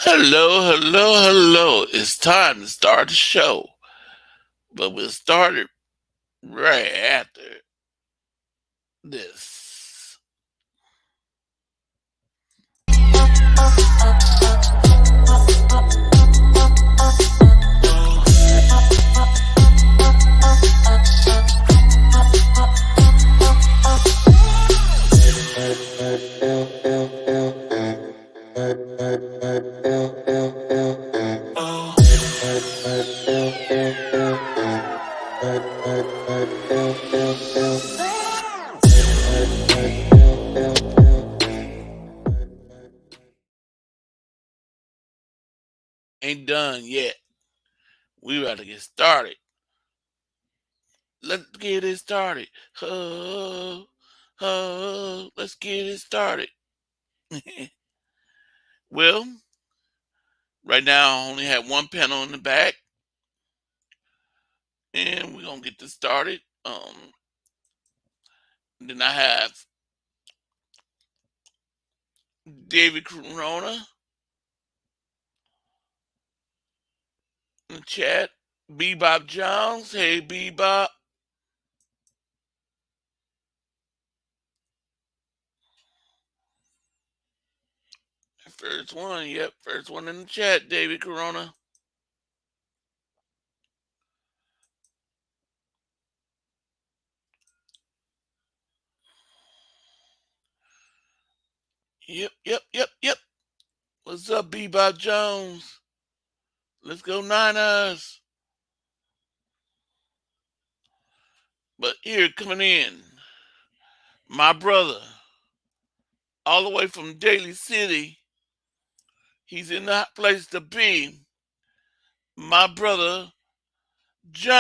Hello, hello, hello. It's time to start the show. But we'll start it right after this. Ain't done yet. We about to get started. Let's get it started. Oh, oh, let's get it started. Well, right now I only have one panel in the back, and we're gonna get this started. Then I have David Corona in the chat. Bebop Jones. Hey, Bebop. First one. Yep, first one in the chat, David Corona. Yep. What's up, Bebop Jones? Let's go Niners. But here coming in, my brother, all the way from Daly City. He's in that place to be. My brother, John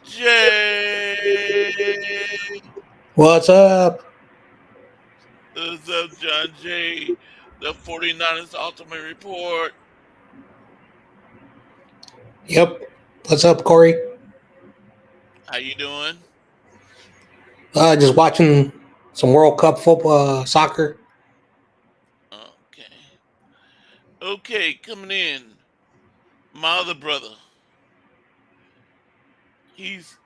J. What's up? What's up, John J? The 49ers Ultimate Report. Yep. What's up, Corey? How you doing? Just watching some World Cup football, soccer. Okay. Okay, coming in. My other brother. He's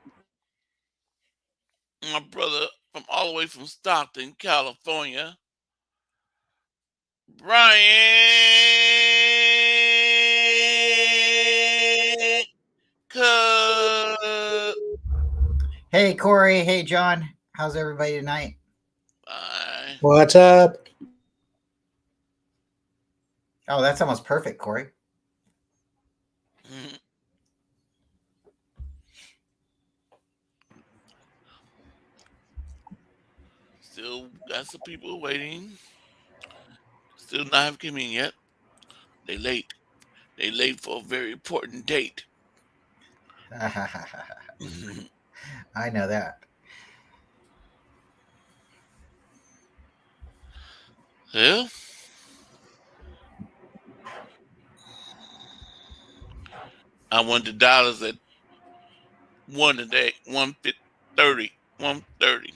my brother from all the way from Stockton, California. Brian Cook. Hey, Corey. Hey, John. How's everybody tonight? Bye. What's up? Oh, that's almost perfect, Corey. Mhm. Still got some people waiting. Still not have come in yet. They late. They late for a very important date. I know that. Well, I won the dollars at one today, 130, 130,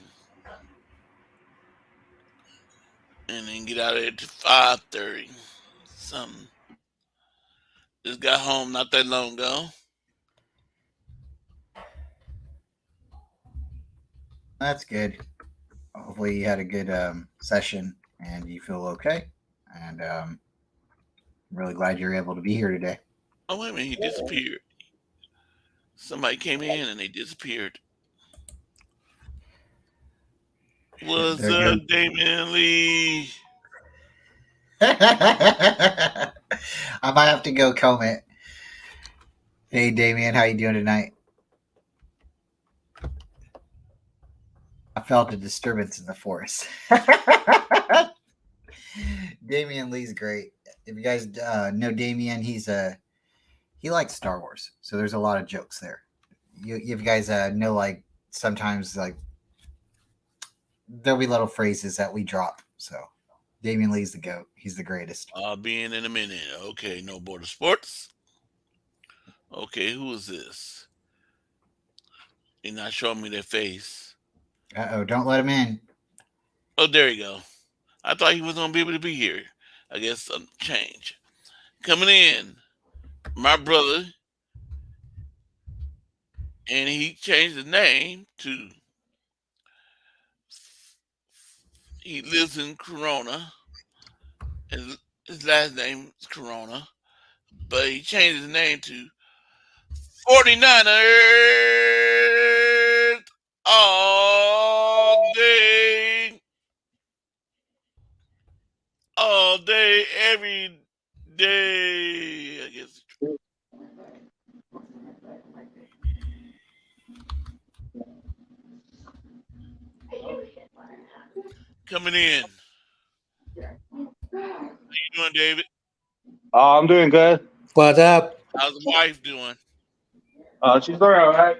and then get out of there to 5:30. Something. Just got home not that long ago. That's good. Hopefully, you had a good session and you feel okay. And I'm really glad you're able to be here today. Oh wait a minute, he disappeared. Somebody came in and they disappeared. What's They're up, good. Damon Lee? I might have to go comb it. Hey, Damien, how you doing tonight? I felt a disturbance in the forest. Damian Lee's great. If you guys know Damien, he likes Star Wars, so there's a lot of jokes there. If you guys know, like sometimes like there'll be little phrases that we drop. So Damian Lee's the goat. He's the greatest. I'll be in a minute. Okay, no border sports. Okay, who is this? They're not showing me their face. Oh, don't let him in. Oh, there you go. I thought he was gonna be able to be here. I guess some change. Coming in, my brother, and he changed his name to. He lives in Corona, and his last name is Corona, but he changed his name to 49ers all day, every day. I guess. Coming in. How you doing, David? I'm doing good. What's up? How's the wife doing? She's doing all right.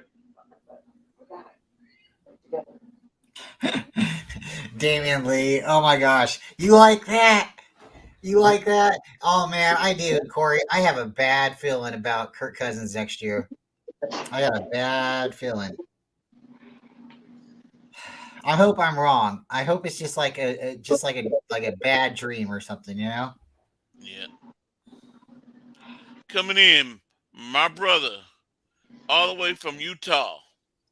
Damian Lee. Oh my gosh. You like that? You like that? Oh man, I do, Corey. I have a bad feeling about Kirk Cousins next year. I got a bad feeling. I hope I'm wrong. I hope it's just like a bad dream or something, you know? Yeah. Coming in, my brother, all the way from Utah.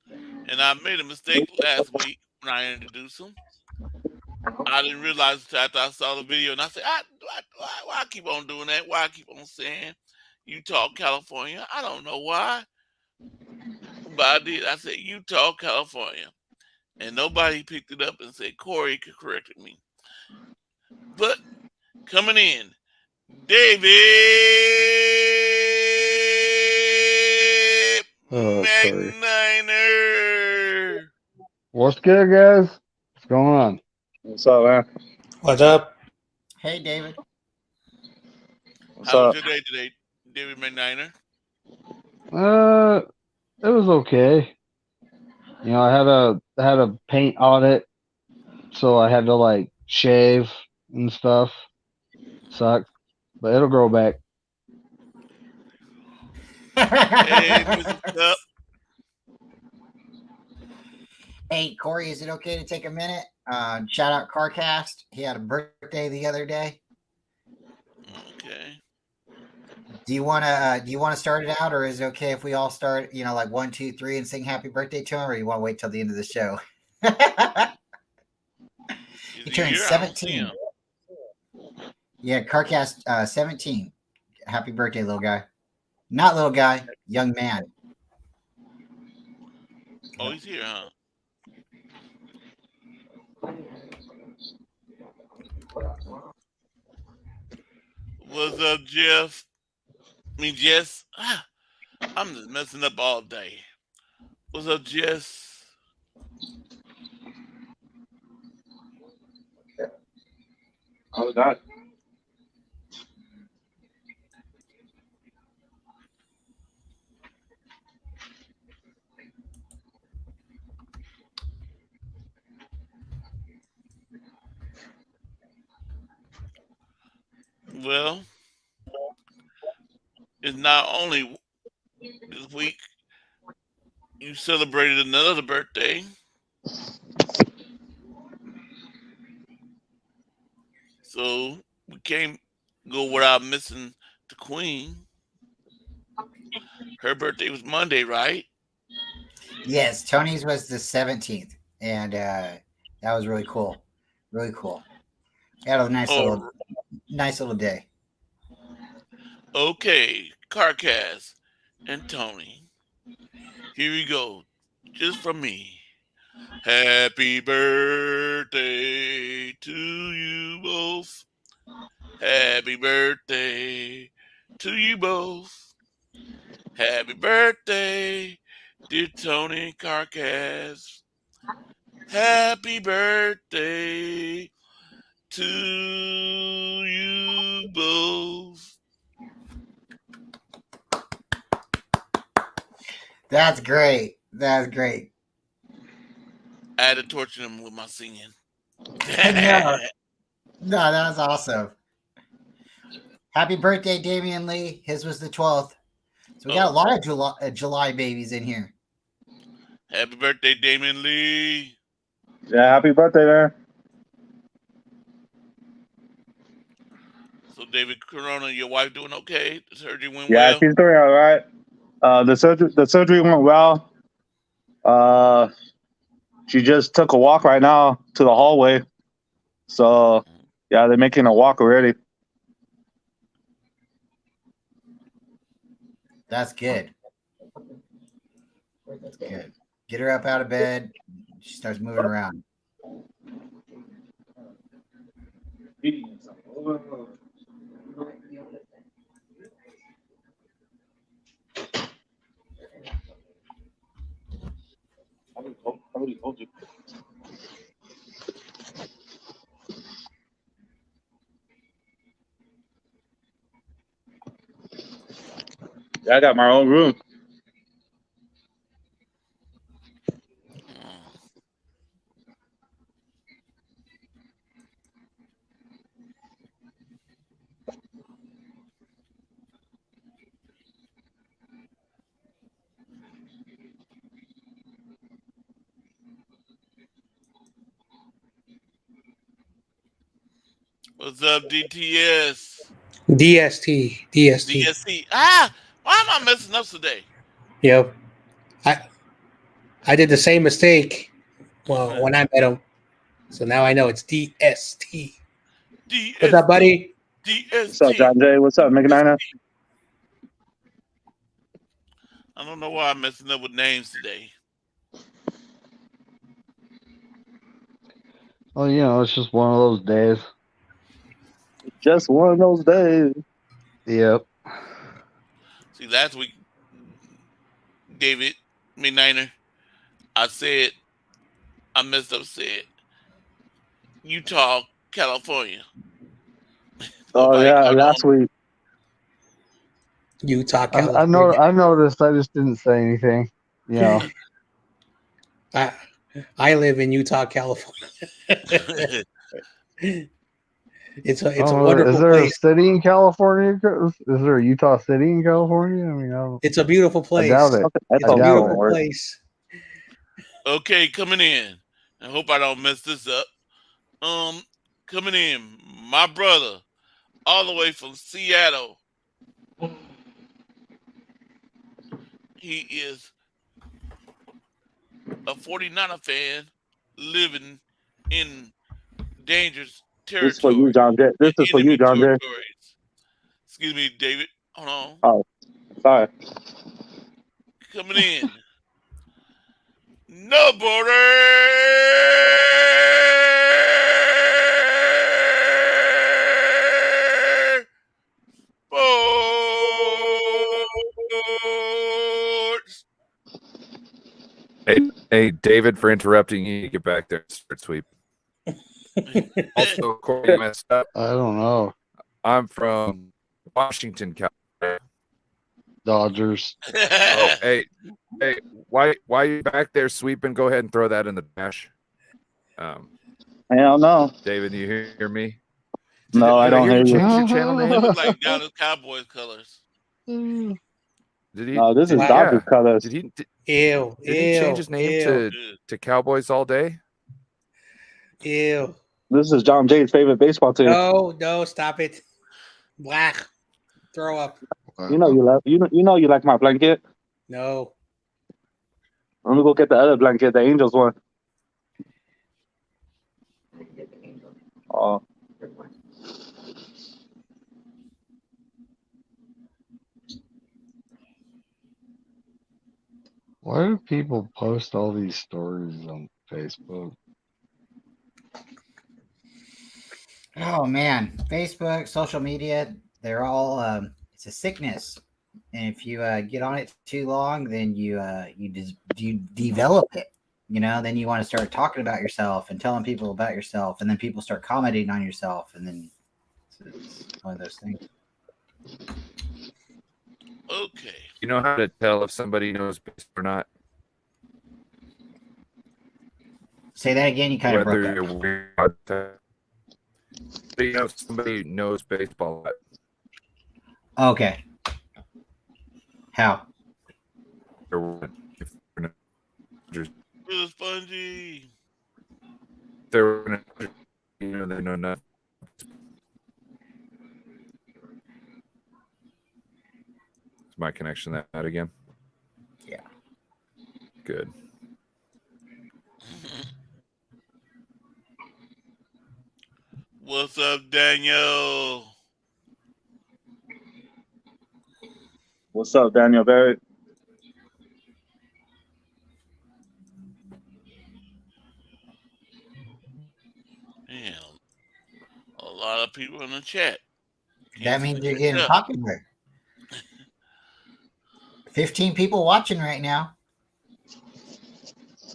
And I made a mistake last week when I introduced him. I didn't realize until after I saw the video, and I said, why I keep on doing that? Why I keep on saying Utah, California? I don't know why, but I did. I said Utah, California, and nobody picked it up and said Corey corrected me. But coming in, David McNiner. What's good, guys? What's going on? What's up, man? What's up? Hey, David. What's How was up? your day today, David McNiner? It was okay. You know, I had a paint audit, so I had to like shave and stuff. Sucked, but it'll grow back. Hey, Mr. Cup. Hey, Corey, is it okay to take a minute? Shout out CarCast. He had a birthday the other day. Okay. Do you wanna start it out, or is it okay if we all start, like 1, 2, 3 and sing happy birthday to him, or you want to wait till the end of the show? He turned 17. Yeah, CarCast 17. Happy birthday, little guy. Not little guy, young man. Oh, he's here, huh? What's up, Jeff? Jess. I'm just messing up all day. What's up, Jess? How's that? Well, it's not only this week you celebrated another birthday. So we can't go without missing the Queen. Her birthday was Monday, right? Yes, Tony's was the 17th, and that was really cool. Really cool. Had a nice little day. Okay, Carcass and Tony. Here we go. Just from me. Happy birthday to you both. Happy birthday to you both. Happy birthday, dear Tony Carcass. Happy birthday to you both. That's great. That's great. I had to torture them with my singing. No, that was awesome. Happy birthday, Damian Lee. His was the 12th. So we got a lot of July babies in here. Happy birthday, Damon Lee. Yeah, happy birthday, man. So David Corona, your wife doing okay? The surgery went Yeah, well. she's doing all right. The surgery went well. She just took a walk right now to the hallway. So yeah, they're making a walk already. That's good. That's good. Get her up out of bed. She starts moving around. Yeah, I got my own room. What's up, DTS? DST. DST. DSC. Ah, why am I messing up today? Yep. I did the same mistake. Well, when I met him. So now I know it's DST. What's up, DST. buddy? What's up, John DST. Jay? What's up, Mega Niner? I don't know why I'm messing up with names today. Well, it's just one of those days. Just one of those days. Yep. See, last week, David Niner, I messed up, said Utah, California. Oh Nobody yeah, caught last on. week. Utah, I California. I noticed. I just didn't say anything. I live in Utah, California. It's a wonderful Is there place. a city in California? Is there a Utah city in California? I mean, It's a beautiful place. doubt it. It's a I doubt beautiful it. place. Okay, coming in. I hope I don't mess this up. Coming in, my brother, all the way from Seattle. He is a 49er fan living in dangerous This is for you, territory. John Jay. This is for Enemy you, John Jay. territories. Excuse me, David. Hold on. Oh, sorry. Coming in. No border. Sports. Hey, David, for interrupting you. Get back there and start sweep. Also, Corey messed up. I don't know. I'm from Washington, California. Dodgers. Oh, hey, why you back there sweeping? Go ahead and throw that in the dash. Hell no. David, you hear me? No, I don't hear you. Change your channel They name. look like Dallas Cowboys colors. Did he? No, this is Wow. Dodgers colors. Did he Ew. change his name to Cowboys all day? Ew. This is John Jay's favorite baseball team. No, stop it. Black. Throw up. You know you like my blanket. No. Let me go get the other blanket, the Angels one. Oh, Why do people post all these stories on Facebook? Oh man, Facebook, social media, they're all it's a sickness. And if you get on it too long, then you develop it. Then you want to start talking about yourself and telling people about yourself, and then people start commenting on yourself, and then it's one of those things. Okay. You know how to tell if somebody knows baseball or not? Say that again. You kind of broke Whether up. you're weird. Do you know if somebody knows baseball? Okay. How? Or if Little Spongy. they're they know nothing. my connection that again? Yeah. Good. What's up, Daniel? What's up, Daniel Barrett? Damn, a lot of people in the chat. That means you're getting up. popular. 15 people watching right now.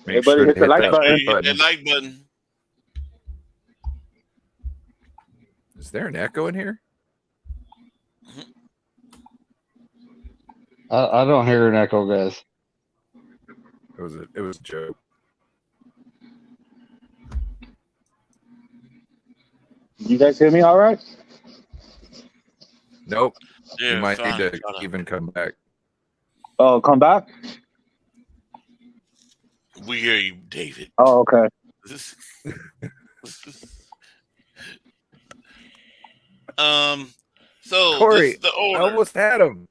Make Everybody sure to hit the like that button. Hit that button. like button. Is there an echo in here? I don't hear an echo, guys. It was a joke. You guys hear me all right? Nope. Yeah, You might fine. need to Shut up. even come back. Oh, come back? We hear you, David. Oh, okay. So Corey, this is the I order. almost had him.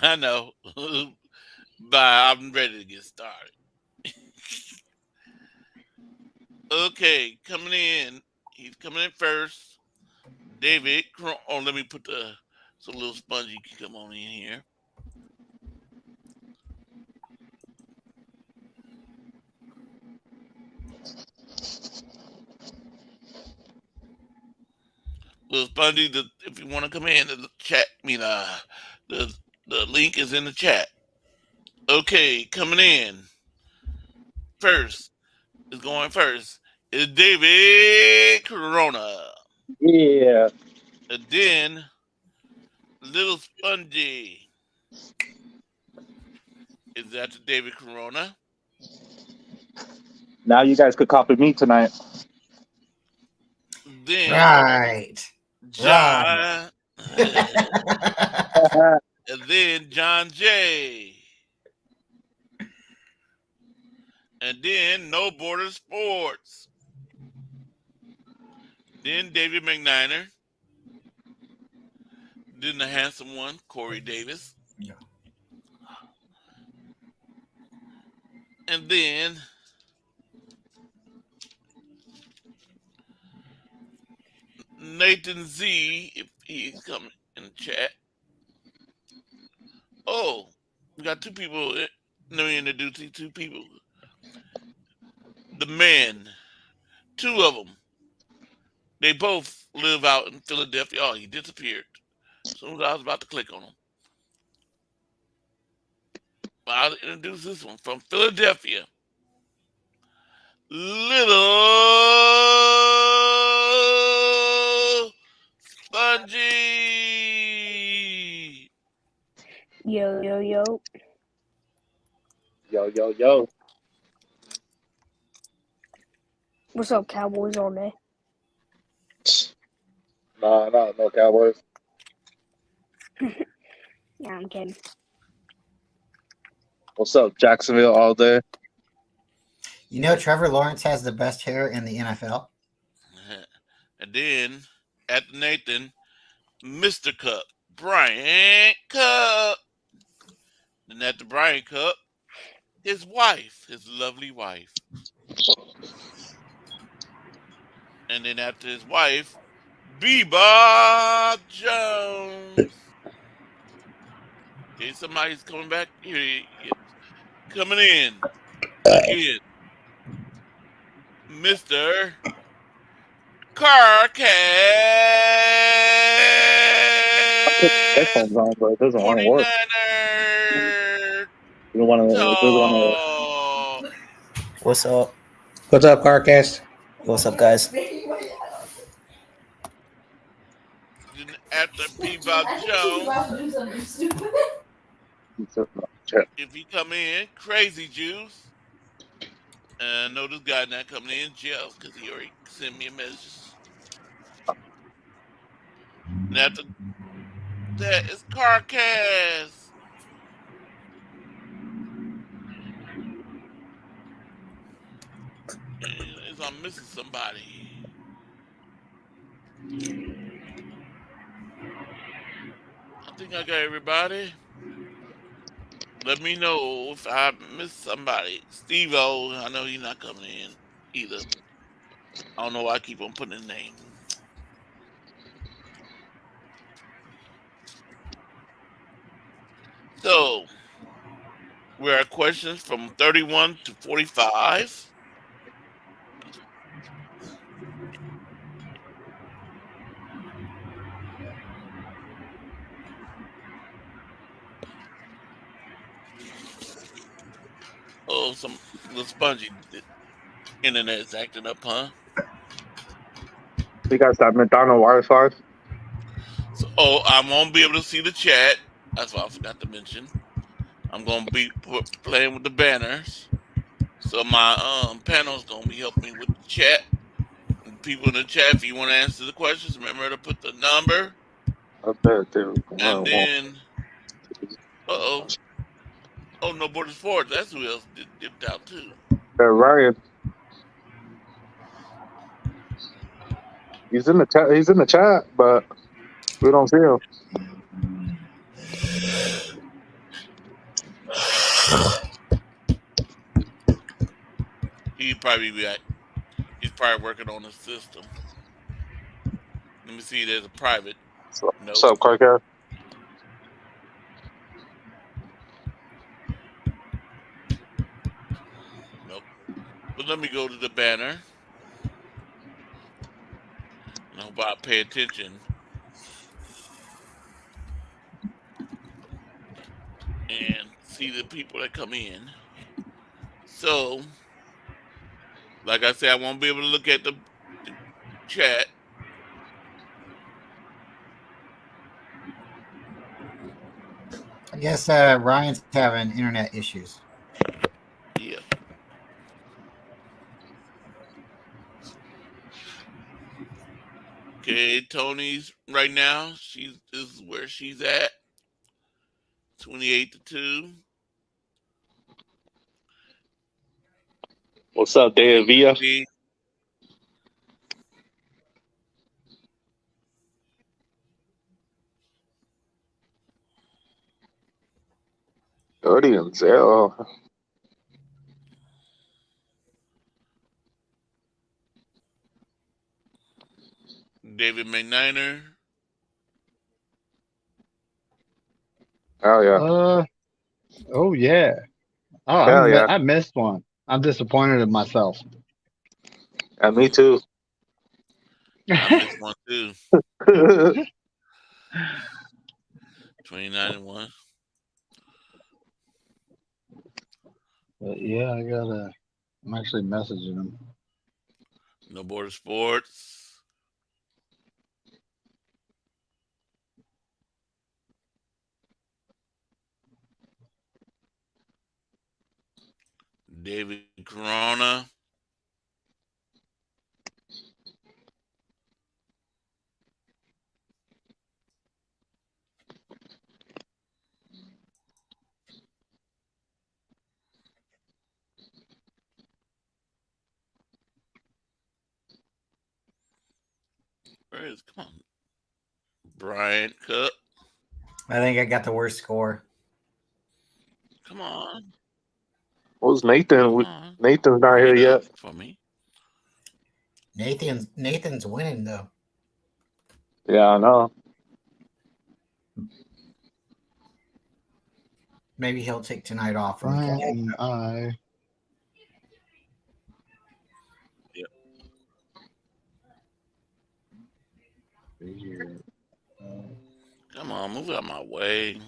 I know. But I'm ready to get started. Okay, coming in. He's coming in first. David. Oh, let me put so little Spongy can come on in here. Little Spongy, if you want to come in the chat, the link is in the chat. Okay, coming in first is David Corona. Yeah. And then Little Spongy is after David Corona. Now you guys could copy me tonight. Then Right. John. And then John J. And then No Border Sports. Then David McNiner. Then the handsome one, Corey Davis. Yeah. And then Nathan Z, if he's coming in the chat. Oh, we got two people. Let me introduce these two people. The men, two of them. They both live out in Philadelphia. Oh, he disappeared. As soon as I was about to click on him. But I'll introduce this one from Philadelphia. Little Spongy. Yo, yo, yo. Yo, yo, yo. What's up, Cowboys all day? Nah, no Cowboys. Yeah, I'm kidding. What's up, Jacksonville all day? You know, Trevor Lawrence has the best hair in the NFL. And then at Nathan, Mr. Cup, Brian Cup. And at the Brian Cup, his wife, his lovely wife. And then after his wife, Bebop Jones. Okay, somebody's coming back. Here he is. Coming in. Again. Mr. Carcass. Headphones on, but it doesn't want to work. 49er. You don't want to. Talk. What's up? What's up, Carcast? What's up, guys? Then after Bebop Jones, if he come in, Crazy Juice. And I know this guy not coming in jail because he already sent me a message. And after that is Carcass. Is I'm missing somebody. I think I got everybody. Let me know if I missed somebody. Steve O, I know he's not coming in either. I don't know why I keep on putting his name. So we're at questions from 31 to 45. Oh, some little spongy internet's acting up, huh? You guys got McDonald Wi-Fi? So, I won't be able to see the chat. That's what I forgot to mention. I'm gonna be playing with the banners. So my panel's gonna be helping me with the chat. And people in the chat, if you want to answer the questions, remember to put the number. I bet, dude. And then, oh, No Border Sports. That's who else dipped out too. Ryan. He's in the chat. He's in the chat, but we don't see him. He'd probably be he's probably working on the system. Let me see. There's a private. What's up, Carcat? Nope. But let me go to the banner. I hope I pay attention. And see the people that come in. So, like I said, I won't be able to look at the chat. I guess Ryan's having internet issues. Yeah. Okay, Tony's right now. This is where she's at. 28-2. What's up, Dave Villa? Guardians, yeah. David McNiner. Oh yeah. Oh yeah. Oh, I missed one. I'm disappointed in myself. And me too. I missed one too. 29-1. But yeah, I'm actually messaging him. No Border Sports. David Corona. Come on. Bryant Cup. I think I got the worst score. Come on. What was Nathan? Nathan's not here yet. For me. Nathan's winning though. Yeah, I know. Maybe he'll take tonight off. Brian, I. Yep. Come on, move out my way.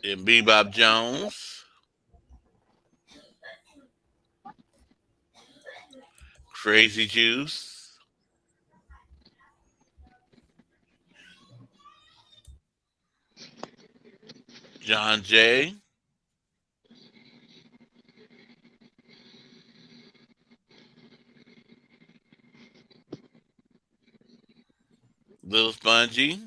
And Bebop Jones. Crazy Juice. John Jay. Little Spongy.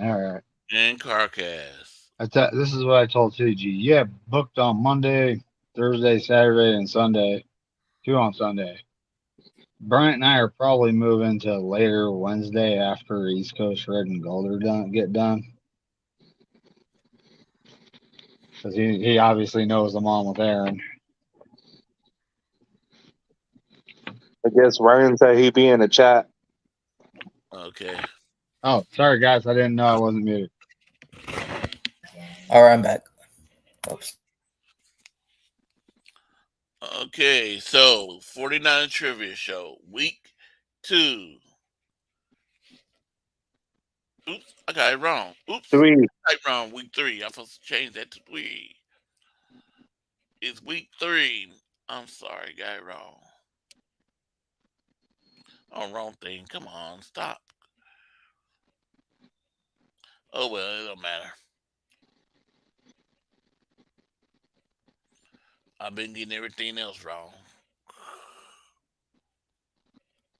All right. And Carcass. This is what I told CG. Yeah, booked on Monday. Thursday, Saturday, and Sunday. 2 on Sunday. Bryant and I are probably moving to later Wednesday after East Coast Red and Gold are get done. Because he obviously knows I'm on with Aaron. I guess Ryan said he'd be in the chat. Okay. Oh, sorry guys, I didn't know I wasn't muted. All right, I'm back. Oops. Okay, so 49 Trivia Show, week 2. Oops, I got it wrong. Oops, 3. I wrong. Week 3. I'm supposed to change that to 3. It's week 3. I'm sorry, got it wrong. Oh, wrong thing. Come on, stop. Oh well, it don't matter. I've been getting everything else wrong.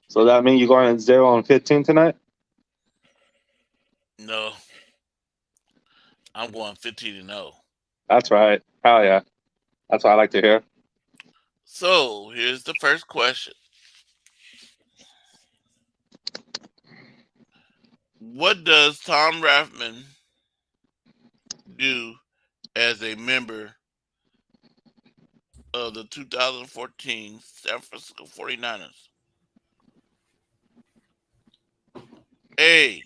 So that means you're going 0-15 tonight? No, I'm going 15-0. That's right. Hell yeah. That's what I like to hear. So here's the first question. What does Tom Rathman do as a member of the 2014 San Francisco 49ers? A.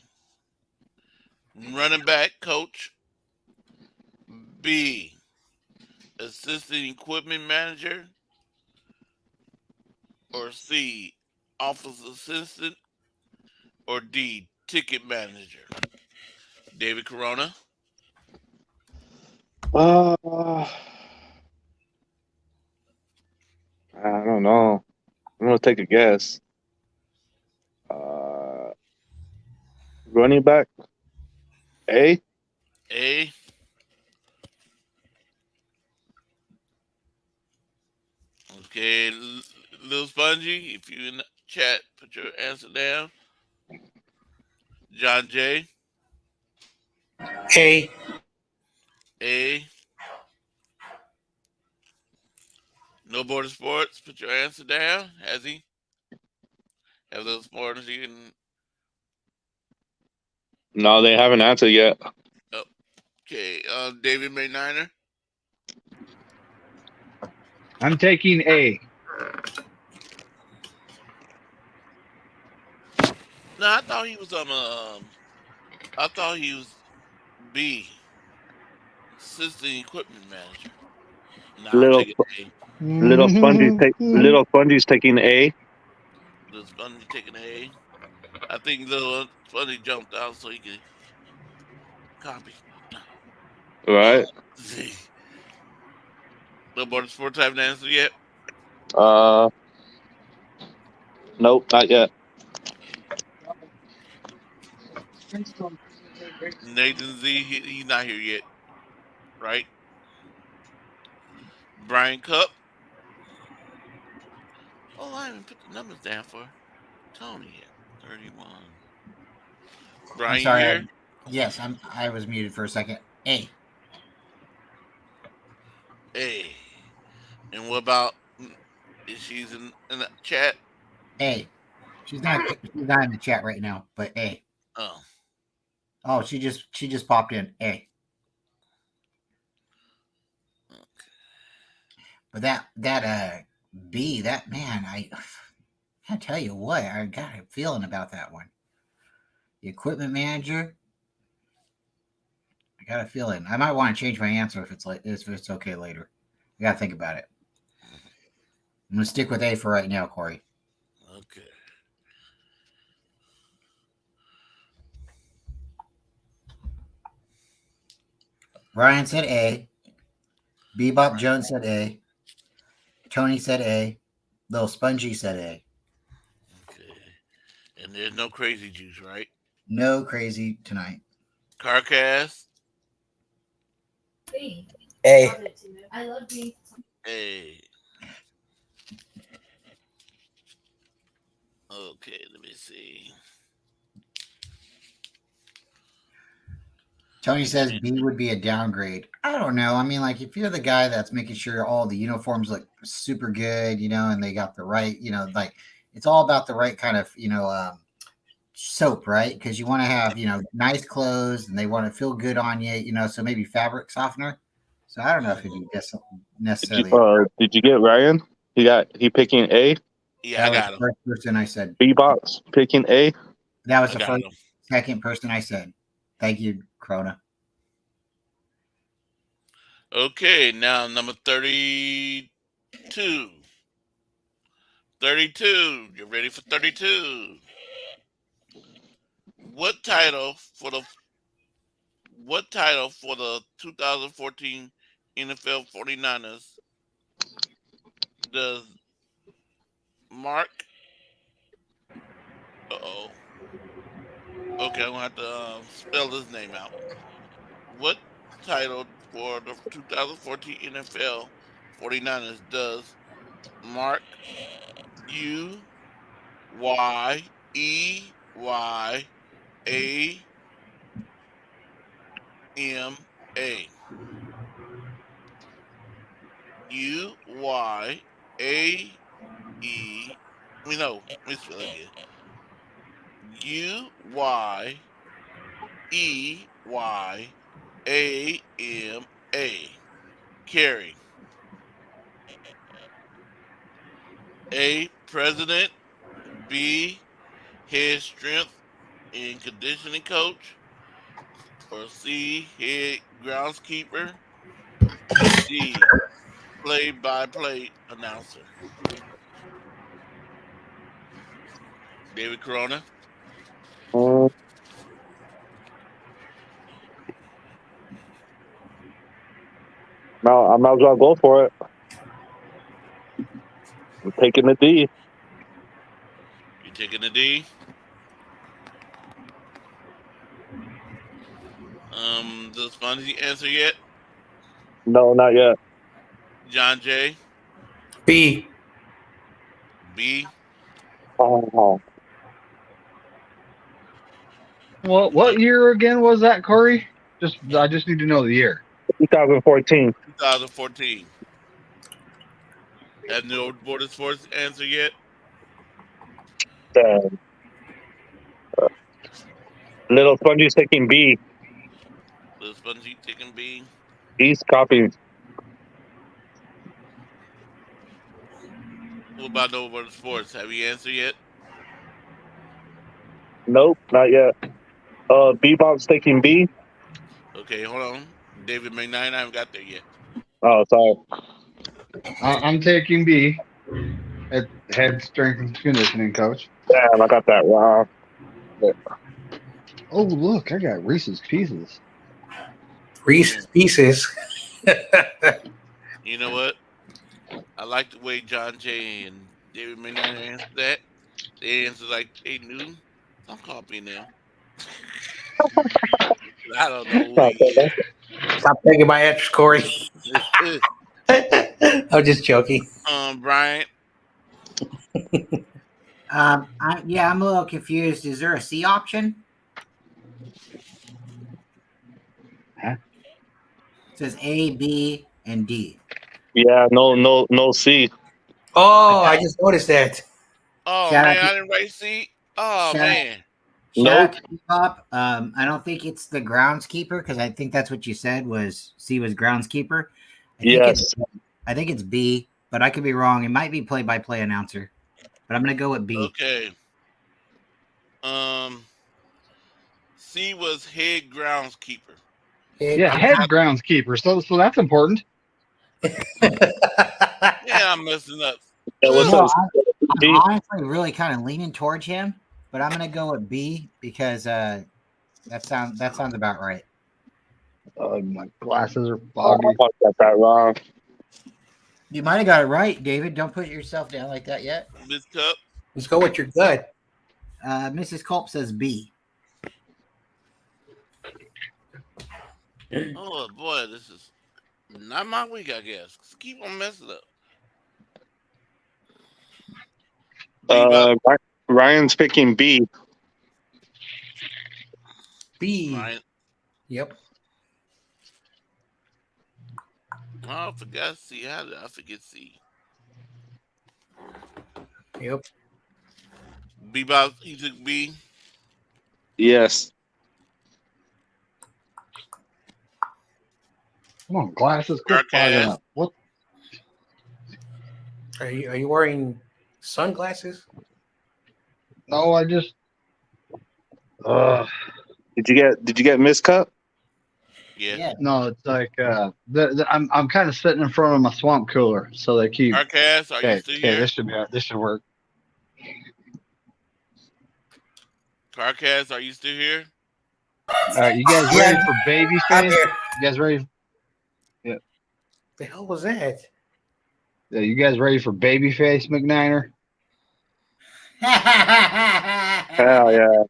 Running back coach. B. Assistant equipment manager. Or C. Office assistant. Or D. Ticket manager. David Corona. I don't know. I'm going to take a guess. Running back? A? A. Okay, Lil Spongy, if you in the chat, put your answer down. John J. A. A. No Border Sports, put your answer down. Has he? Have those sports you can? No, they haven't answered yet. Okay, David May Niner. I'm taking A. No, I thought he was on I thought he was B. Assistant equipment manager. No, I'm Little taking A. Little Spongy's taking A. Little Spongy taking A. I think Little Spongy jumped out so he could copy. Right? Z. No Border Sports haven't answered yet. Nope, not yet. Nathan Z, he's not here yet, right? Brian Cup. Oh, I haven't put the numbers down for Tony yet. 31. Brian, I'm you sorry. here? Yes, I was muted for a second. A. A. And what about? Is she's in the chat? A. She's not in the chat right now, but A. Oh, Oh, she just popped in. A. But that B, that man, I tell you what, I got a feeling about that one. The equipment manager. I got a feeling. I might want to change my answer if it's okay later. I gotta think about it. I'm gonna stick with A for right now, Corey. okay. Ryan said A. Bebop Jones said A. Tony said A. Little Spongy said A. Okay. And there's no crazy juice, right? No crazy tonight. Carcast. A. A. Okay, let me see. Tony says B would be a downgrade. I don't know. I mean, like if you're the guy that's making sure all the uniforms look super good, and they got the right, like it's all about the right kind of, soap, right? Because you want to have, nice clothes and they want to feel good on you, so maybe fabric softener. So I don't know if it'd be necessarily. Did you get Ryan? He picking A. Yeah, I got the him. first person I said. B-Box picking A. That was I the got first, him. second person I said. Thank you, Krona. Okay, now number 32. 32. You ready for 32? What title for the 2014 NFL 49ers does Mark? Uh-oh. Okay, I'm gonna have to spell his name out. What title for the 2014 NFL 49ers does Mark Uyeyama? Uyae. No, let me spell it again. Uyeyama. Carry. A. President. B. Head strength and conditioning coach. Or C. Head groundskeeper. D. Play-by-play announcer. David Corona. Mm. No, I might as well go for it. I'm taking the D. You taking the D? Does Fonzie answer yet? No, not yet. John J. B. B. Oh, What year again was that, Corey? I just need to know the year. 2014. 2014. Have no Border Sports answer yet? Little Spongy's taking B. Little Spongy taking B. He's copying. What about No Border Sports? Have you answered yet? Nope, not yet. B-Bob's taking B. Okay, hold on. David McKnight, I haven't got there yet. Oh, sorry. I'm taking B. At head strength and conditioning coach. Damn, I got that wrong. Oh, look, I got Reese's Pieces. Reese's Pieces. You know what? I like the way John Jay and David McKnight answered that. They answered like they knew. I'm copying them. I don't know who he is. Stop taking my answers, Corey. I'm just joking. Brian. I'm a little confused. Is there a C option? Huh? It says A, B, and D. Yeah, no C. Oh, I just noticed that. Oh Shout man, out to- I didn't write C. Oh Shout- man. Shout out to Pop. I don't think it's the groundskeeper because I think that's what you said was C was groundskeeper. I think it's B, but I could be wrong. It might be play-by-play announcer, but I'm gonna go with B. Okay. C was head groundskeeper. Yeah, head groundskeeper. So that's important. Yeah, I'm messing up. I'm honestly really kind of leaning towards him, but I'm gonna go with B because that sounds about right. My glasses are I foggy. got that wrong. You might have got it right, David. Don't put yourself down like that yet. Miss Cup. Let's go with your gut. Mrs. Culp says B. Oh boy, this is not my week, I guess. Keep on messing up. Ryan's picking B. B. Ryan. Yep. Oh, I forgot C. How did I forget C? Yep. Bebop, he took B. Yes. Come on, glasses, quit fogging Carcass. up. What? Are you wearing sunglasses? No, I just. Did you get Miss Cup? Yeah. No, it's like I'm kind of sitting in front of my swamp cooler, so they keep. Carcass, are you Okay, still here? this should work. Carcass, are you still here? All right, you guys Yeah, ready for baby I'm face? here. You guys ready? The hell was that? Yeah, you guys ready for baby face, McNiner? Hell yeah.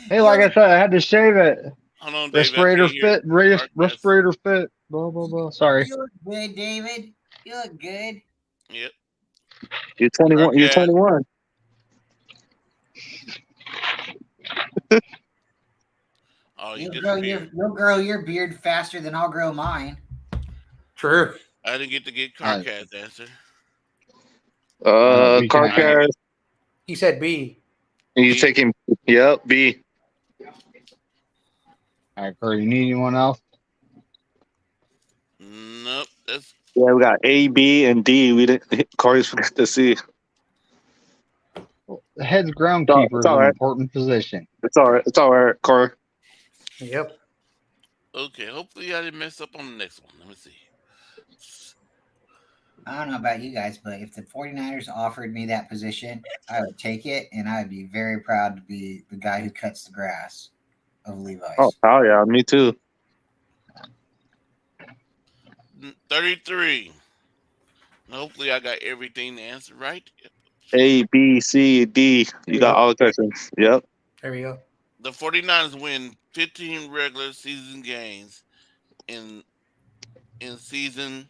Hey, like I said, I had to shave it. Hold on, David. I Respirator can't hear fit. Carcass. Respirator fit. Blah blah blah. Sorry. You look good, David. You look good. Yep. You're 21. You're Carcass. 21. Oh, he You'll grow your beard faster than I'll grow mine. True. I didn't get to get Carcass answer. Be kind. Carcass. He said B. You B. taking? Yep. B. All right, Corey. You need anyone else? Nope. That's Yeah, we got A, B, and D. We didn't. Corey's forgot to C. The head's groundkeeper No, is it's all an right. important position. It's all right. It's all right, Corey. Yep. okay. Hopefully, I didn't mess up on the next one. Let me see. I don't know about you guys, but if the 49ers offered me that position, I would take it, and I would be very proud to be the guy who cuts the grass of Levi's. Oh, hell yeah, me too. 33. Hopefully, I got everything to answer right. A, B, C, D. You got all the questions. Yep. There we go. The 49ers win 15 regular season games in season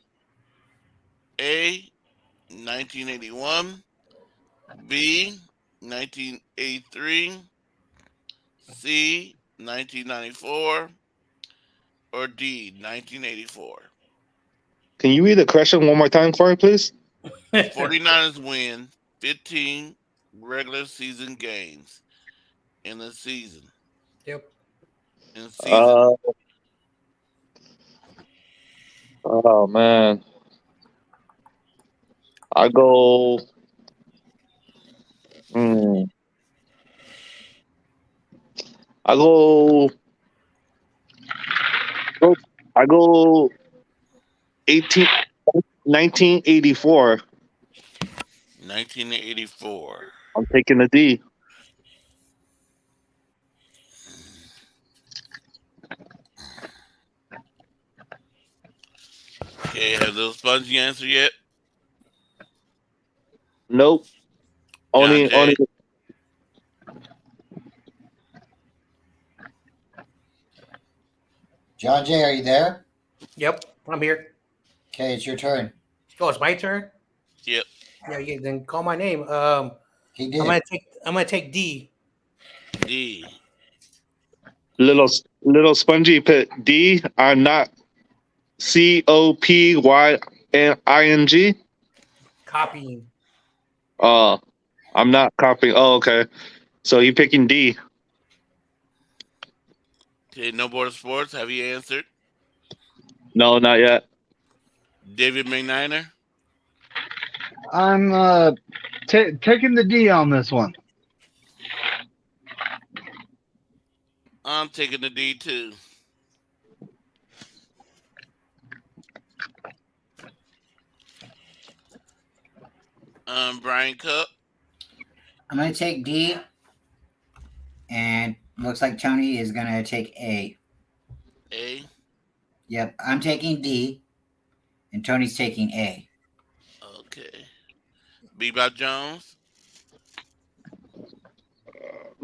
A, 1981, B, 1983, C, 1994, or D, 1984. Can you read the question one more time, Corey, please? 49ers win 15 regular season games in the season. Yep. In season. Oh man. I go. I go. I go. 1984. 1984. I'm taking the D. Okay, have those spongy answer yet? Nope. Only. John Jay, are you there? Yep. I'm here. Okay, it's your turn. Oh, it's my turn. Yep. Yeah. Then call my name. He did. I'm gonna take D. D. Little spongy pit. D. I'm not. COPYNING. Copying. I'm not copying. Oh, okay. So you picking D. Okay, No Border Sports, have you answered? No, not yet. David McNiner? I'm taking the D on this one. I'm taking the D too. Brian Cup? I'm going to take D, and looks like Tony is going to take A. A? Yep, I'm taking D, and Tony's taking A. Okay. Bebop Jones?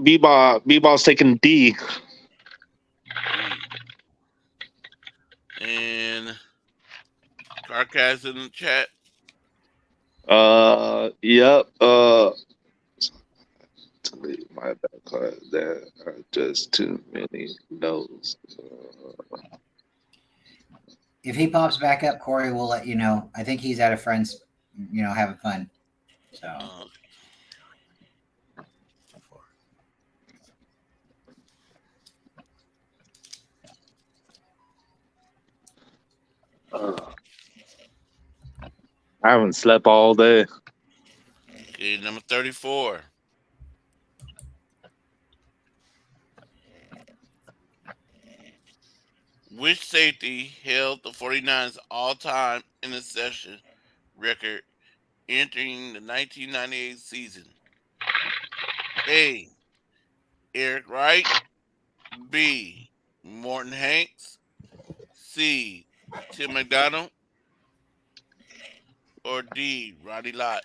B-Ball's taking D. And Carcass in the chat? Yep. Delete my back card. There are just too many no's. If he pops back up, Corey will let you know. I think he's at a friend's, having fun. So I haven't slept all day. Okay, number 34. Which safety held the 49ers all-time interception record entering the 1998 season? A. Eric Wright. B. Morton Hanks. C. Tim McDonald. Or D. Ronnie Lott.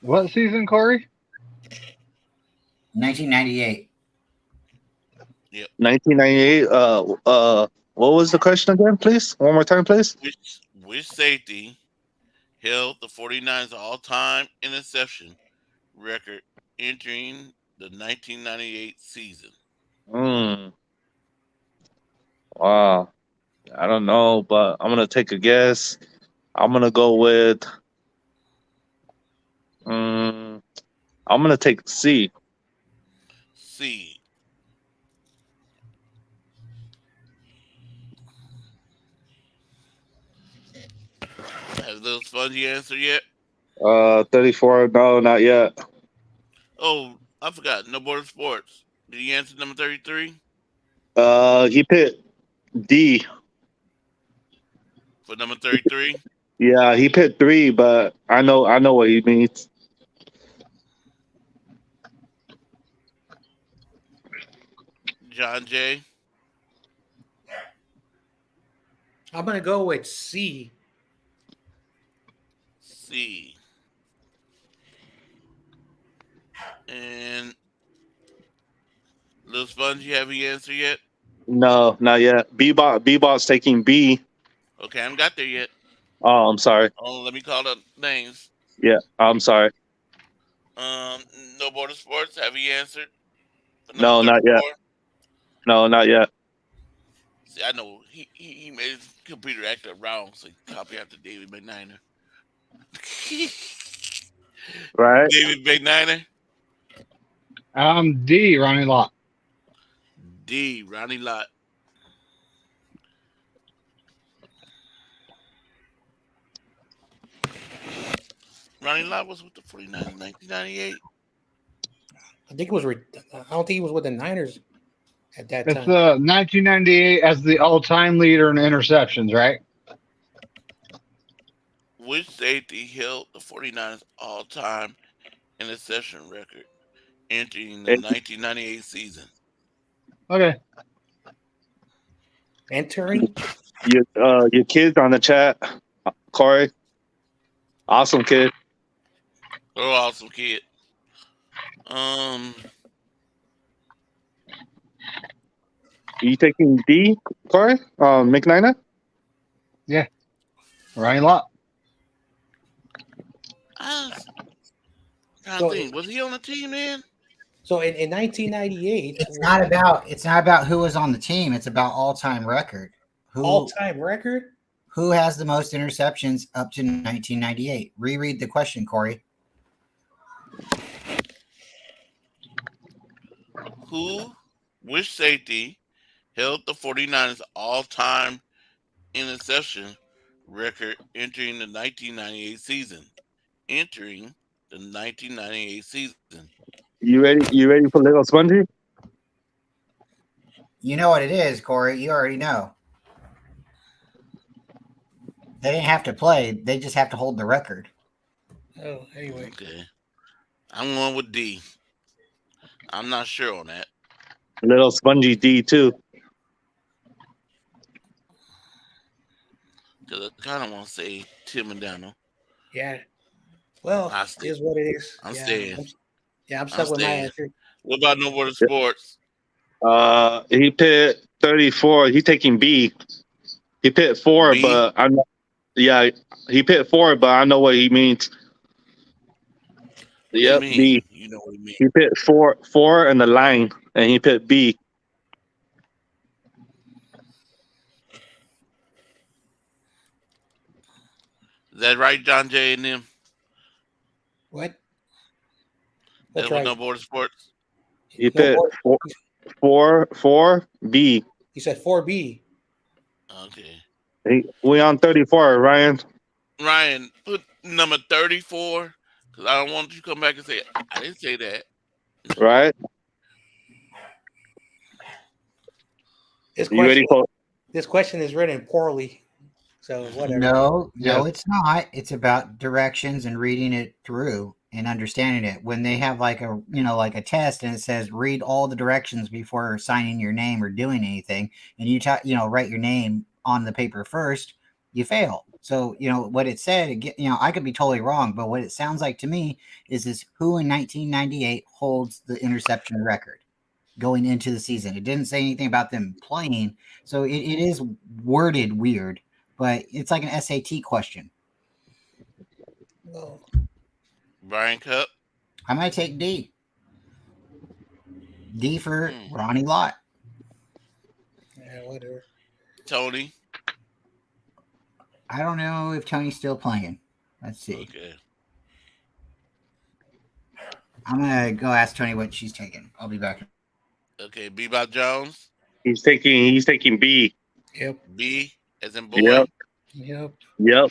What season, Corey? 1998. 1998. What was the question again, please? One more time, please. Which safety held the 49ers all-time interception record entering the 1998 season? Wow. I don't know, but I'm gonna take a guess. I'm gonna go with. I'm gonna take C. C. Has Little Spongy answered yet? 34. No, not yet. Oh, I forgot. No Border Sports. Did he answer number 33? He picked D. For number 33? Yeah, he picked 3, but I know what he means. John J. I'm gonna go with C. C. And Little Spongy, have you answered yet? No, not yet. Bebop's taking B. Okay, I haven't got there yet. Oh, I'm sorry. Oh, let me call the names. Yeah, I'm sorry. No Border Sports, have you answered? No, not yet. No, not yet. See, I know he made his computer act up wrong, so he copied after David McNiner. Right? David McNiner. D. Ronnie Lott. D. Ronnie Lott. Ronnie Lott was with the 49ers in 1998. I think it was. I don't think he was with the Niners at that It's time. 1998 as the all-time leader in interceptions, right? Which safety held the 49ers all-time interception record entering the 1998 season? Okay. Entering. Your kids on the chat, Corey. Awesome kid. Oh, awesome kid. You taking D, Corey? McNiner? Yeah. Ronnie Lott. I was trying So- to think. Was he on the team then? So in 1998, it's not about who was on the team. It's about all-time record. all-time record. Who has the most interceptions up to 1998? Reread the question, Corey. Which safety held the 49ers all-time interception record entering the 1998 season? Entering the 1998 season. You ready for Little Spongy? You know what it is, Corey. You already know. They didn't have to play. They just have to hold the record. Oh, anyway. Okay. I'm going with D. I'm not sure on that. Little Spongy D too. Because I kind of want to say Tim McDonald. Yeah. Well, I it stay. is what it is. I'm yeah, staying. I'm stuck with my staying. answer. What about No Border Sports? He picked 34. He taking B. He picked 4, B? but I'm not. Yeah, he picked 4, but I know what he means. What Yep, do you B. mean? You know what he means. He picked 4 in the line, and he picked B. Is that right, John Jay and them? What? That's That's what right. No Border Sports. You No, said boy, four B. you said 4B. Okay. We on 34, Ryan. Ryan, put number 34 because I don't want you to come back and say I didn't say that. Right? This You ready for? question is written poorly. So whatever. No, Yeah. it's not. It's about directions and reading it through and understanding it. When they have like a test and it says read all the directions before signing your name or doing anything, and you write your name on the paper first, you fail. So what it said. I could be totally wrong, but what it sounds like to me is who in 1998 holds the interception record going into the season. It didn't say anything about them playing, so it is worded weird. But it's like an SAT question. Well, Brian Cup. I might take D. D for Ronnie Lott. yeah, whatever. Tony. I don't know if Tony's still playing. Let's see. Okay. I'm gonna go ask Tony what she's taking. I'll be back. Okay. Bebop Jones. He's taking B. Yep. B as in boy. Yep. Yep.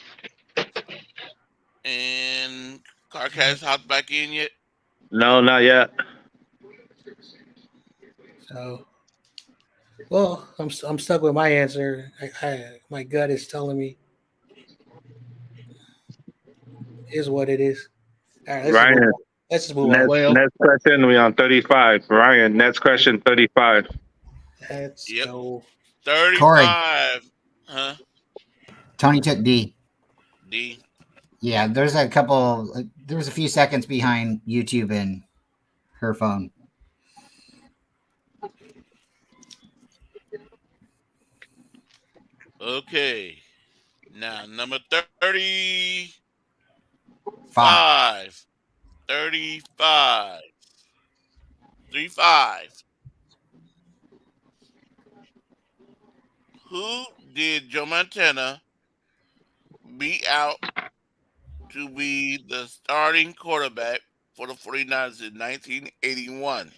And Carcass hopped back in yet? No, not yet. So, well, I'm stuck with my answer. My gut is telling me is what it is. All right, Ryan. let's just move on. Next question. We on 35. Ryan. Next question. 35. Let's Yep. go. 35. Huh? Tony took D. D. Yeah, there was a few seconds behind YouTube and her phone. Okay. Now, number 35. 35. 35. Who did Joe Montana beat out to be the starting quarterback for the 49ers in 1981?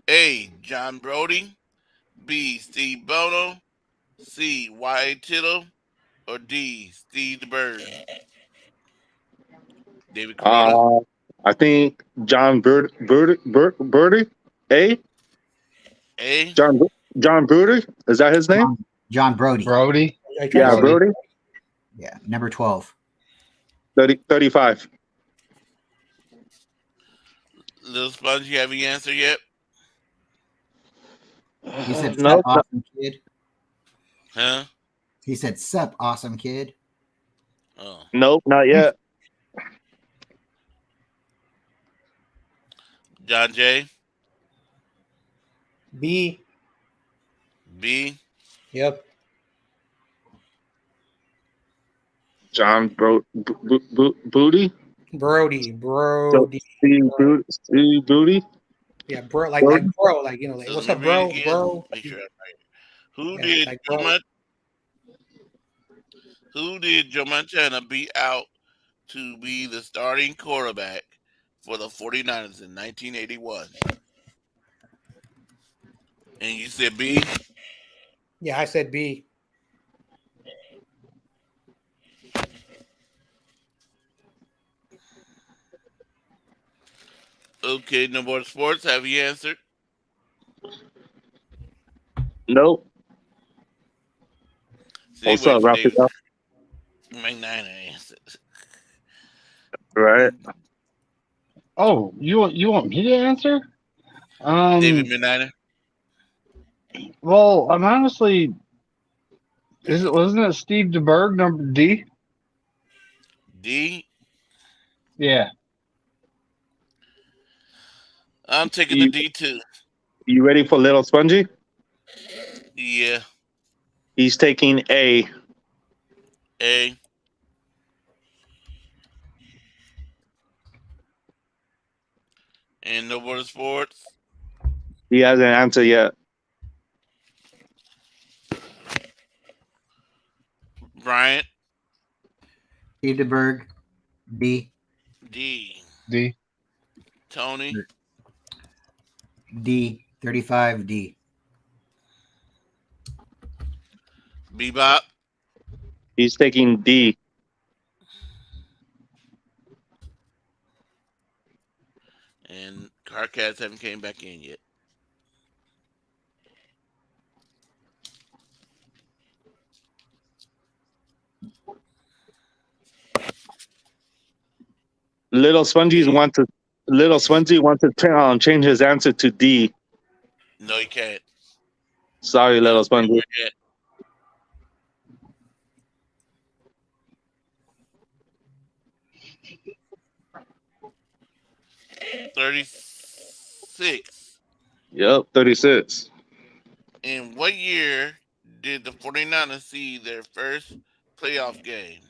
A. John Brody. B. Steve Bono. C. Y.A. Tittle. Or D. Steve DeBerg. David Corona. I think John Birdie. A. John Brody. Is that his name? John Brody. Brody. Yeah, Brody. Yeah, number 12. 35. Little Sponge, you have your answer yet? He said, No. "Sup, awesome kid." Huh? He said, "Sup, awesome kid." Oh. Nope, not yet. John Jay. B. B. Yep. John Booty. Brody. Steve Booty. Yeah, bro. Like bro. Like So what's let up, me read bro? it again. Bro. Make sure I'm right. Who did Joe Montana beat out to be the starting quarterback for the 49ers in 1981? And you said B? Yeah, I said B. Okay, No More Sports. Have you answered? Nope. See, What's up, David McNiner answered. Right. Oh, you want me to answer? David McNiner. Well, I'm honestly. Wasn't it Steve DeBerg, number D? D. Yeah. I'm taking the D too. You ready for Little Spongy? Yeah. He's taking A. A. And No More Sports. He hasn't answered yet. Bryant. Edeberg, D. D. D. Tony. D. 35, D. Bebop. He's taking D. And Carcats haven't came back in yet. Little Spongy wants to change his answer to D. No, you can't. Sorry, Little Spongy. Yet. $36. Yep, 36. In what year did the 49ers see their first playoff game?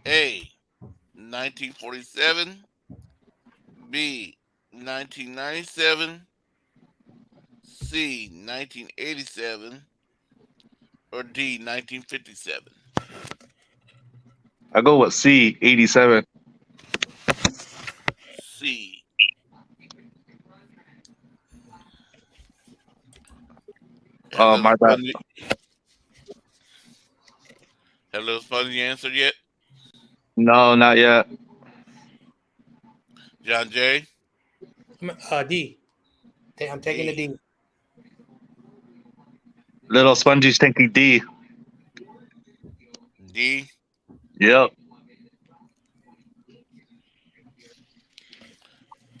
A. 1947. B. 1997. C. 1987. Or D. 1957. I go with C, 87. C. My bad. Have Little Spongy answered yet? No, not yet. John Jay? D. I'm taking the D. Little Spongy's taking D. D. Yep.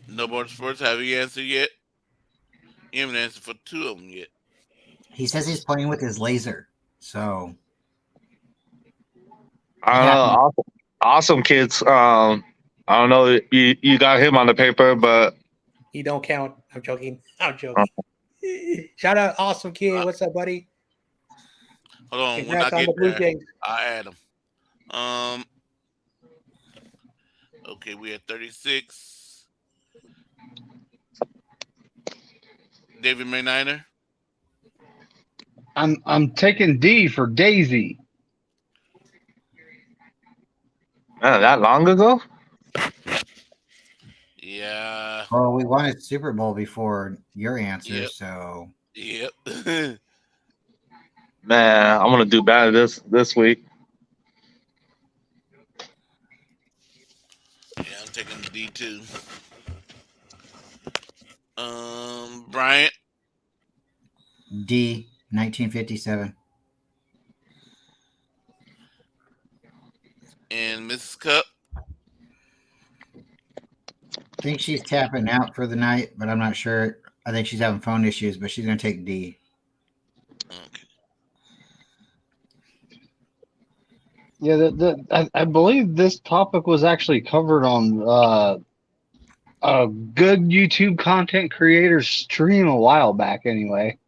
No more sports. Have you answered yet? You haven't answered for two of them yet. He says he's playing with his laser. So I don't know. Awesome kids. I don't know. You got him on the paper, but He don't count. I'm joking. Shout out, awesome kid. What's up, buddy? Hold on. Congrats When I on the get Blue there, Jays. I add them. Okay, we had 36. David Mayniner. I'm taking D for Daisy. that long ago? Yeah. well, we won a Super Bowl before your answer, Yep. so Yep. Man, I'm gonna do bad this week. Yeah, I'm taking D too. Bryant. D. 1957. And Mrs. Cup. I think she's tapping out for the night, but I'm not sure. I think she's having phone issues, but she's going to take D. Okay. Yeah, I believe this topic was actually covered on a good YouTube content creator stream a while back. Anyway,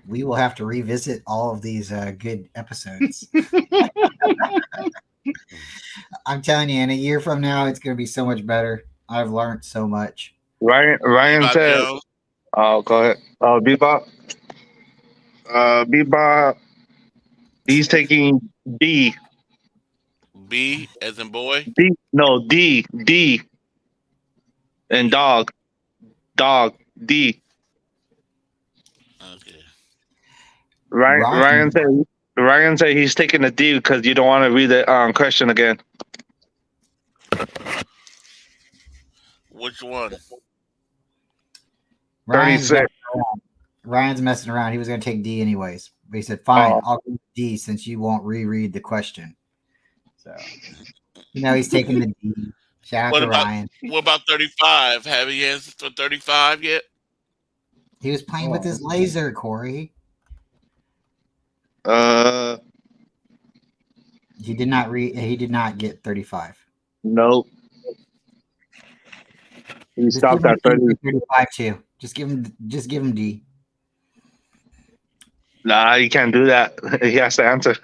We will have to revisit all of these good episodes. I'm telling you, in a year from now, it's going to be so much better. I've learned so much. Ryan Bob said, Jones. "Oh, go ahead. Oh, Bebop. Bebop. He's taking D. B as in boy. D. No, D. D. And dog. Dog. D. Okay. Ryan said he's taking a D because you don't want to read the question again. Which one? Ryan's 36. messing around. Ryan's messing around. He was going to take D anyways, but he said, "Fine, Oh. I'll go with D since you won't reread the question." So, he's taking the D. Shout out What to about- Ryan. What about 35? Have you answered for 35 yet? He was playing with his laser, Corey. He did not He did not get 35. Nope. He Just stopped give him at 30. 35 too. Just give him D. Nah, you can't do that. He has to answer.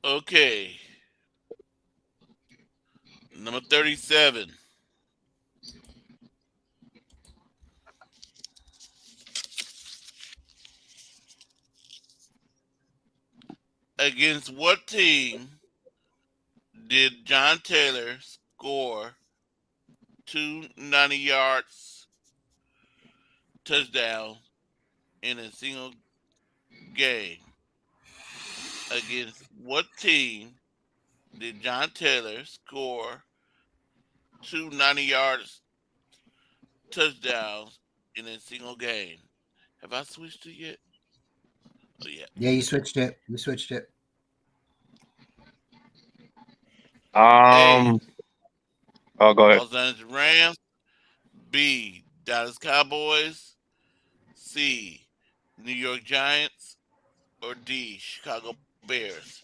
Okay. Number 37. Against what team did John Taylor score 290 yards touchdown in a single game? Against what team did John Taylor score 290 yards touchdowns in a single game? Have I switched it yet? Oh yeah. Yeah, you switched it. We switched it. A. Oh, go ahead. Los Angeles Rams. B. Dallas Cowboys. C. New York Giants. Or D. Chicago Bears.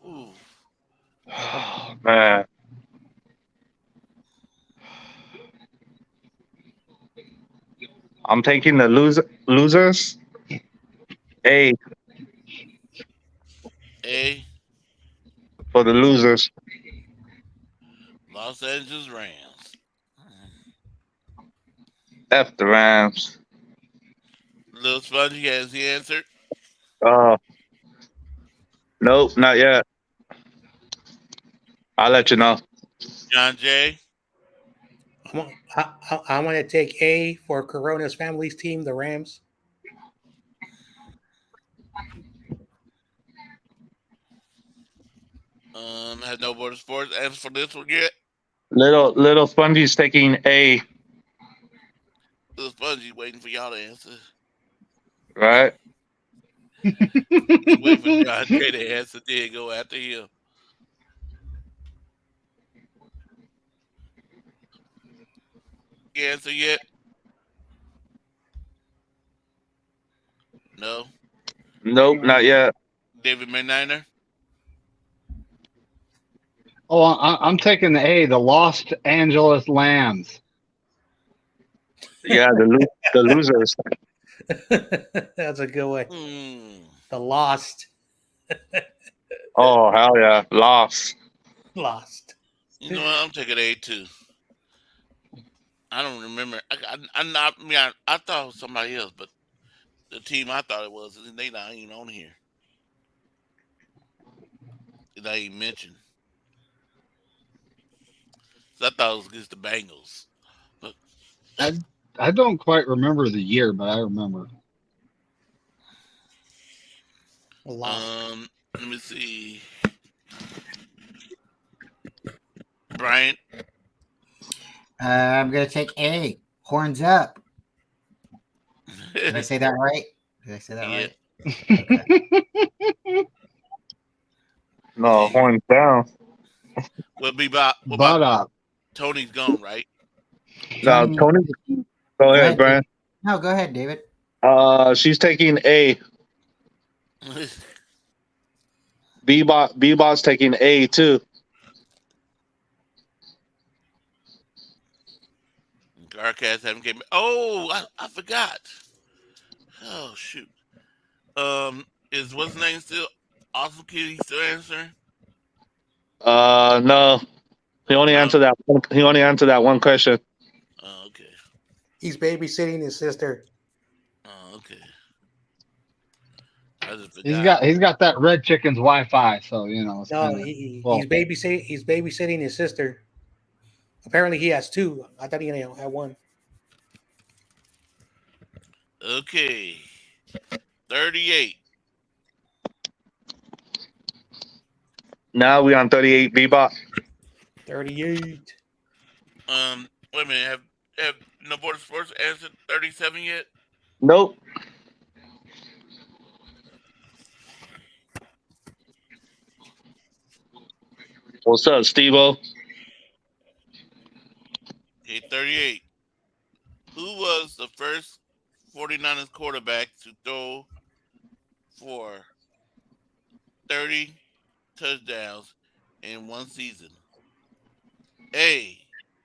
Ooh. Oh, man. I'm taking the losers. A A. for the losers. Los Angeles Rams. F the Rams. Little Spongy has the answer. Nope, not yet. I'll let you know. John Jay. I'm going to take A for Corona's family's team, the Rams. Has no border sports answer for this one yet. Little Spongy's taking A, Little Spongy waiting for y'all to answer. right? Waiting for John Jay to answer, then go after him. Answer yet? No. Nope, not yet. David McNiner. Oh, I'm taking the A, the Los Angeles Lambs. Yeah, the losers. That's a good one. The Lost. Oh, hell yeah. Lost. Lost. You know what? I'm taking A too. I don't remember. I thought it was somebody else, but the team I thought it was, they not even on here. They ain't mentioned. So I thought it was against the Bengals. But I don't quite remember the year, but I remember. Lost. Let me see. Brian. I'm gonna take A. Horns up. Did I say that right? Did I say that Yeah. right? Okay. No, horns down. Well, Bebop. What Butt about up. Tony's gone, right? No, Tony. Go ahead, Brian. No, go ahead, David. She's taking A. Bebop's taking A too. Garcast haven't came. Oh, I forgot. Oh shoot. Is what's his name still Awesome Kid? He still answering? No. He only answered that. He only answered that one question. Oh, okay. He's babysitting his sister. Oh, okay. I just forgot. He's got that Red Chicken's Wi-Fi, so you know. It's No, kinda, he's well, babysitting his sister. Apparently, he has two. I thought he only had one. Okay. 38. Now we on 38, Bebop. 38. Wait a minute. Have No Border Sports answered 37 yet? Nope. What's up, Steve-O? Okay, 38. Who was the first 49ers quarterback to throw for 30 touchdowns in one season? A.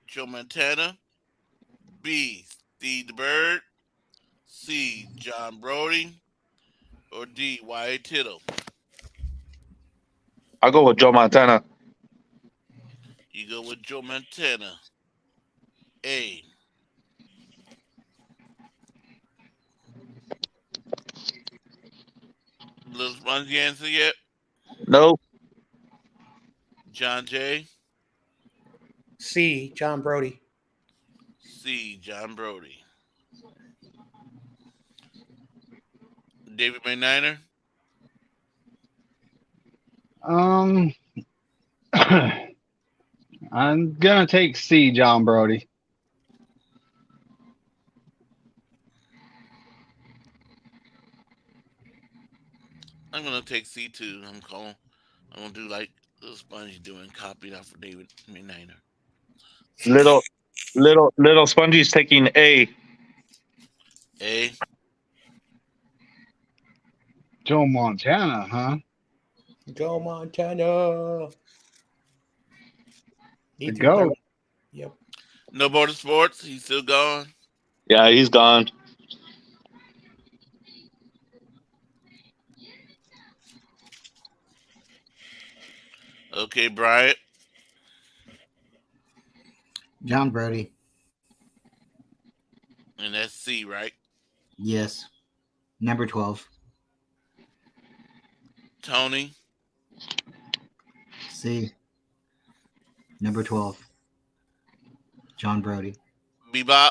Joe Montana. B. Steve the Bird. C. John Brody. Or D. Wyatt Tittle. I'll go with Joe Montana. You go with Joe Montana. A. Little Spongy answer yet? Nope. John Jay. C. John Brody. C. John Brody. David McNiner. Um, I'm gonna take C. John Brody. I'm gonna take C two. I'm gonna do like the Spongy doing, copy that for David McNiner. Little Spongy's taking A. A. Joe Montana, huh? Joe Montana. The E3 GOAT. Yep. No Border Sports. He's still gone. Yeah, he's gone. Okay, Bryant. John Brody. And that's C, right? Yes. Number 12. Tony. C. Number 12. John Brody. Bebop.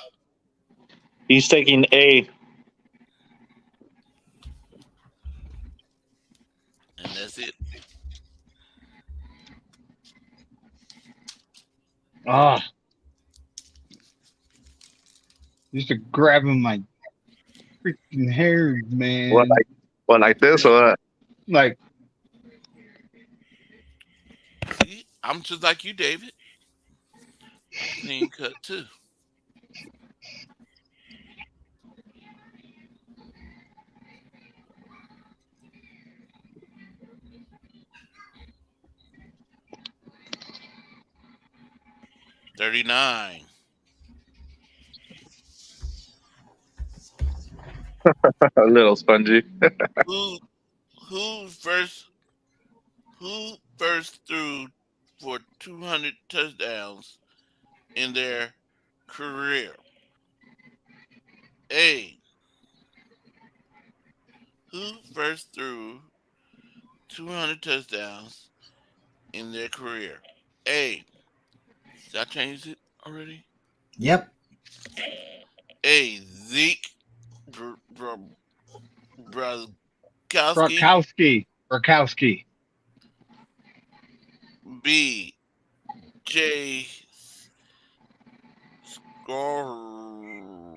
He's taking A. And that's it. Ah, used to grabbing my freaking hair, man. What like this or what? Like, See, I'm just like you, David. Clean cut too. $39. A little Spongy. Who who first who first threw for 200 touchdowns in their career? A. Who first threw 200 touchdowns in their career? A. Did I change it already? Yep. A. Zeke Brazkowski. Brakowski. B. J.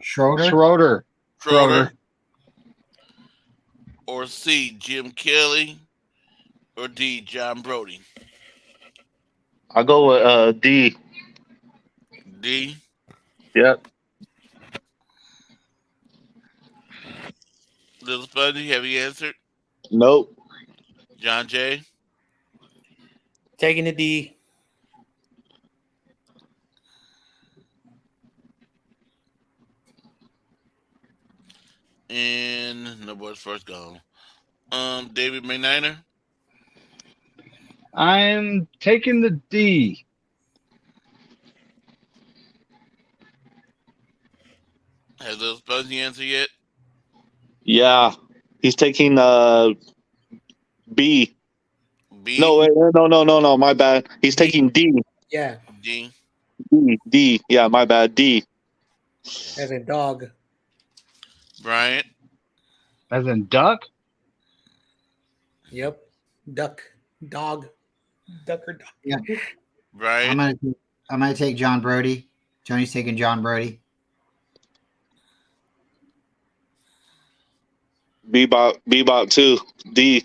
Schroeder. Schroeder. Or C. Jim Kelly. Or D. John Brody. I'll go with D. D. Yep. Little Spongy, have you answered? Nope. John J. Taking the D. And nobody's first gone. David McNiner. I'm taking the D. Has Little Spongy answered yet? Yeah. He's taking B. B. No, wait, no. My bad. He's taking D. Yeah. D. D. Yeah, my bad. D. As in dog. Bryant. As in duck? Yep. Duck. Dog. Duck or dog. Yeah. Bryant. I'm gonna take John Brody. Johnny's taking John Brody. Bebop 2. D.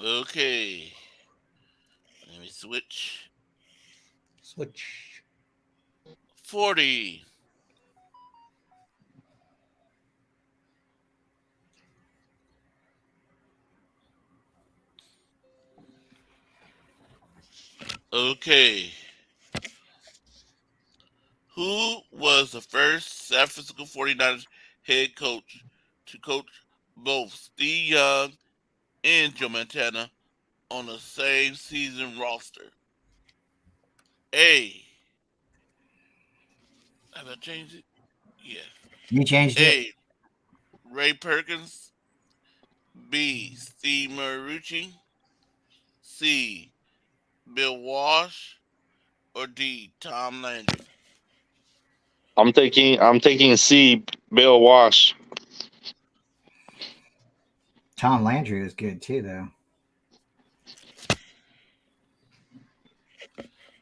Okay. Let me switch. Switch. 40. Okay. Who was the first San Francisco 49ers head coach to coach both Steve Young and Joe Montana on the same season roster? A. Have I changed it? Yeah. You changed it. A. Ray Perkins. B. Steve Marucci. C. Bill Walsh. Or D. Tom Landry. I'm taking C. Bill Walsh. Tom Landry was good too, though.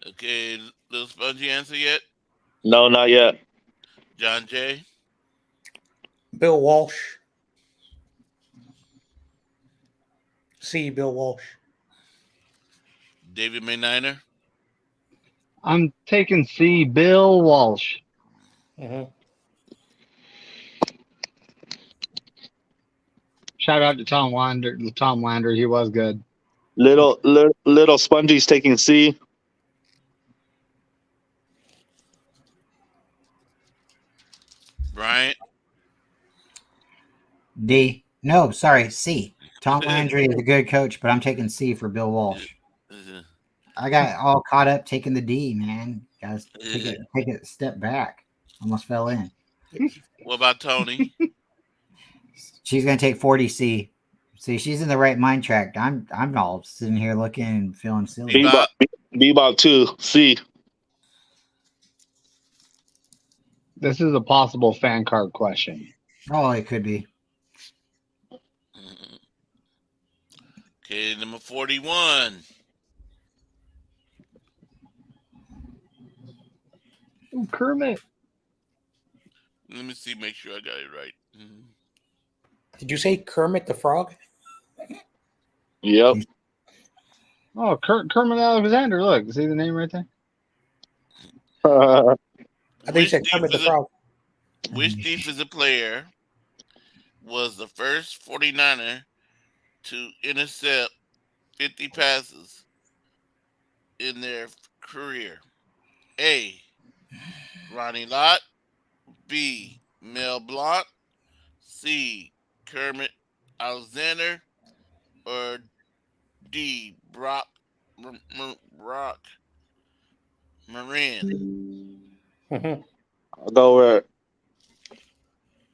Okay, Little Spongy answer yet? No, not yet. John Jay. Bill Walsh. C. Bill Walsh. David Mayniner. I'm taking C. Bill Walsh. Mm-hmm. Shout out to Tom Lander. Tom Lander, he was good. Little Spongy's taking C. Bryant. D. No, sorry, C. Tom Landry is a good coach, but I'm taking C for Bill Walsh. I got all caught up taking the D, man. Guys, take it a step back. Almost fell in. What about Tony? She's gonna take 40 C. See, she's in the right mind track. I'm all sitting here looking and feeling silly. Bebop. Bebop 2. C. This is a possible fan card question. Oh, it could be. Okay, number 41. Ooh, Kermit. Let me see, make sure I got it right. Did you say Kermit the Frog? Yep. Oh, Kermit Alexander. Look, see the name right there? I think you Which said Kermit the Frog. Which defensive player was the first 49er to intercept 50 passes in their career? A. Ronnie Lott. B. Mel Blanc. C. Kermit Alexander. Or D. Brock Moran. Mm-hmm.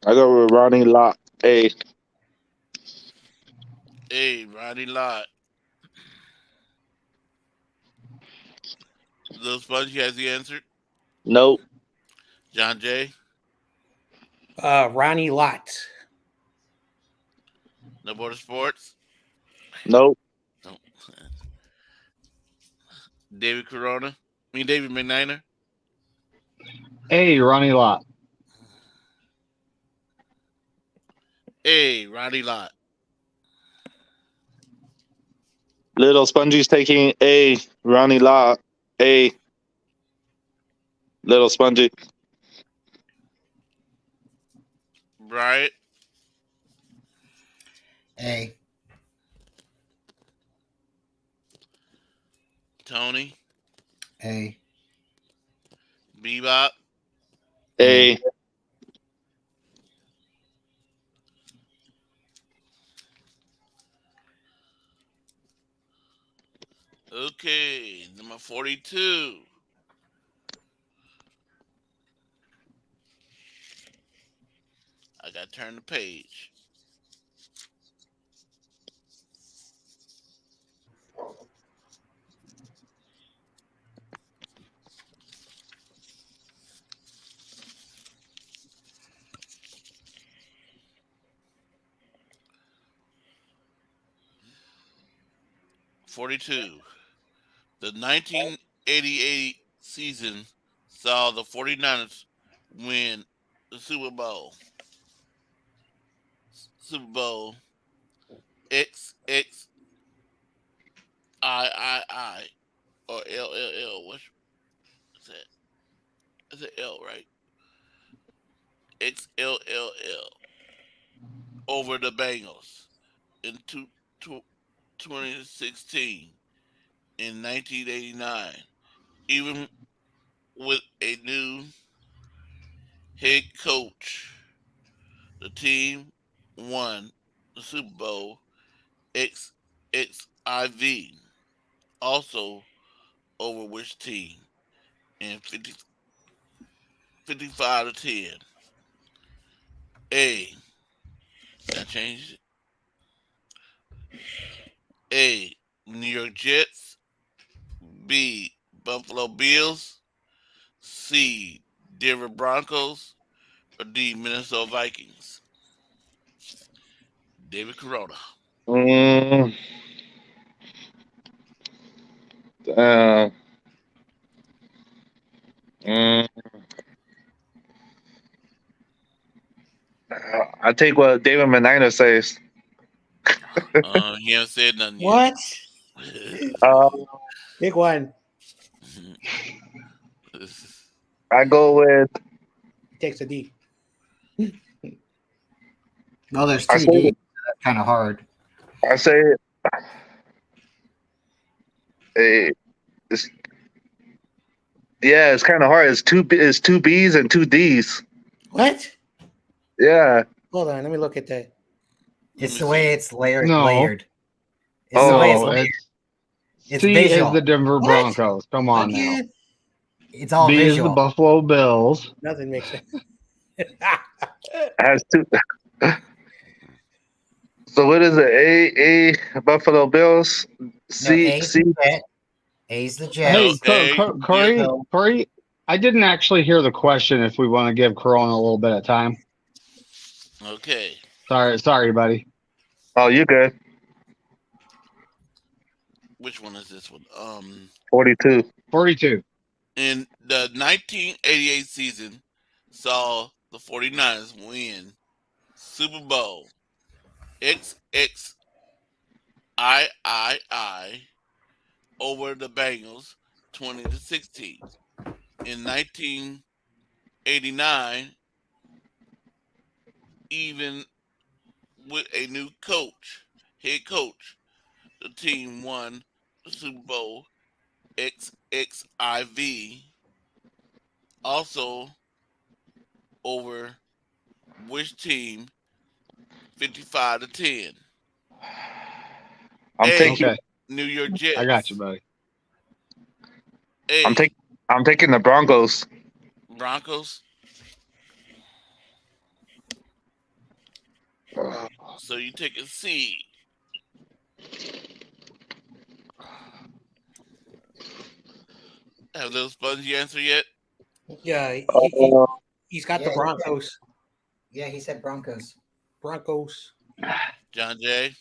I go with Ronnie Lott. A. A. Ronnie Lott. Little Spongy has the answer. Nope. John Jay. Ronnie Lott. No Border Sports. Nope. No. David Corona. David McNiner. A. Ronnie Lott. A. Ronnie Lott. Little Spongy's taking A. Ronnie Lott. A. Little Spongy. Bryant. A. Tony. A. Bebop. A. Okay, number 42. I gotta turn the page. '42. The 1988 season saw the 49ers win the Super Bowl. Super Bowl XXIII or LLL. What's that? Is it L, right? XLLL over the Bengals in 2016 in 1989. Even with a new head coach, the team won the Super Bowl XXIV. Also over which team in 55 to 10. A. That changed it. A. New York Jets. B. Buffalo Bills. C. Denver Broncos. Or D. Minnesota Vikings. David Corona. Mm, uh, mm, I take what David Menina says. He hasn't said nothing yet. What? Uh, Big one. I go with. Takes a D. Well, there's I two say. D's. That's kind of hard. I say. It's, yeah, it's kind of hard. It's two B's and two D's. What? Yeah. Hold on. Let me look at that. It's the way it's layered. No. Layered. It's the way it's No, layered. it's It's C visual. is the Denver What? Broncos. Come on now. Again? It's all B is the visual. Buffalo Bills. Nothing makes sense. Has two. So what is it? A Buffalo Bills. No, C A's C. the Jet. A's the Jets. Hey, Okay. Corey, Yeah. Corey, I didn't actually hear the question. If we want to give Corona a little bit of time. Okay. Sorry, buddy. Oh, you good? Which one is this one? 42. 42. In the 1988 season, saw the 49ers win Super Bowl XXIII over the Bengals 20-16. In 1989, even with a new head coach, the team won the Super Bowl XXIV. Also over which team? 55 to 10. I'm A, taking. Okay, New York Jets. I got you, buddy. A, I'm taking the Broncos. Broncos. So you take a C. Have those spongy answer yet? Yeah, he's got the Yeah, Broncos. Yeah, he said Broncos. Broncos. John Jay.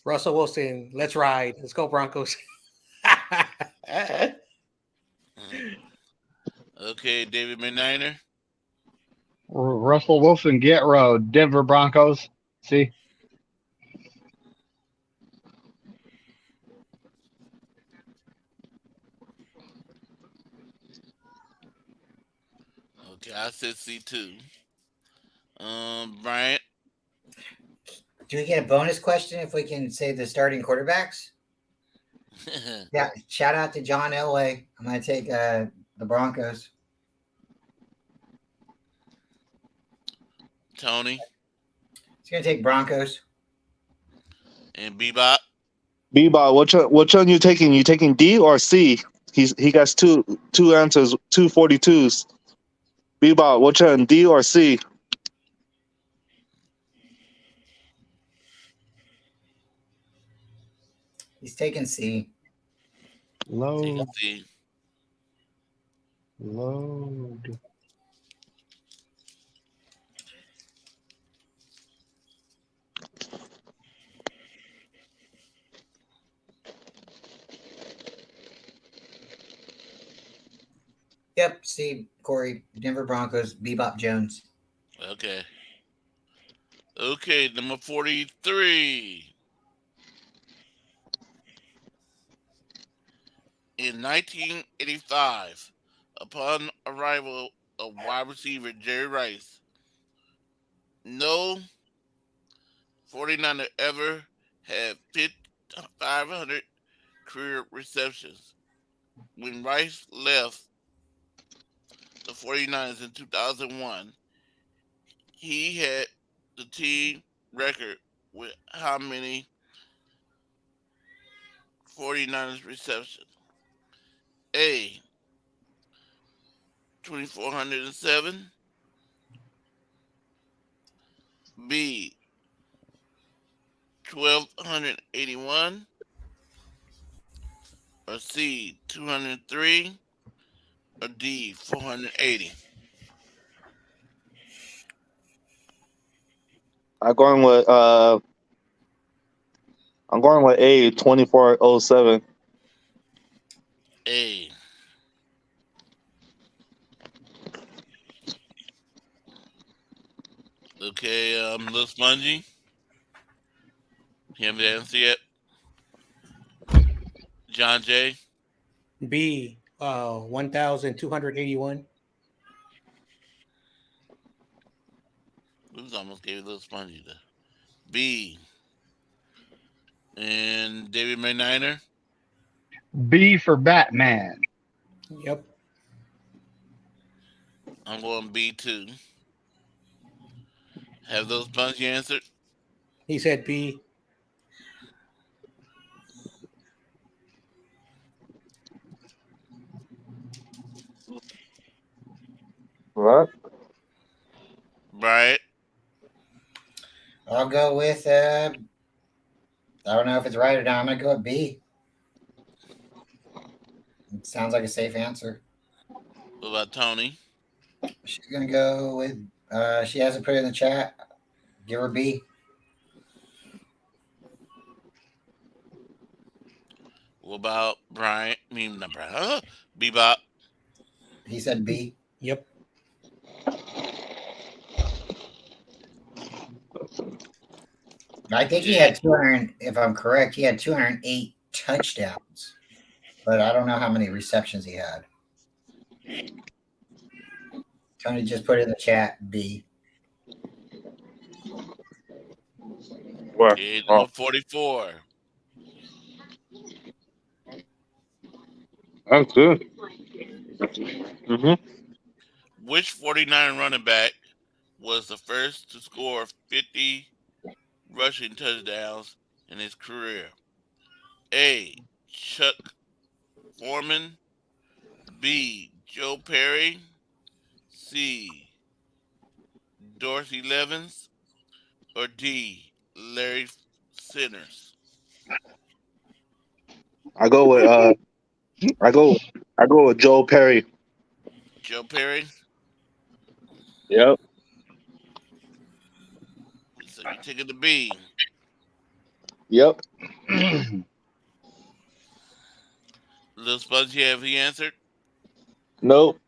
Russell Wilson. Let's ride. Let's go Broncos. Okay, David McNiner. Russell Wilson, get road. Denver Broncos. See, Okay, I said C too. Bryant. Do we get a bonus question if we can say the starting quarterbacks? Yeah. Shout out to John Elway. I'm going to take the Broncos. Tony He's going to take Broncos. and Bebop. Bebop, which one you taking? You taking D or C? He got two answers, 242s. Bebop, which one? D or C? He's taking C. Take a load, C. load. Yep, C. Corey. Denver Broncos. Bebop Jones. Okay. Okay, number 43. In 1985, upon arrival of wide receiver Jerry Rice, no 49er ever had 500 career receptions. When Rice left the 49ers in 2001, he had the team record with how many 49ers receptions? A, 2407, B 1281, or C 203, or D 480? I'm going with A 2407. A. Okay, Lil Spongy. You have the answer yet? John Jay. B, 1,281. We was almost gave Lil Spongy the B. And David McNiner. B for Batman. Yep. I'm going B too. Have those Spongy answered? He said B. What? Right. I'll go with I don't know if it's right or not. I'm gonna go with B. It sounds like a safe answer. What about Tony? She's gonna go with she hasn't put it in the chat. Give her B. What about Brian? I mean, not Brian. Bebop. He said B. Yep. I think he had 200. If I'm correct, he had 208 touchdowns, but I don't know how many receptions he had. Tony just put it in the chat. B. Where? Okay, Oh, number 44. that's good. Mm-hmm. Which 49 running back was the first to score 50 rushing touchdowns in his career? A. Chuck Foreman. B. Joe Perry. C. Dorsey Levens. Or D. Larry Sinners. I go with Joe Perry. Joe Perry. Yep. So you're taking the B. Yep. Lil Spongy, have he answered? Nope.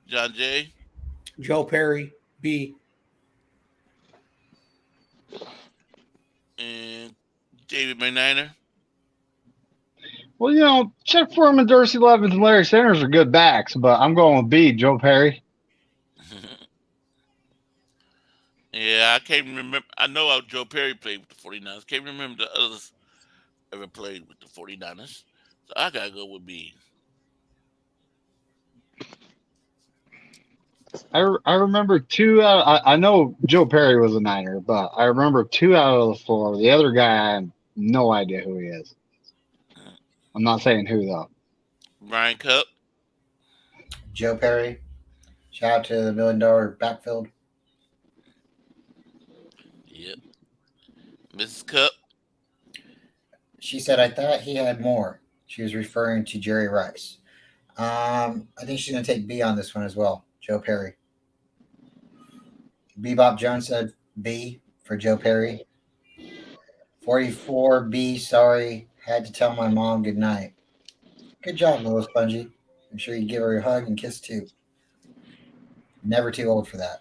John Jay. Joe Perry, B. And David McNiner. Well, you know, Chuck Foreman, Dorsey Levens, and Larry Sanders are good backs, but I'm going with B, Joe Perry. Yeah, I can't remember. I know how Joe Perry played with the 49ers. Can't remember the others ever played with the 49ers. So I got to go with B. I remember two out. I know Joe Perry was a Niner, but I remember two out of the four. The other guy, I have no idea who he is. I'm not saying who, though. Brian Cup. Joe Perry. Shout out to the $1 million backfield. Yep. Mrs. Cup. She said, I thought he had more. She was referring to Jerry Rice. I think she's going to take B on this one as well. Joe Perry. Bebop Jones said B for Joe Perry. 44B, sorry. Had to tell my mom good night. Good job, little Spongy. I'm sure you give her a hug and kiss too. Never too old for that.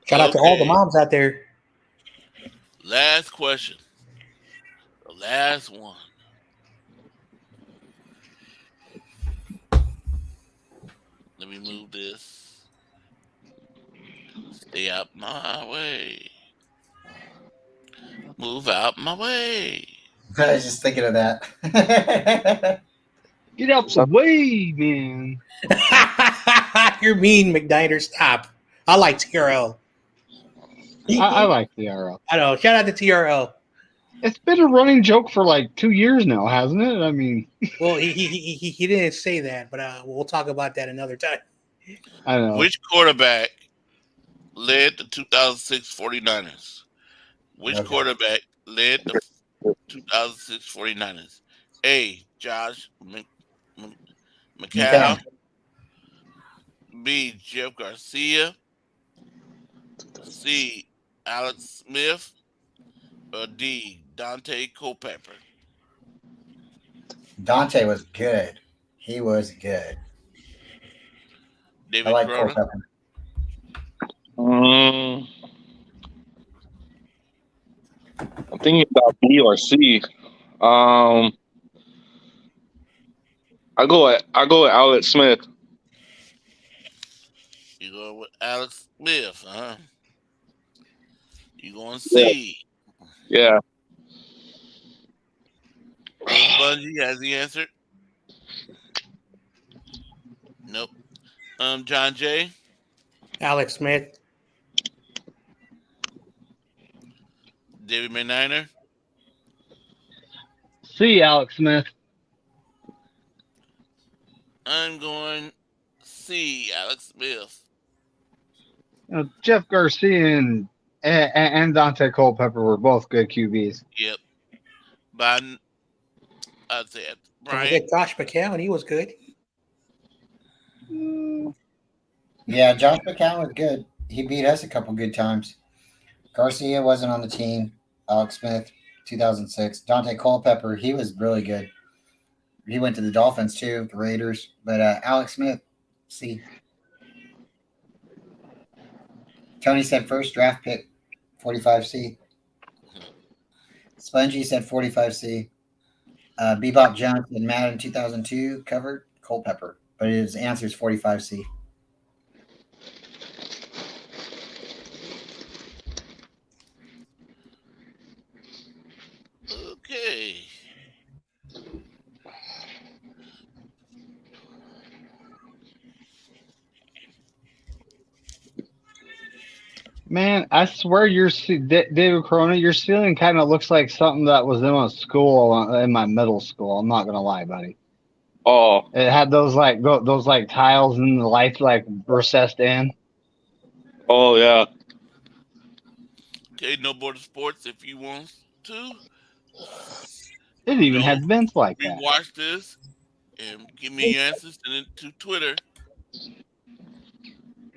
Shout out to all the moms out there. Last question. The last one. Let me move this. Stay out my way. Move out my way. I was just thinking of that. Get out the way, man. You're mean, McNiner. Stop. I like TRL. I like the TRL. I know. Shout out to TRL. It's been a running joke for like 2 years now, hasn't it? I mean, Well, he didn't say that, but we'll talk about that another time. I know. Which quarterback led the 2006 49ers? Which Okay. quarterback led the 2006 49ers? A. Josh McCown. McCown. B. Jeff Garcia. C. Alex Smith. Or D. Dante Culpepper. Dante was good. He was good. I David like Corona. Culpepper. I'm thinking about B or C. I go with Alex Smith. You going with Alex Smith, huh? You going C. Yeah. Rose Bungie, has he answered? Nope. John Jay. Alex Smith. David McNiner. See, Alex Smith. I'm going C. Alex Smith. Jeff Garcia and Dante Culpepper were both good QBs. Yep. But I'd say it. Don't Brian. forget Josh McCown. He was good. Yeah, Josh McCown was good. He beat us a couple good times. Garcia wasn't on the team. Alex Smith, 2006. Dante Culpepper, he was really good. He went to the Dolphins too, the Raiders. But Alex Smith, C. Tony said first draft pick, 45C. Spongy said 45C. Bebop Johnson, Madden 2002 covered Culpepper, but his answer is 45C. Okay. Man, I swear David Corona, your ceiling kind of looks like something that was in a school in my middle school. I'm not gonna lie, buddy. Oh, It had those like tiles and the lights like recessed in. oh yeah. Okay, No Border Sports, if you want to. It even had vents like that. Rewatch this and give me your answers, send it to Twitter.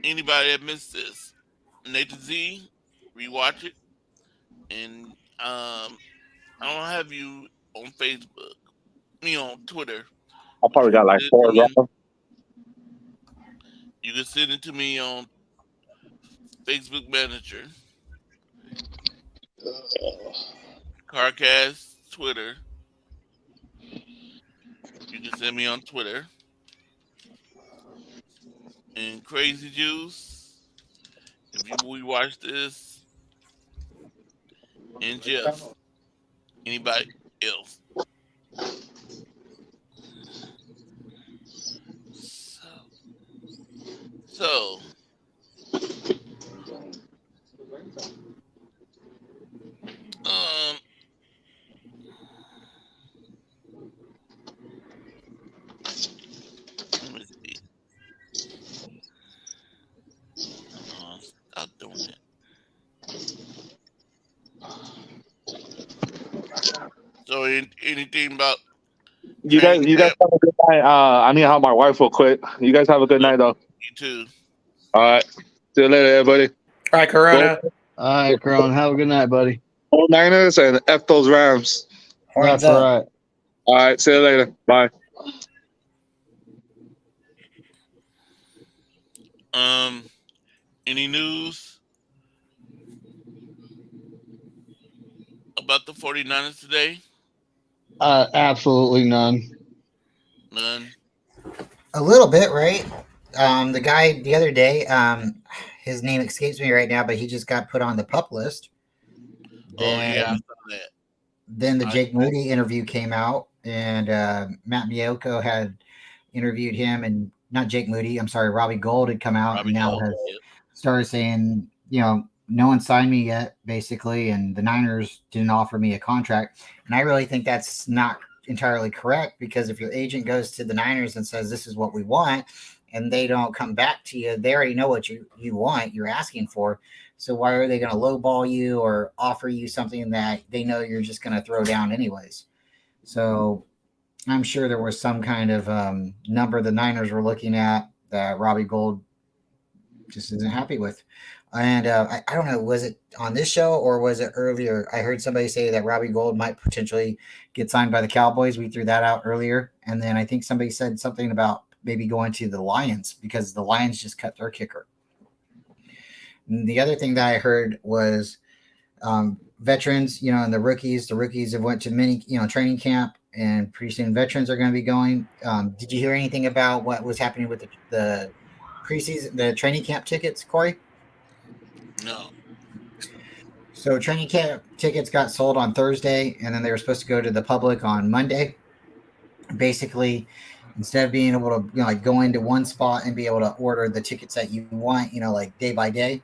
Anybody that missed this, Nathan Z, rewatch it. And I don't have you on Facebook, me on Twitter. I probably got like 4 of them. You can send it to me on Facebook Messenger, Carcast, Twitter. You can send me on Twitter. And Crazy Juice, if you rewatch this, and Jeff, anybody else. So let me see. Stop doing it. So anything about You guys have a good night. I need to help my wife real quick. You guys have a good night though. you too? All right. See you later, everybody. All right, Corona. All right, Corona, have a good night, buddy. Go Niners and F those Rams. Horns That's up. right. All right. See you later. Bye. Any news about the 49ers today? Absolutely none. None. A little bit, right? The guy the other day, his name escapes me right now, but he just got put on the PUP list. I saw that. Then the Jake Moody interview came out, and Matt Miyoko had interviewed him, and not Jake Moody, I'm sorry, Robbie Gould had come out and now has started saying, no one signed me yet, basically, and the Niners didn't offer me a contract. And I really think that's not entirely correct, because if your agent goes to the Niners and says, this is what we want, and they don't come back to you, they already know what you want, you're asking for. So why are they going to lowball you or offer you something that they know you're just going to throw down anyways? So I'm sure there was some kind of number the Niners were looking at that Robbie Gould just isn't happy with. And I don't know, was it on this show or was it earlier? I heard somebody say that Robbie Gould might potentially get signed by the Cowboys. We threw that out earlier. And then I think somebody said something about maybe going to the Lions because the Lions just cut their kicker. And the other thing that I heard was veterans, and the rookies have went to many, training camp, and pretty soon veterans are going to be going. Did you hear anything about what was happening with the preseason, the training camp tickets, Corey? No. So training camp tickets got sold on Thursday, and then they were supposed to go to the public on Monday. Basically, instead of being able to go into one spot and be able to order the tickets that you want, like day by day,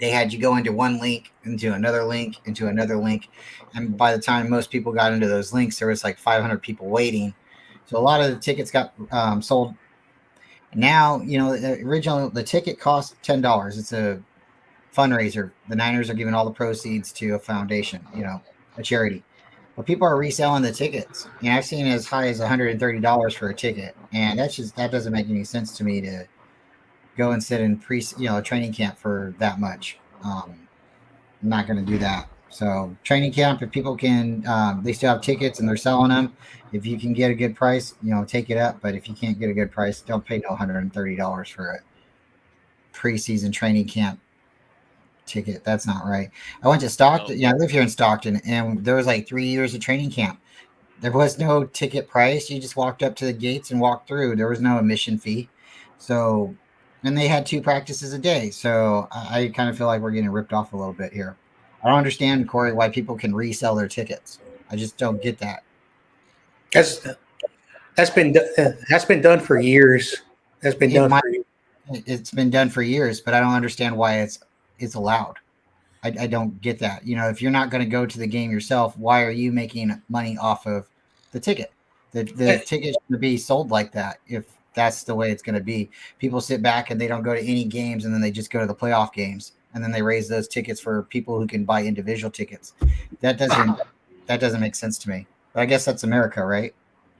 they had you go into one link, into another link, into another link. And by the time most people got into those links, there was like 500 people waiting. So a lot of the tickets got sold. Now, originally the ticket cost $10. It's a fundraiser. The Niners are giving all the proceeds to a foundation, a charity. But people are reselling the tickets. I've seen as high as $130 for a ticket. And that doesn't make any sense to me to go and sit in training camp for that much. I'm not going to do that. So training camp, if people can, they still have tickets and they're selling them. If you can get a good price, take it up. But if you can't get a good price, don't pay no $130 for a preseason training camp ticket. That's not right. I went to Stockton. I live here in Stockton, and there was like 3 years of training camp. There was no ticket price. You just walked up to the gates and walked through. There was no admission fee. So, and they had 2 practices a day. So I kind of feel like we're getting ripped off a little bit here. I don't understand, Corey, why people can resell their tickets. I just don't get that. That's been done for years. It's been done for years, but I don't understand why it's allowed. I don't get that. If you're not going to go to the game yourself, why are you making money off of the ticket? The ticket should be sold like that. If that's the way it's going to be, people sit back and they don't go to any games, and then they just go to the playoff games, and then they raise those tickets for people who can buy individual tickets. That doesn't make sense to me. But I guess that's America, right?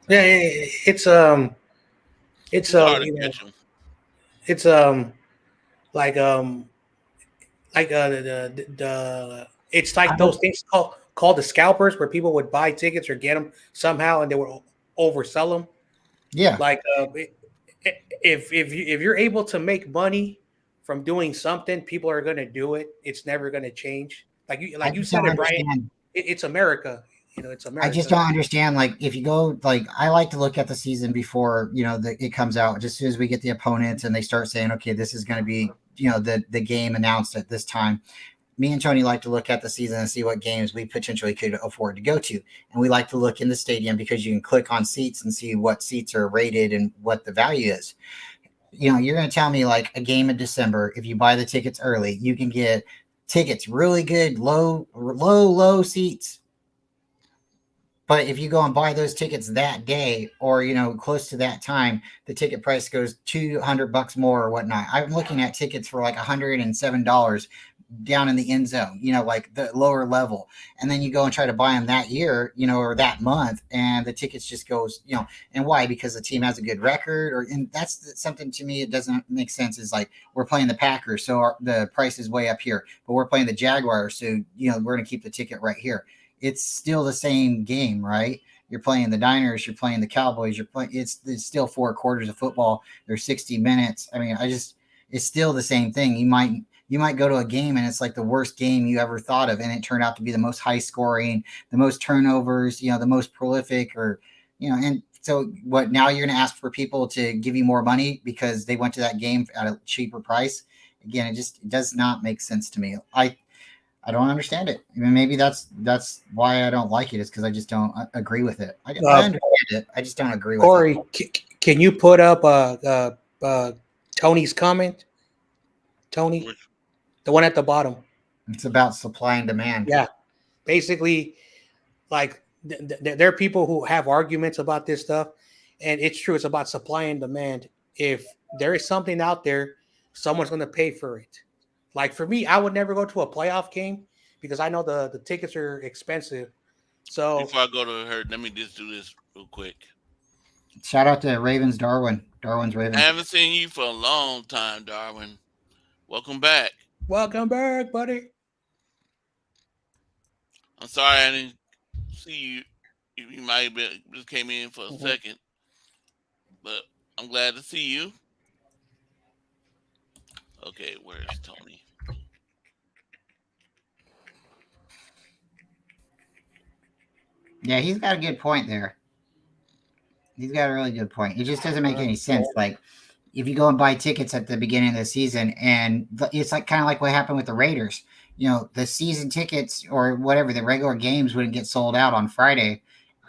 Yeah, it's it's like those things called the scalpers, where people would buy tickets or get them somehow and they would oversell them. Yeah. Like if you're able to make money from doing something, people are going to do it. It's never going to change. Like you said it, Brian. It's America. It's America. I just don't understand. Like, if you go, I like to look at the season before, it comes out. Just as soon as we get the opponents and they start saying, okay, this is going to be, the game announced at this time. Me and Tony like to look at the season and see what games we potentially could afford to go to. And we like to look in the stadium because you can click on seats and see what seats are rated and what the value is. You're going to tell me like a game in December, if you buy the tickets early, you can get tickets, really good, low seats. But if you go and buy those tickets that day, or, close to that time, the ticket price goes $200 more or whatnot. I'm looking at tickets for like $107 down in the end zone, like the lower level. And then you go and try to buy them that year, or that month, and the tickets just goes, and why? Because the team has a good record, and that's something to me, it doesn't make sense. Is like, we're playing the Packers, so the price is way up here, but we're playing the Jaguars, so, we're going to keep the ticket right here. It's still the same game, right? You're playing the Niners, you're playing the Cowboys, it's still 4 quarters of football. There's 60 minutes. I mean, it's still the same thing. You might go to a game and it's like the worst game you ever thought of, and it turned out to be the most high scoring, the most turnovers, the most prolific, and so what, now you're going to ask for people to give you more money because they went to that game at a cheaper price? Again, it does not make sense to me. I don't understand it. I mean, maybe that's why I don't like it, is because I just don't agree with it. I understand it. I just don't agree with Corey, it. Corey, can you put up Tony's comment? Tony? The one at the bottom. It's about supply and demand. Yeah. Basically, like there are people who have arguments about this stuff, and it's true. It's about supply and demand. If there is something out there, someone's going to pay for it. Like for me, I would never go to a playoff game because I know the tickets are expensive. So Before I go to her, let me just do this real quick. Shout out to Ravens Darwin. Darwin's I Ravens. haven't seen you for a long time, Darwin. Welcome back. welcome back, buddy. I'm sorry I didn't see you. You might have been just came in for a Mhm. second, but I'm glad to see you. Okay, where's Tony? Yeah, he's got a good point there. He's got a really good point. It just doesn't make any sense. Like, if you go and buy tickets at the beginning of the season, and it's like kind of like what happened with the Raiders. You know, the season tickets or whatever, the regular games wouldn't get sold out on Friday.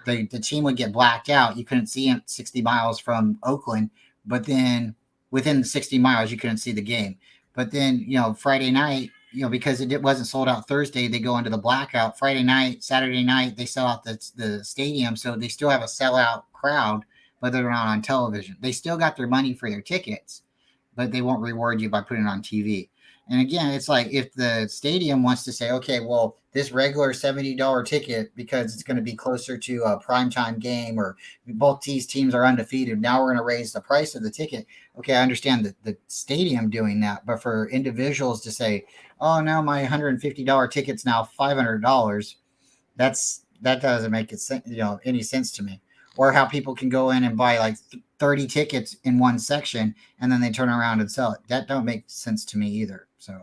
The team would get blacked out. You couldn't see it 60 miles from Oakland, but then within the 60 miles, you couldn't see the game. But then, you know, Friday night, you know, because it wasn't sold out Thursday, they go into the blackout. Friday night, Saturday night, they sell out the stadium, so they still have a sellout crowd, but they're not on television. They still got their money for their tickets, but they won't reward you by putting it on TV. And again, it's like if the stadium wants to say, okay, well, this regular $70 ticket, because it's going to be closer to a primetime game or both these teams are undefeated, now we're going to raise the price of the ticket. Okay, I understand the stadium doing that, but for individuals to say, oh, no, my $150 ticket's now $500, that doesn't make it any sense to me. Or how people can go in and buy like 30 tickets in one section and then they turn around and sell it. That don't make sense to me either. So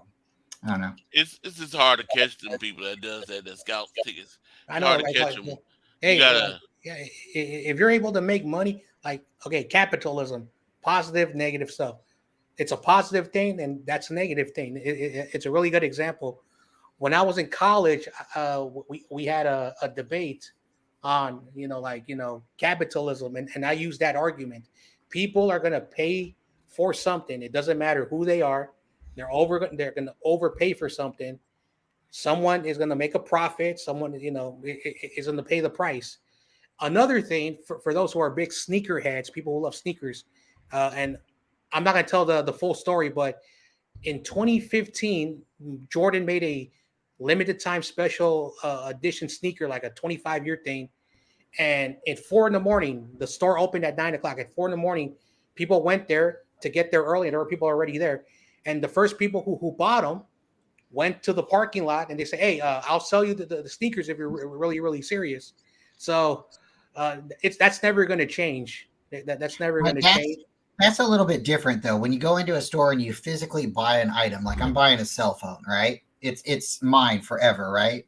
I don't know. It's just hard to catch them people that does that scout tickets. I know. Hard to Like, catch them. hey, You gotta. yeah, if you're able to make money, like, okay, capitalism, positive, negative stuff. It's a positive thing, and that's a negative thing. It's a really good example. When I was in college, we had a debate on, capitalism, and I used that argument. People are going to pay for something. It doesn't matter who they are. They're going to overpay for something. Someone is going to make a profit. Someone, is going to pay the price. Another thing for those who are big sneakerheads, people who love sneakers, and I'm not going to tell the full story, but in 2015, Jordan made a limited time special edition sneaker, like a 25-year thing. And at 4 a.m, the store opened at 9 o'clock. At 4 a.m, people went there to get there early, and there were people already there. And the first people who bought them went to the parking lot, and they say, "Hey, I'll sell you the sneakers if you're really, really serious." So that's never going to change. That's never going to change. That's a little bit different though. When you go into a store and you physically buy an item, like I'm buying a cell phone, right? It's mine forever, right?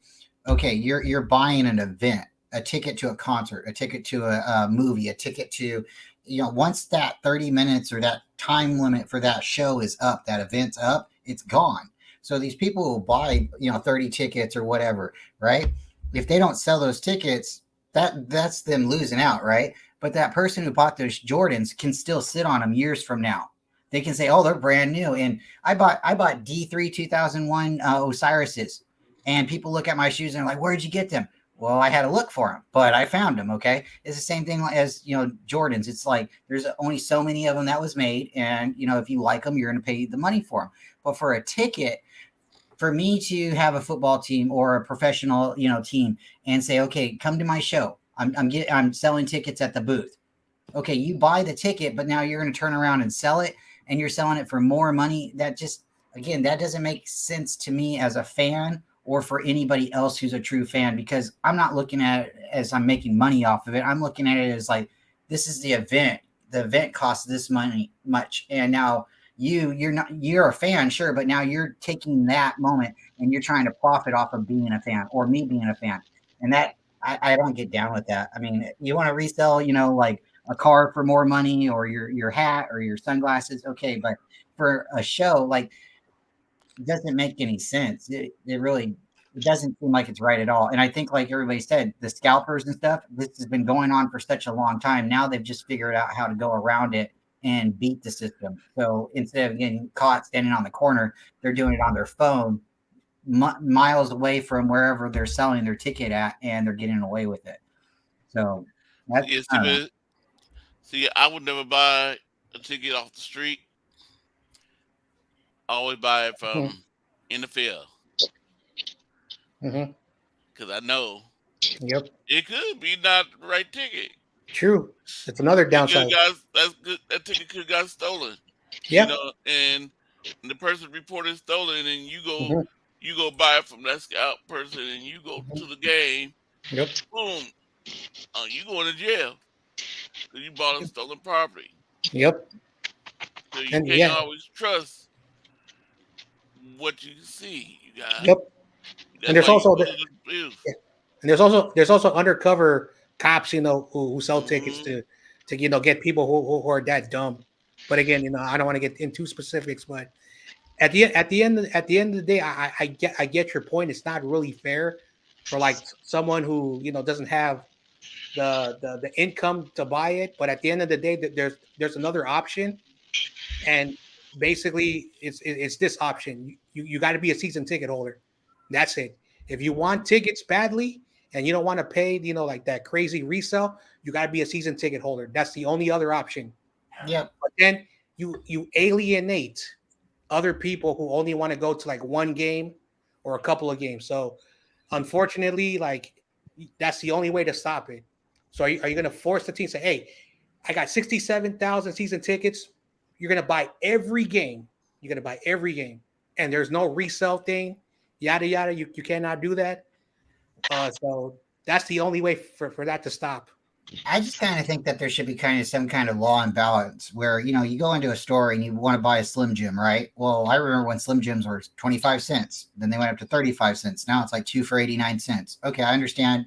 Okay, you're buying an event, a ticket to a concert, a ticket to a movie, a ticket to, once that 30 minutes or that time limit for that show is up, that event's up, it's gone. So these people who buy, 30 tickets or whatever, right? If they don't sell those tickets, that's them losing out, right? But that person who bought those Jordans can still sit on them years from now. They can say, "Oh, they're brand new." And I bought D3 2001 Osiris's, and people look at my shoes and they're like, "Where'd you get them?" Well, I had to look for them, but I found them. Okay, it's the same thing as Jordans. It's like there's only so many of them that was made, and if you like them, you're going to pay the money for them. But for a ticket, for me to have a football team or a professional team and say, "Okay, come to my show. I'm selling tickets at the booth." Okay, you buy the ticket, but now you're going to turn around and sell it, and you're selling it for more money. That just, again, that doesn't make sense to me as a fan or for anybody else who's a true fan, because I'm not looking at it as I'm making money off of it. I'm looking at it as like, this is the event. The event costs this much, and now you're a fan, sure, but now you're taking that moment and you're trying to profit off of being a fan or me being a fan, and that I don't get down with that. I mean, you want to resell, like a car for more money or your hat or your sunglasses, okay, but for a show, like, it doesn't make any sense. It doesn't seem like it's right at all. And I think, like everybody said, the scalpers and stuff, this has been going on for such a long time. Now they've just figured out how to go around it and beat the system. So instead of getting caught standing on the corner, they're doing it on their phone, miles away from wherever they're selling their ticket at, and they're getting away with it. So that's Yeah, see, I would never buy a ticket off the street. I always buy it from NFL Mm-hmm. because I know Yep. it could be not the right ticket. True. It's another downside. That's good. That ticket could have got stolen. Yep. You know, and the person reported stolen, and you go Mhm. buy it from that scout person, and you go to the game. Yep. Boom, you going to jail because you bought a stolen property. Yep. So you And can't always trust what you see. You got. Yep. And there's also Mm-hmm. there's also undercover cops, who sell tickets to get people who are that dumb. But again, I don't want to get into specifics, but at the end of the day, I get your point. It's not really fair for like someone who doesn't have the income to buy it. But at the end of the day, there's another option, and basically it's this option. You got to be a season ticket holder. That's it. If you want tickets badly and you don't want to pay, like that crazy resale, you got to be a season ticket holder. That's the only other option. Yep. But then you alienate other people who only want to go to like one game or a couple of games. So unfortunately, like that's the only way to stop it. So are you going to force the team to say, hey, I got 67,000 season tickets. You're going to buy every game. You're going to buy every game. And there's no resale thing. Yada, yada. You cannot do that. So that's the only way for that to stop. I just kind of think that there should be kind of some kind of law and balance where, you go into a store and you want to buy a Slim Jim, right? Well, I remember when Slim Jims were 25 cents, then they went up to 35 cents. Now it's like 2 for 89 cents. Okay. I understand,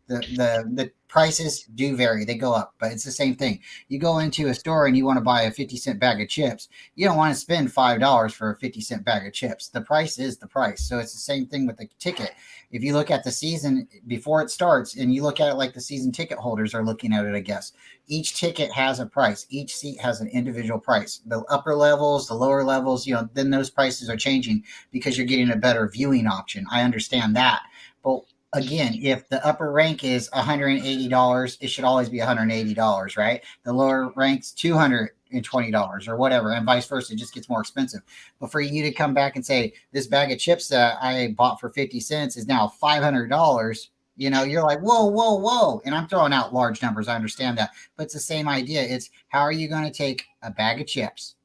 the prices do vary. They go up, but it's the same thing. You go into a store and you want to buy a 50-cent bag of chips. You don't want to spend $5 for a 50-cent bag of chips. The price is the price. So it's the same thing with the ticket. If you look at the season before it starts and you look at it like the season ticket holders are looking at it, I guess each ticket has a price. Each seat has an individual price. The upper levels, the lower levels, then those prices are changing because you're getting a better viewing option. I understand that. But again, if the upper rank is $180, it should always be $180, right? The lower rank's $220 or whatever, and vice versa. It just gets more expensive. But for you to come back and say this bag of chips that I bought for 50 cents is now $500, you're like, whoa. And I'm throwing out large numbers. I understand that. But it's the same idea. It's how are you going to take a bag of chips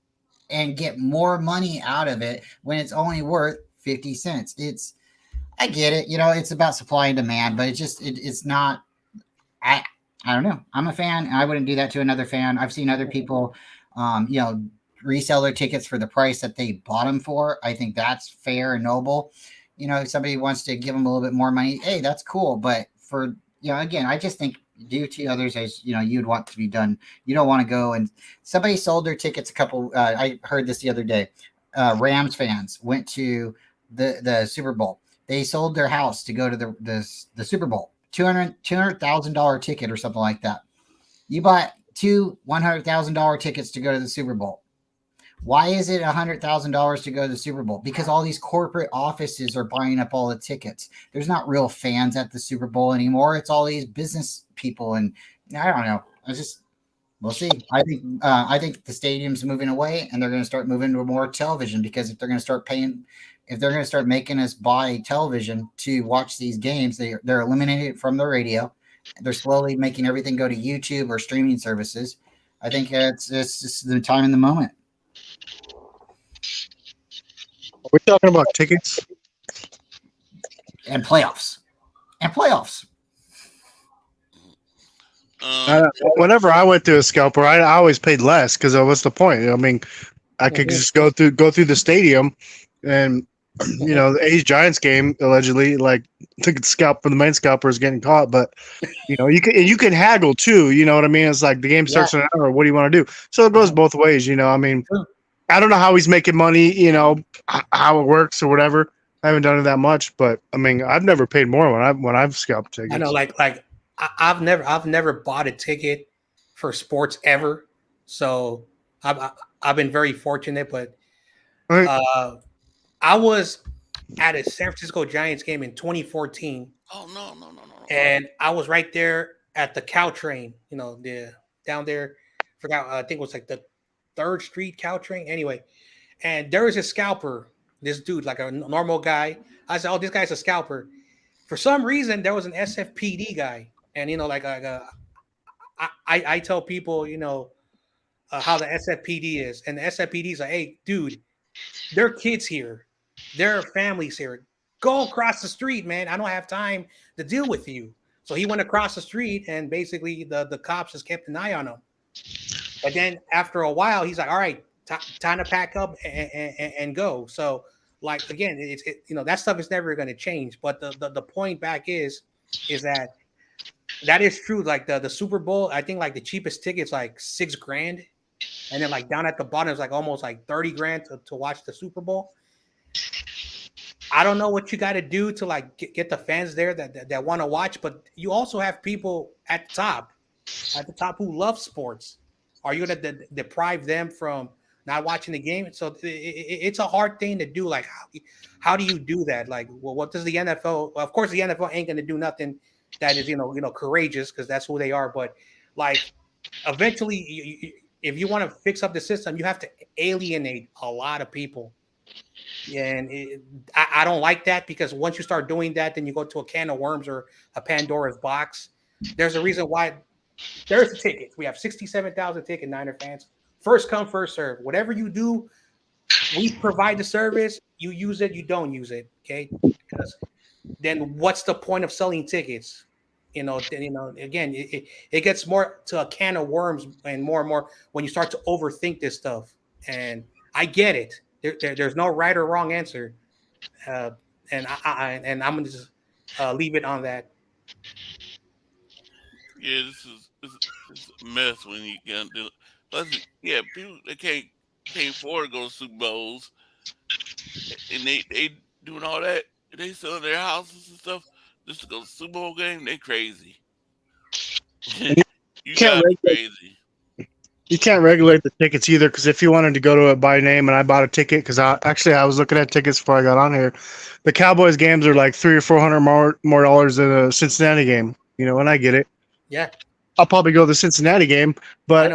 and get more money out of it when it's only worth 50 cents? I get it. It's about supply and demand, but it's not. I don't know. I'm a fan. And I wouldn't do that to another fan. I've seen other people, resell their tickets for the price that they bought them for. I think that's fair and noble. If somebody wants to give them a little bit more money, hey, that's cool. But for, again, I just think due to others, as you'd want to be done. You don't want to go and somebody sold their tickets I heard this the other day. Rams fans went to the Super Bowl. They sold their house to go to the Super Bowl, $200,000 ticket or something like that. You bought two $100,000 tickets to go to the Super Bowl. Why is it $100,000 to go to the Super Bowl? Because all these corporate offices are buying up all the tickets. There's not real fans at the Super Bowl anymore. It's all these business people, and I don't know. We'll see. I think the stadium's moving away, and they're going to start moving to more television because if they're going to start making us buy television to watch these games, they're eliminating it from the radio. They're slowly making everything go to YouTube or streaming services. I think it's just the time and the moment. We're talking about tickets and playoffs. Whenever I went to a scalper, I always paid less because what's the point? I mean, I could just go through the stadium, and the A's Giants game allegedly took a scalp for the main scalper is getting caught, but you can haggle too. You know what I mean? It's like the game starts in an hour. What do you want to do? So it goes both ways. I mean, I don't know how he's making money. How it works or whatever. I haven't done it that much, but I mean, I've never paid more when I've scalped tickets. I know, I've never bought a ticket for sports ever. So I've been very fortunate, but Right. I was at a San Francisco Giants game in 2014, Oh no. and I was right there at the Caltrain. You know, the down there. Forgot. I think it was like the 3rd Street Caltrain. Anyway, and there was a scalper. This dude, like a normal guy. I said, "Oh, this guy's a scalper." For some reason, there was an SFPD guy, and you know, I tell people, you know, how the SFPD is, and the SFPD is like, "Hey, dude, there are kids here, there are families here. Go across the street, man. I don't have time to deal with you." So he went across the street, and basically the cops just kept an eye on him. But then after a while, he's like, "All right, time to pack up and go." So, like again, you know, that stuff is never going to change. But the point back is that is true. Like the Super Bowl, I think like the cheapest ticket's like $6,000, and then like down at the bottom is like almost like 30 grand to watch the Super Bowl. I don't know what you got to do to like get the fans there that want to watch, but you also have people at the top who love sports. Are you going to deprive them from not watching the game? So it's a hard thing to do. Like, how do you do that? Like, well, what does the NFL? Well, of course, the NFL ain't going to do nothing that is, you know, courageous, because that's who they are. But like, eventually, if you want to fix up the system, you have to alienate a lot of people. And I don't like that, because once you start doing that, then you go to a can of worms or a Pandora's box. There's a reason why there's the tickets. We have 67,000 ticket Niner fans. First come, first serve. Whatever you do, we provide the service. You use it, you don't use it. Okay. Because then what's the point of selling tickets? You know, again, it gets more to a can of worms, and more when you start to overthink this stuff. And I get it. There's no right or wrong answer. And I'm going to just leave it on that. Yeah, this is a mess when you can't do it. Plus, yeah, people they can't afford to go to Super Bowls, and they doing all that. They selling their houses and stuff just to go to the Super Bowl game. They crazy. You Can't gotta be crazy. You can't regulate the tickets either, because if you wanted to go to it by name, and I bought a ticket because I was looking at tickets before I got on here, the Cowboys games are like $300 or $400 more dollars than a Cincinnati game. You know, and I get it. Yeah, I'll probably go to the Cincinnati game, but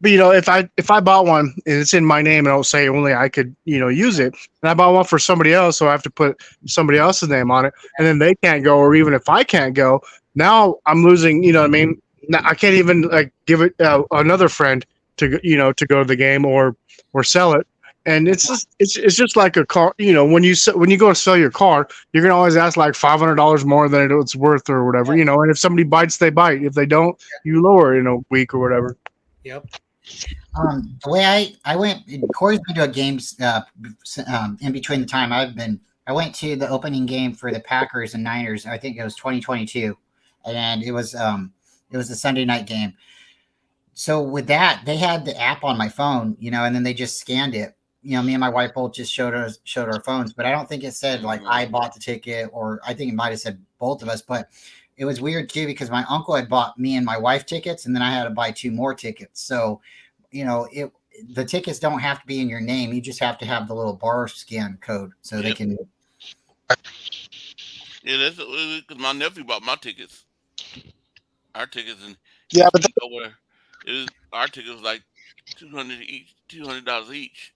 you know, if I bought one and it's in my name and I'll say only I could, you know, use it, and I bought one for somebody else, so I have to put somebody else's name on it, and then they can't go, or even if I can't go, now I'm losing. You know what I mean? Now I can't even like give it another friend to, you know, to go to the game or sell it. And it's just like a car. You know, when you go to sell your car, you're gonna always ask like $500 more than it's worth or whatever. You know, and if somebody bites, they bite. If they don't, you lower in a week or whatever. Yep. The way I went, Corey's been to a games in between the time I went to the opening game for the Packers and Niners. I think it was 2022, and it was a Sunday night game. So with that, they had the app on my phone, you know, and then they just scanned it. You know, me and my wife both just showed our phones, but I don't think it said like I bought the ticket, or I think it might have said both of us. But it was weird too, because my uncle had bought me and my wife tickets, and then I had to buy 2 more tickets. So, you know, the tickets don't have to be in your name. You just have to have the little bar scan code so they can. Yeah, that's because my nephew bought my tickets. Our tickets, and yeah, but our tickets was like $200 each.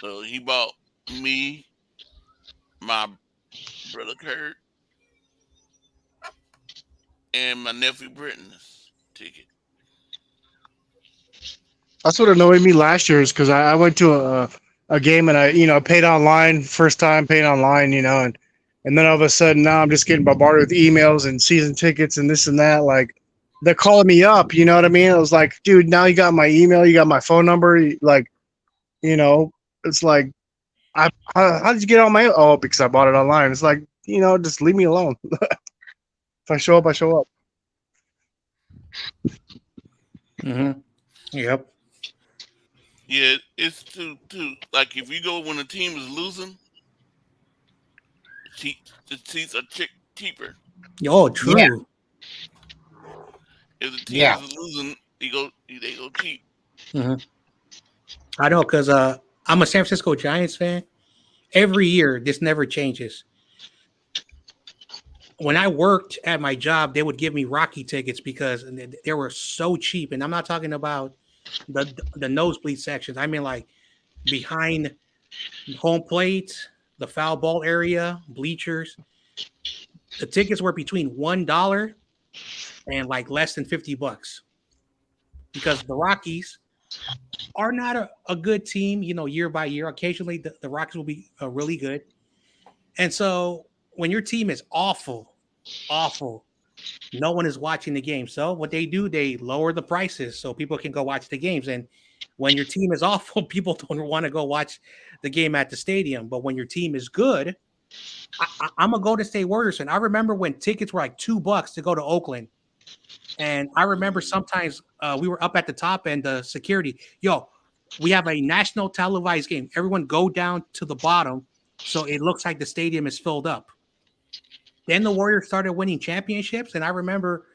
So he bought me, my brother Kurt, and my nephew Britton's ticket. That's what annoyed me last year, is because I went to a game and I paid online, first time paying online, you know, and then all of a sudden now I'm just getting bombarded with emails and season tickets and this and that. Like, they're calling me up, you know what I mean? I was like, dude, now you got my email, you got my phone number, like, you know, it's like, how did you get all my? Oh, because I bought it online. It's like, you know, just leave me alone. If I show up, I show up. Mm-hmm. Yep. Yeah, it's too like if you go when the team is losing, the seats are cheaper. Oh, true. Yeah. If the team is losing, they go cheap. Mm-hmm. I know because I'm a San Francisco Giants fan. Every year, this never changes. When I worked at my job, they would give me Rocky tickets because they were so cheap. And I'm not talking about the nosebleed sections. I mean like behind home plate, the foul ball area, bleachers. The tickets were between $1 and like less than $50 because the Rockies are not a good team, year by year. Occasionally, the Rockies will be really good. And so when your team is awful, awful, no one is watching the game. So what they do, they lower the prices so people can go watch the games. And when your team is awful, people don't want to go watch the game at the stadium. But when your team is good, I'm a Golden State Warriors fan. I remember when tickets were like $2 to go to Oakland. And I remember sometimes we were up at the top and the security, we have a national televised game. Everyone go down to the bottom so it looks like the stadium is filled up. Then the Warriors started winning championships. And I remember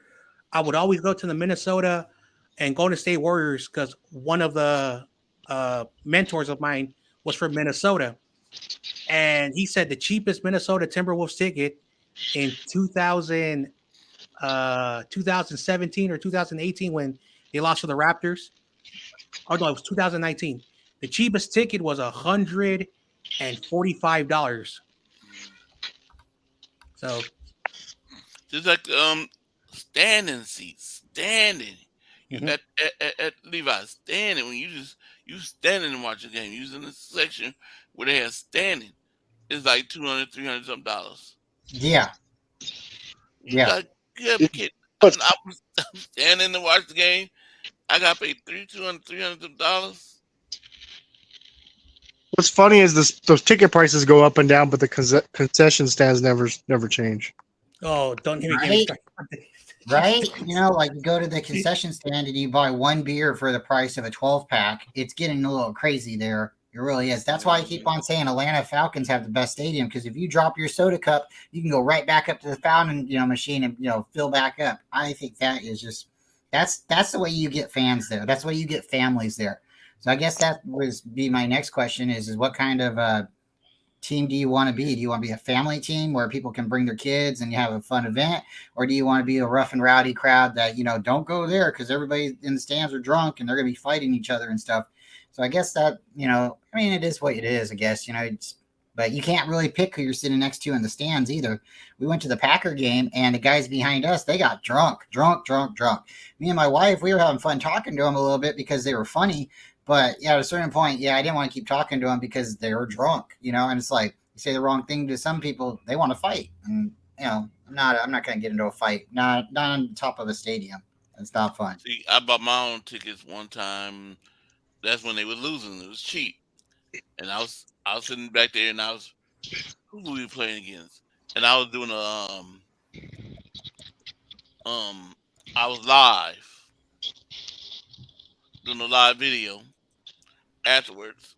I would always go to the Minnesota and Golden State Warriors because one of the mentors of mine was from Minnesota. And he said the cheapest Minnesota Timberwolves ticket in 2017 or 2018 when they lost to the Raptors. Oh, no, it was 2019. The cheapest ticket was $145. So just like standing seats, standing. You got at Levi's standing when you standing and watch the game. You was in the section where they have standing. It's like $200, $300 something dollars. Yeah. You got kid. I'm standing to watch the game. I got paid $200, $300 dollars. What's funny is those ticket prices go up and down, but the concession stands never change. Oh, don't even get me started. Right? Like you go to the concession stand and you buy one beer for the price of a 12-pack. It's getting a little crazy there. It really is. That's why I keep on saying Atlanta Falcons have the best stadium, because if you drop your soda cup, you can go right back up to the fountain, machine and fill back up. I think that is just that's the way you get fans there. That's the way you get families there. So I guess that would be my next question is what kind of team do you want to be? Do you want to be a family team where people can bring their kids and you have a fun event? Or do you want to be a rough and rowdy crowd that, don't go there because everybody in the stands are drunk and they're going to be fighting each other and stuff? So I guess that, it is what it is, I guess, but you can't really pick who you're sitting next to in the stands either. We went to the Packer game and the guys behind us, they got drunk. Me and my wife, we were having fun talking to them a little bit because they were funny. But at a certain point, I didn't want to keep talking to them because they were drunk, and it's like you say the wrong thing to some people, they want to fight. And, I'm not going to get into a fight, not on top of a stadium. It's not fun. See, I bought my own tickets one time. That's when they were losing. It was cheap. And I was sitting back there and who were we playing against? And I was doing I was live, doing a live video afterwards.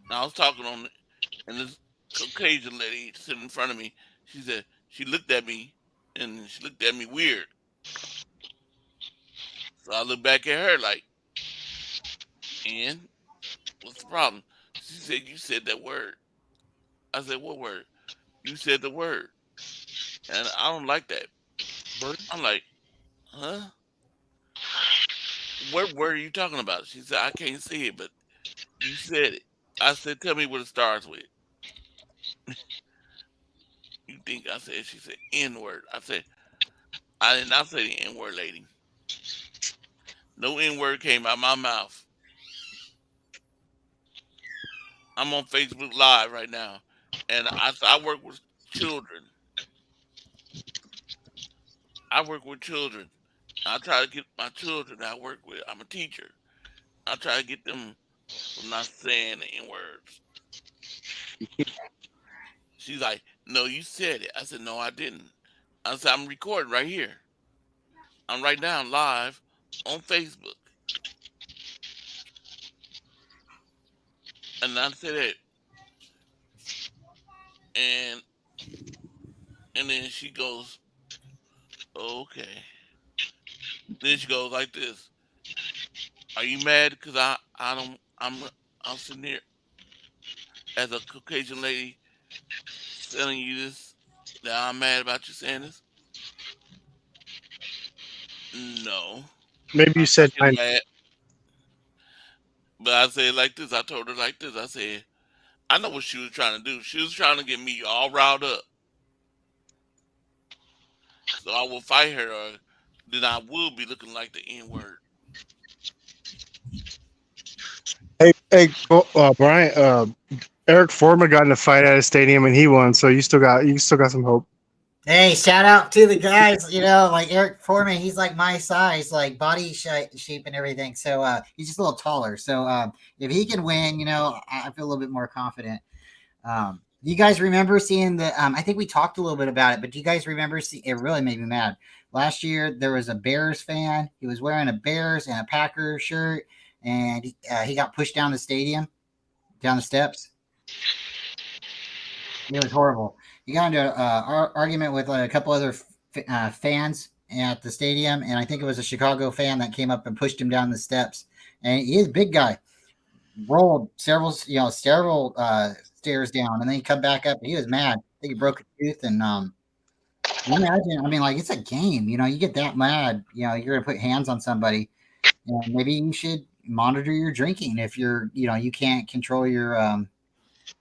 And I was talking on it, and this Caucasian lady sitting in front of me, she said, she looked at me, and she looked at me weird. So I looked back at her like, and what's the problem? She said, you said that word. I said, what word? You said the word. And I don't like that. I'm like, huh? What word are you talking about? She said, I can't see it, but you said it. I said, tell me what it starts with. You think I said, she said, N-word. I said, I did not say the N-word, lady. No N-word came out of my mouth. I'm on Facebook Live right now. And I work with children. I work with children. I try to get my children I work with. I'm a teacher. I try to get them from not saying the N-words. She's like, no, you said it. I said, no, I didn't. I said, I'm recording right here. I'm right now live on Facebook. And I said it. And then she goes, oh, okay. Then she goes like this. Are you mad because I'm I'm sitting here as a Caucasian lady telling you this, that I'm mad about you saying this. No, Maybe you I'm said fucking mad. But I said it like this. I told her like this. I said, I know what she was trying to do. She was trying to get me all riled up. So I will fight her, or then I will be looking like the N word. Hey, Brian. Eric Foreman got in a fight at a stadium and he won. So you still got some hope. Hey, shout out to the guys, like Eric Foreman. He's like my size, like body shape and everything. So he's just a little taller. So if he can win, I feel a little bit more confident. You guys remember seeing the? I think we talked a little bit about it, but do you guys remember? It really made me mad. Last year there was a Bears fan. He was wearing a Bears and a Packers shirt, and he got pushed down the stadium, down the steps. It was horrible. He got into an argument with a couple other fans at the stadium, and I think it was a Chicago fan that came up and pushed him down the steps. And he is a big guy. Rolled several stairs down, and then he come back up. He was mad. I think he broke a tooth. And imagine, it's a game. You get that mad. You're gonna put hands on somebody, and maybe you should monitor your drinking if you're, you can't control your.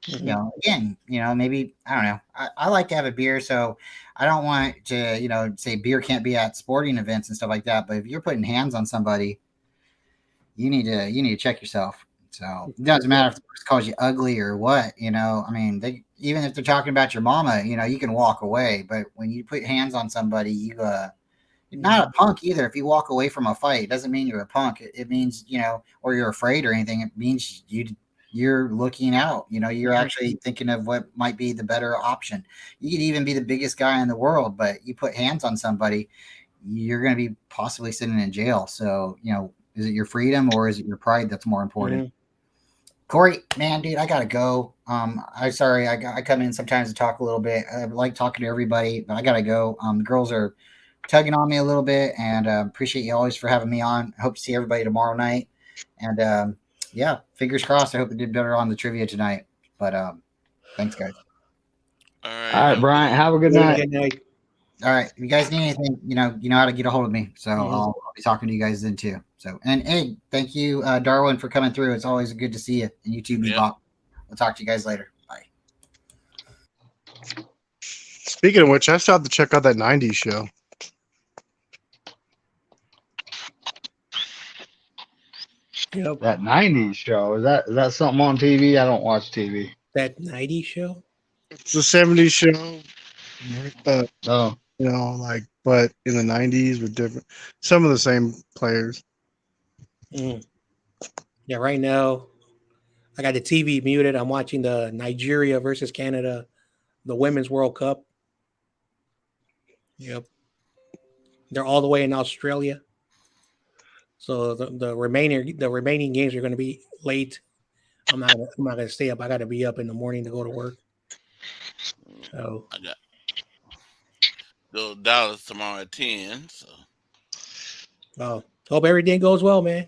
Maybe, I don't know. I like to have a beer, so I don't want to, say beer can't be at sporting events and stuff like that. But if you're putting hands on somebody, you need to check yourself. So it doesn't matter if the person calls you ugly or what, they, even if they're talking about your mama, you can walk away. But when you put hands on somebody, you're not a punk either. If you walk away from a fight, it doesn't mean you're a punk. It means, or you're afraid or anything. It means you're looking out, you're actually thinking of what might be the better option. You could even be the biggest guy in the world, but you put hands on somebody, you're going to be possibly sitting in jail. So, is it your freedom or is it your pride that's more important? Mm-hmm. Corey, man, dude, I got to go. I'm sorry. I come in sometimes to talk a little bit. I like talking to everybody, but I got to go. The girls are tugging on me a little bit, and appreciate you always for having me on. I hope to see everybody tomorrow night. And, yeah, fingers crossed. I hope it did better on the trivia tonight. But thanks, guys. All right, Brian. Have a good night. Good night. All right. If you guys need anything, you know how to get a hold of me. So I'll be talking to you guys then too. So, and hey, thank you, Darwin, for coming through. It's always good to see you. And you too, Bebop. We'll talk to you guys later. Bye. Speaking of which, I still have to check out that 90s show. Yep. That 90s show. Is that something on TV? I don't watch TV. That 90s show? It's a 70s show. Oh. But in the 90s with different, some of the same players. Yeah, right now, I got the TV muted. I'm watching the Nigeria versus Canada, the Women's World Cup. Yep. They're all the way in Australia. So the remaining games are going to be late. I'm not gonna stay up. I got to be up in the morning to go to work. So I got go Dallas tomorrow at 10. So hope everything goes well, man.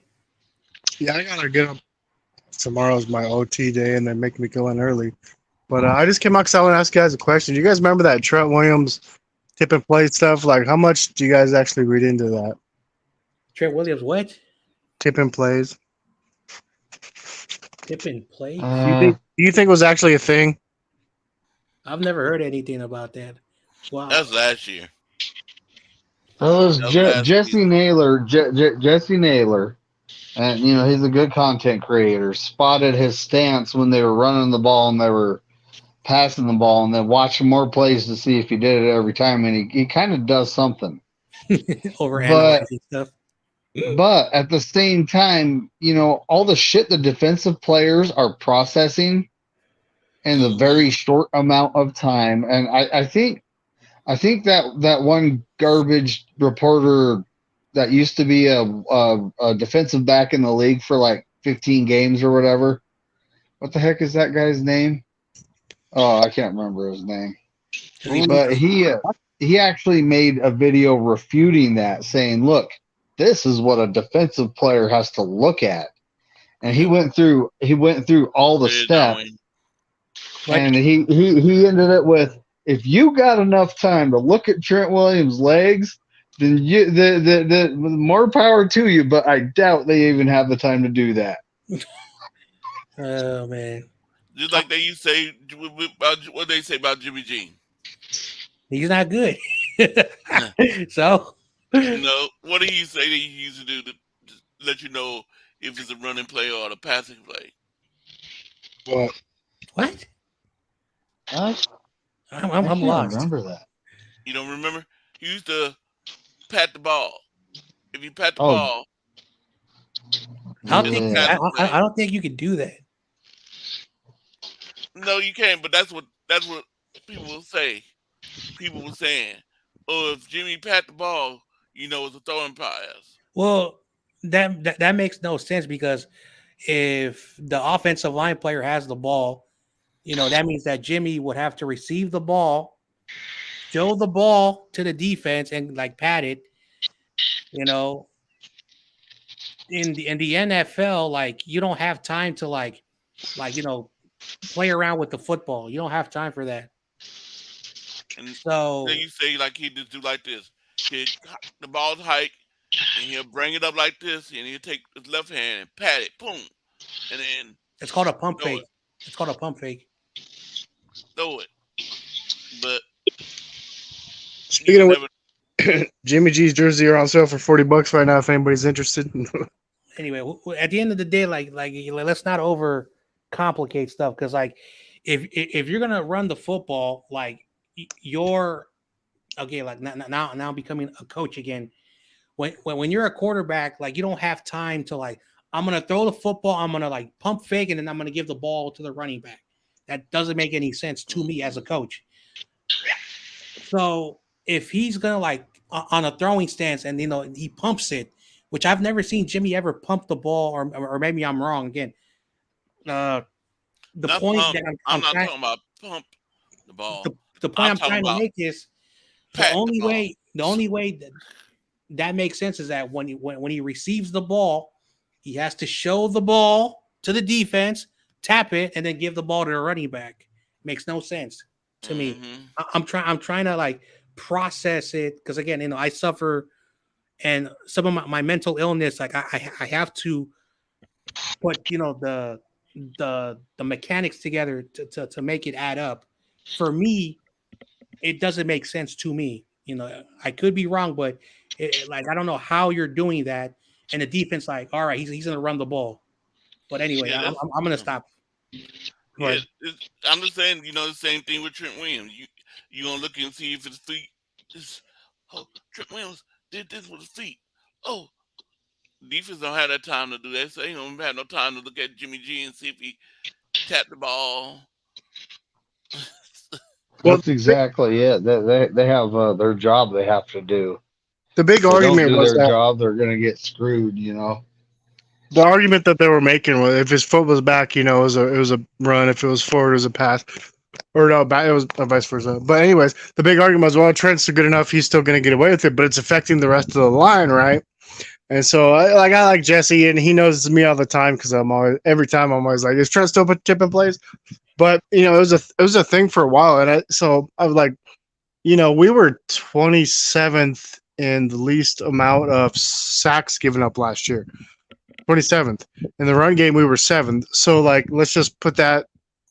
Yeah, I gotta get up. Tomorrow's my OT day, and they make me go in early. But I just came out because I want to ask you guys a question. Do you guys remember that Trent Williams tip and play stuff? Like, how much do you guys actually read into that? Trent Williams, what? Tip and plays. Tip and play? Do you think it was actually a thing? I've never heard anything about that. Wow. that's last year. That was Jesse Naylor. Jesse Naylor. And, he's a good content creator. Spotted his stance when they were running the ball and they were passing the ball, and then watching more plays to see if he did it every time. And he kind of does something. Overanalyzing stuff. But at the same time, all the shit the defensive players are processing in a very short amount of time. And I think that one garbage reporter that used to be a defensive back in the league for like 15 games or whatever. What the heck is that guy's name? Oh, I can't remember his name. But he actually made a video refuting that, saying, look, this is what a defensive player has to look at. and he went through all the They're steps, knowing. What? and he ended it with, if you got enough time to look at Trent Williams' legs, then the more power to you. But I doubt they even have the time to do that. Oh man, Just like they used to say about what they say about Jimmy G. he's not good. So, No, what do you say that he used to do to let you know if it's a running play or a passing play? What? what? What? I I'm can't lost. remember that. You don't remember? He used to pat the ball. If you pat the Oh, ball, I don't it's a think yeah. passing play. I don't think you could do that. No, you can't. But that's what people will say. People were saying, "Oh, if Jimmy pat the ball, you know it's a throwing pass." Well, that makes no sense because if the offensive line player has the ball, that means that Jimmy would have to receive the ball, show the ball to the defense, and like pat it. You know, in the NFL, like you don't have time to like play around with the football. You don't have time for that. And So then you say like he just do like this. The ball's hike, and he'll bring it up like this, and he'll take his left hand and pat it, boom, and then it's called a pump throw fake. it, It's called a pump fake. throw it. But Speaking you of never. Jimmy G's jersey are on sale for $40 right now. If anybody's interested. Anyway, at the end of the day, like let's not over complicate stuff because like if you're gonna run the football, like you're okay, like now I'm becoming a coach again. When you're a quarterback, like you don't have time to like I'm gonna throw the football, I'm gonna like pump fake, and then I'm gonna give the ball to the running back. That doesn't make any sense to me as a coach. So if he's gonna like on a throwing stance and he pumps it, which I've never seen Jimmy ever pump the ball, or maybe I'm wrong again. The Not point pump. that I'm not trying, talking about pump the ball. the point I'm I'm talking trying to about make is the pat the only ball. way that makes sense is that when he receives the ball, he has to show the ball to the defense, tap it, and then give the ball to the running back. Makes no sense to me. Mhm. I'm trying to like process it because again, I suffer and some of my mental illness, like I have to put the mechanics together to make it add up. For me, it doesn't make sense to me. I could be wrong, but like I don't know how you're doing that. And the defense, like, all right, he's gonna run the ball. But anyway, Yeah, I'm gonna stop. Go yeah. ahead. I'm just saying, the same thing with Trent Williams. You gonna look and see if his feet. Trent Williams did this with his feet. Oh, defense don't have that time to do that. So they don't have no time to look at Jimmy G and see if he tapped the ball. Well, That's exactly it. They have their job they have to do. the big If they don't argument do was their that job, they're gonna get screwed. the argument that they were making was if his foot was back, it was a run. If it was forward, it was a pass. Or no, it was vice versa. But anyways, the big argument was, well, Trent's good enough. He's still going to get away with it, but it's affecting the rest of the line, right? And so I like Jesse, and he knows me all the time because I'm always like, is Trent still chipping plays? But it was a thing for a while, and so I was like, we were 27th in the least amount of sacks given up last year. 27th. In the run game, we were 7th. So like, let's just put that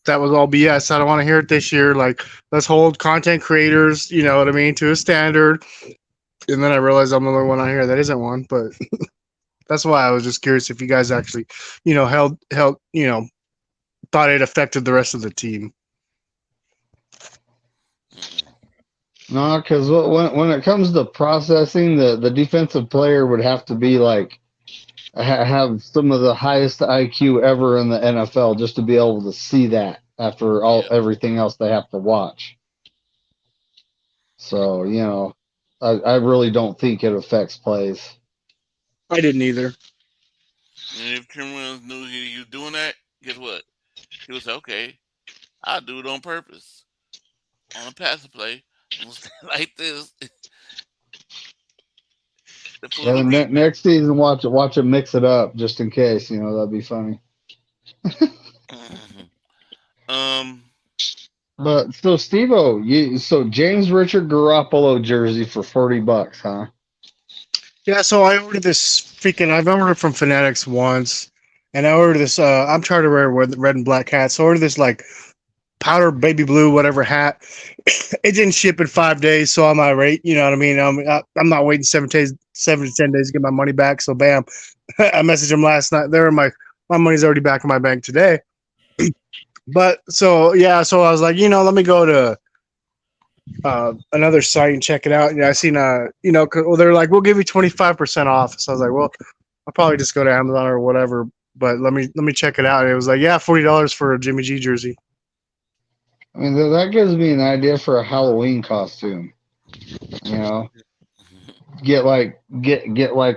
was all BS. I don't want to hear it this year. Like, let's hold content creators, you know what I mean, to a standard. And then I realized I'm the only one on here that isn't one, but that's why I was just curious if you guys actually, held, thought it affected the rest of the team. No, because when it comes to processing, the defensive player would have to be like have some of the highest IQ ever in the NFL just to be able to see that after everything else they have to watch. So I really don't think it affects plays. I didn't either. And if Trent Williams knew he was doing that, guess what? He would say, okay, I'll do it on purpose. On a passing play, I'm gonna stand like this. The food Yeah, will be. next season, watch it mix it up just in case. You know that'd be funny. um. But so Steve-O, so James Richard Garoppolo jersey for $40, huh? Yeah, so I ordered this freaking. I've ordered from Fanatics once, and I ordered this. I'm tired of wearing red and black hats. So I ordered this like powder baby blue whatever hat. It didn't ship in 5 days, so I'm irate. You know what I mean? I'm not waiting 7 to 10 days to get my money back. So bam, I messaged him last night. My money's already back in my bank today. But so yeah, so I was like, let me go to another site and check it out. And I seen they're like, we'll give you 25% off. So I was like, well, I'll probably just go to Amazon or whatever. But let me check it out. And it was like, yeah, $40 for a Jimmy G jersey. I mean, that gives me an idea for a Halloween costume. You know, get like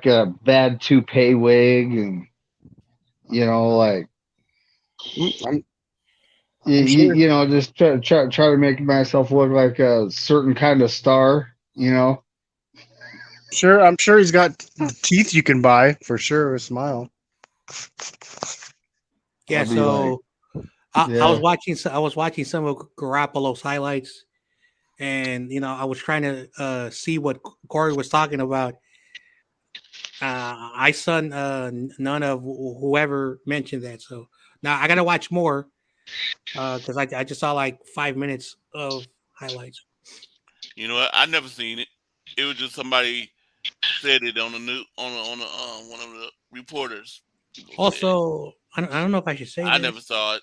a bad toupee wig, and like just try to make myself look like a certain kind of star. Sure, I'm sure he's got teeth you can buy for sure. A smile. Yeah, so I was watching some of Garoppolo's highlights, and I was trying to see what Corey was talking about. I saw none of whoever mentioned that, so now I gotta watch more because I just saw like 5 minutes of highlights. You know what? I never seen it. It was just somebody said it on the news on one of the reporters. Also, I don't know if I should say I this, never saw it.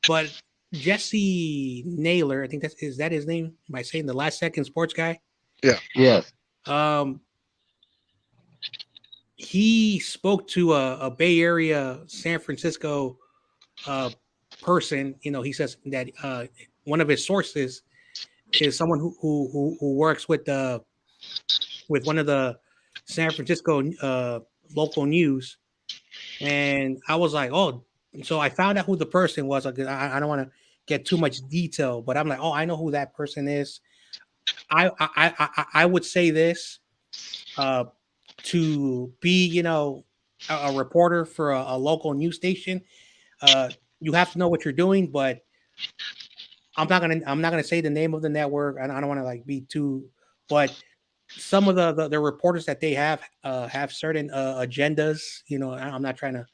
but Jesse Naylor, I think is that his name? Am I saying the Last Second Sports guy? Yeah. Yes. He spoke to a Bay Area, San Francisco person. He says that one of his sources is someone who works with one of the San Francisco local news, and I was like, oh, so I found out who the person was. Like, I don't want to get too much detail, but I'm like, oh, I know who that person is. I would say this to be, a reporter for a local news station. You have to know what you're doing, but I'm not gonna say the name of the network. I don't want to like be too, but some of the reporters that they have certain agendas. I'm not trying to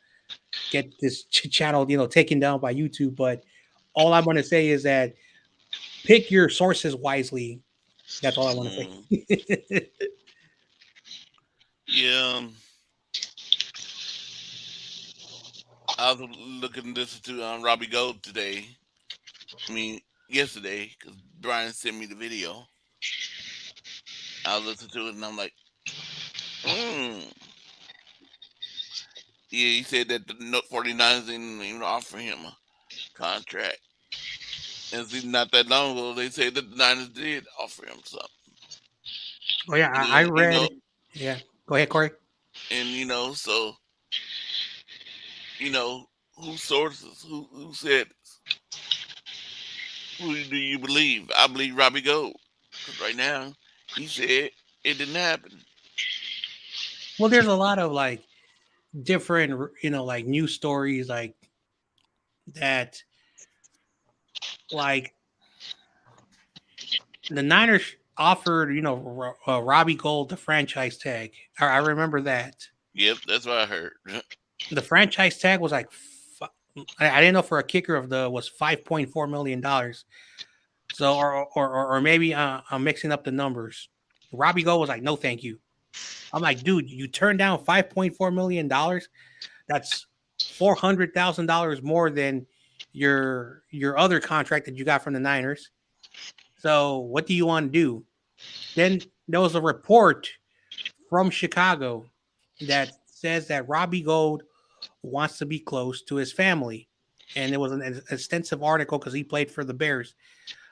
get this channel taken down by YouTube, but all I'm going to say is that pick your sources wisely. That's all I want to say. Yeah. I was looking this to Robbie Gold today. I mean, yesterday, because Brian sent me the video. I listened to it and I'm like, Yeah, he said that the 49ers didn't even offer him a contract. And see, not that long ago, they said that the Niners did offer him something. Oh yeah, I read. Yeah, go ahead, Corey. And so whose sources? Who said this? Who do you believe? I believe Robbie Gold. Because right now, he said it didn't happen. Well, there's a lot of like different, like news stories like that. Like the Niners offered, Robbie Gold the franchise tag. I remember that. Yep, that's what I heard. The franchise tag was like, I didn't know for a kicker was $5.4 million. So, or maybe I'm mixing up the numbers. Robbie Gold was like, no, thank you. I'm like, dude, you turned down $5.4 million. That's $400,000 more than your other contract that you got from the Niners. So what do you want to do? Then there was a report from Chicago that says that Robbie Gold wants to be close to his family. And it was an extensive article because he played for the Bears.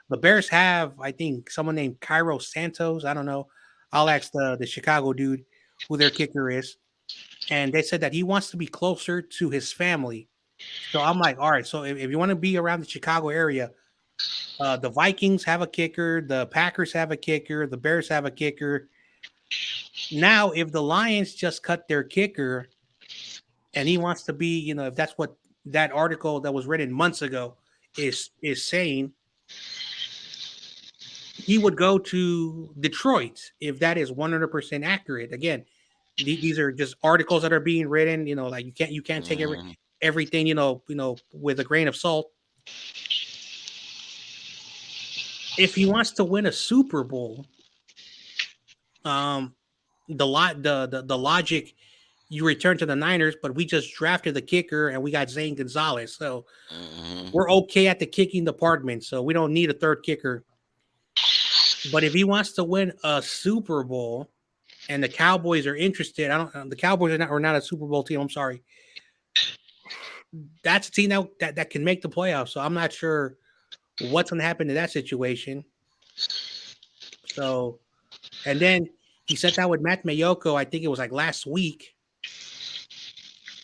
The Bears have, I think, someone named Cairo Santos. I don't know. I'll ask the Chicago dude who their kicker is. And they said that he wants to be closer to his family. So I'm like, all right, so if you want to be around the Chicago area, the Vikings have a kicker, the Packers have a kicker, the Bears have a kicker. Now, if the Lions just cut their kicker and he wants to be, if that's what that article that was written months ago is saying, he would go to Detroit if that is 100% accurate. Again, these are just articles that are being written. Like you can't take everything with a grain of salt. If he wants to win a Super Bowl, the logic, you return to the Niners, but we just drafted the kicker and we got Zane Gonzalez, so we're okay at the kicking department, so we don't need a third kicker. But if he wants to win a Super Bowl and the Cowboys are interested, the Cowboys are not a Super Bowl team. I'm sorry. That's a team that can make the playoffs. So I'm not sure what's going to happen to that situation. So, and then he sat down with Matt Mayoko, I think it was like last week.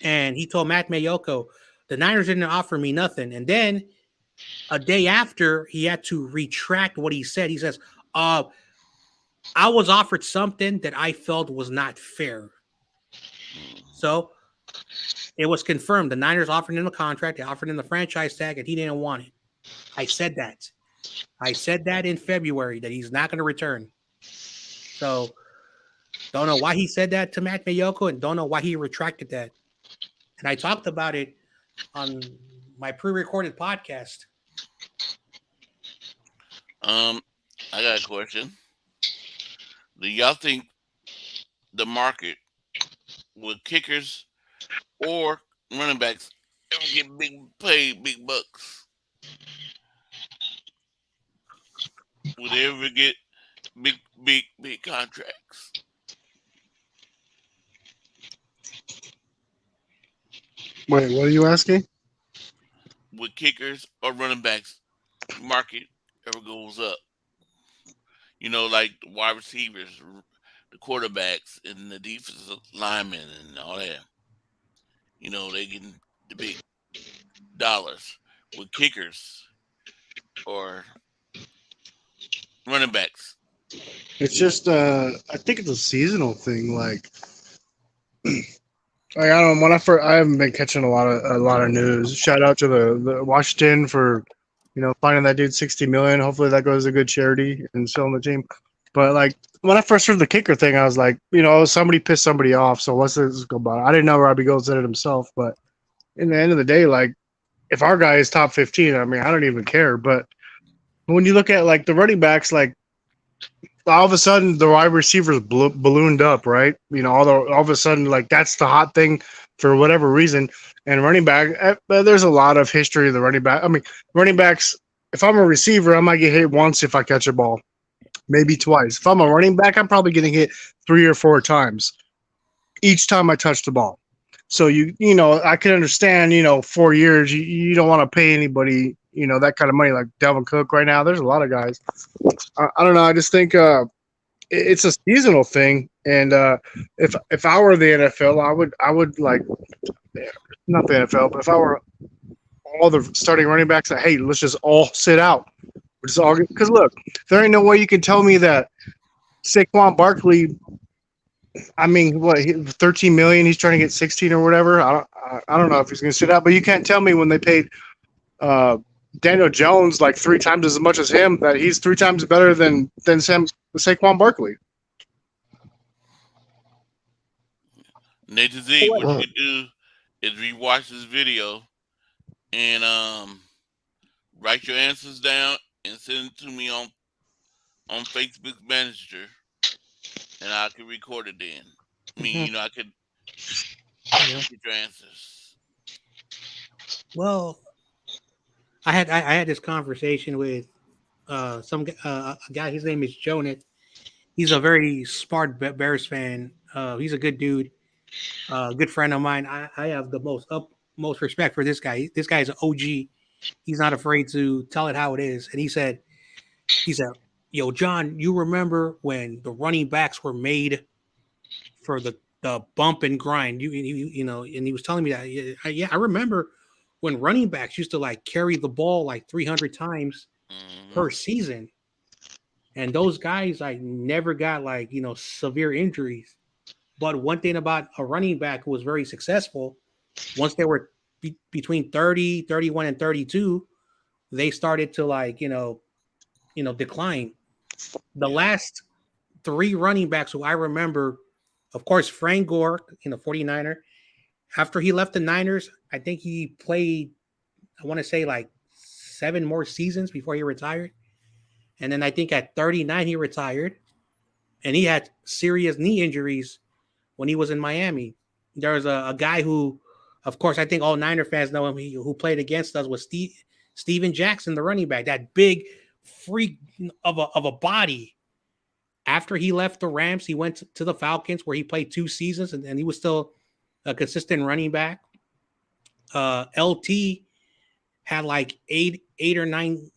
And he told Matt Mayoko, the Niners didn't offer me nothing. And then a day after, he had to retract what he said. He says, I was offered something that I felt was not fair. So it was confirmed. The Niners offered him a contract. They offered him the franchise tag, and he didn't want it. I said that. I said that in February, that he's not going to return. So don't know why he said that to Matt Mayoko, and don't know why he retracted that. And I talked about it on my pre-recorded podcast. I got a question. Do y'all think the market with kickers or running backs ever get paid big bucks? Would they ever get big contracts? Wait, what are you asking? With kickers or running backs, market ever goes up? Like the wide receivers, the quarterbacks, and the defensive linemen and all that. They getting the big dollars. With kickers or running backs. It's just I think it's a seasonal thing. Like I don't know, I haven't been catching a lot of news. Shout out to the Washington for finding that dude 60 million. Hopefully that goes to a good charity and selling the team. But like when I first heard the kicker thing, I was like, somebody pissed somebody off, so let's go about it. I didn't know Robbie Gould said it himself, but in the end of the day, like if our guy is top 15, I mean, I don't even care. But when you look at like the running backs, like all of a sudden the wide receivers ballooned up, right? All of a sudden, like that's the hot thing for whatever reason. And running back, there's a lot of history of the running back. I mean, running backs, if I'm a receiver, I might get hit once if I catch a ball, maybe twice. If I'm a running back, I'm probably getting hit 3 or 4 times each time I touch the ball. So I can understand, 4 years, you don't want to pay anybody, that kind of money like Dalvin Cook right now. There's a lot of guys. I don't know. I just think it's a seasonal thing. And if I were the NFL, I would like, not the NFL, but if I were all the starting running backs, hey, let's just all sit out. Because look, there ain't no way you can tell me that Saquon Barkley, I mean, what, 13 million, he's trying to get 16 or whatever. I don't know if he's going to sit out, but you can't tell me when they paid Daniel Jones like 3 times as much as him that he's 3 times better than Saquon Barkley. Nathan Z, what you do is rewatch this video and write your answers down and send it to me on Facebook Messenger, and I can record it then. I mean, I could get your answers. Well, I had this conversation with a guy. His name is Jonah. He's a very smart Bears fan. He's a good dude, good friend of mine. I have the most respect for this guy. This guy is an OG. He's not afraid to tell it how it is. And he said, "Yo, John, you remember when the running backs were made for the bump and grind?" You know, and he was telling me that. Yeah, I remember when running backs used to like carry the ball like 300 times per season. And those guys like never got like, severe injuries. But one thing about a running back who was very successful, once they were between 30, 31, and 32, they started to like, decline. The last three running backs who I remember, of course, Frank Gore, 49er. After he left the Niners, I think he played, I want to say like 7 more seasons before he retired. And then I think at 39, he retired. And he had serious knee injuries when he was in Miami. There was a guy who, of course, I think all Niner fans know him, who played against us, was Steven Jackson, the running back, that big freak of a body. After he left the Rams, he went to the Falcons where he played 2 seasons, and he was still a consistent running back. LT had like 8 or 9,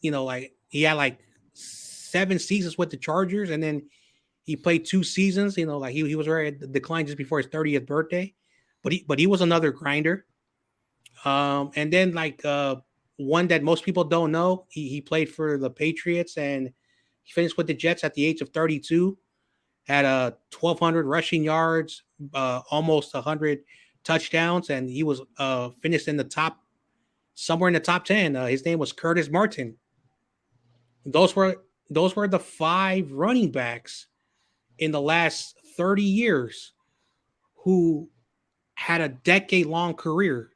he had like 7 seasons with the Chargers, and then he played 2 seasons. He was very declined just before his 30th birthday, but he was another grinder. And then one that most people don't know, he played for the Patriots and he finished with the Jets at the age of 32. Had 1,200 rushing yards, almost 100 touchdowns, and he was finished in the top, somewhere in the top 10. His name was Curtis Martin. Those were the 5 running backs in the last 30 years who had a decade-long career.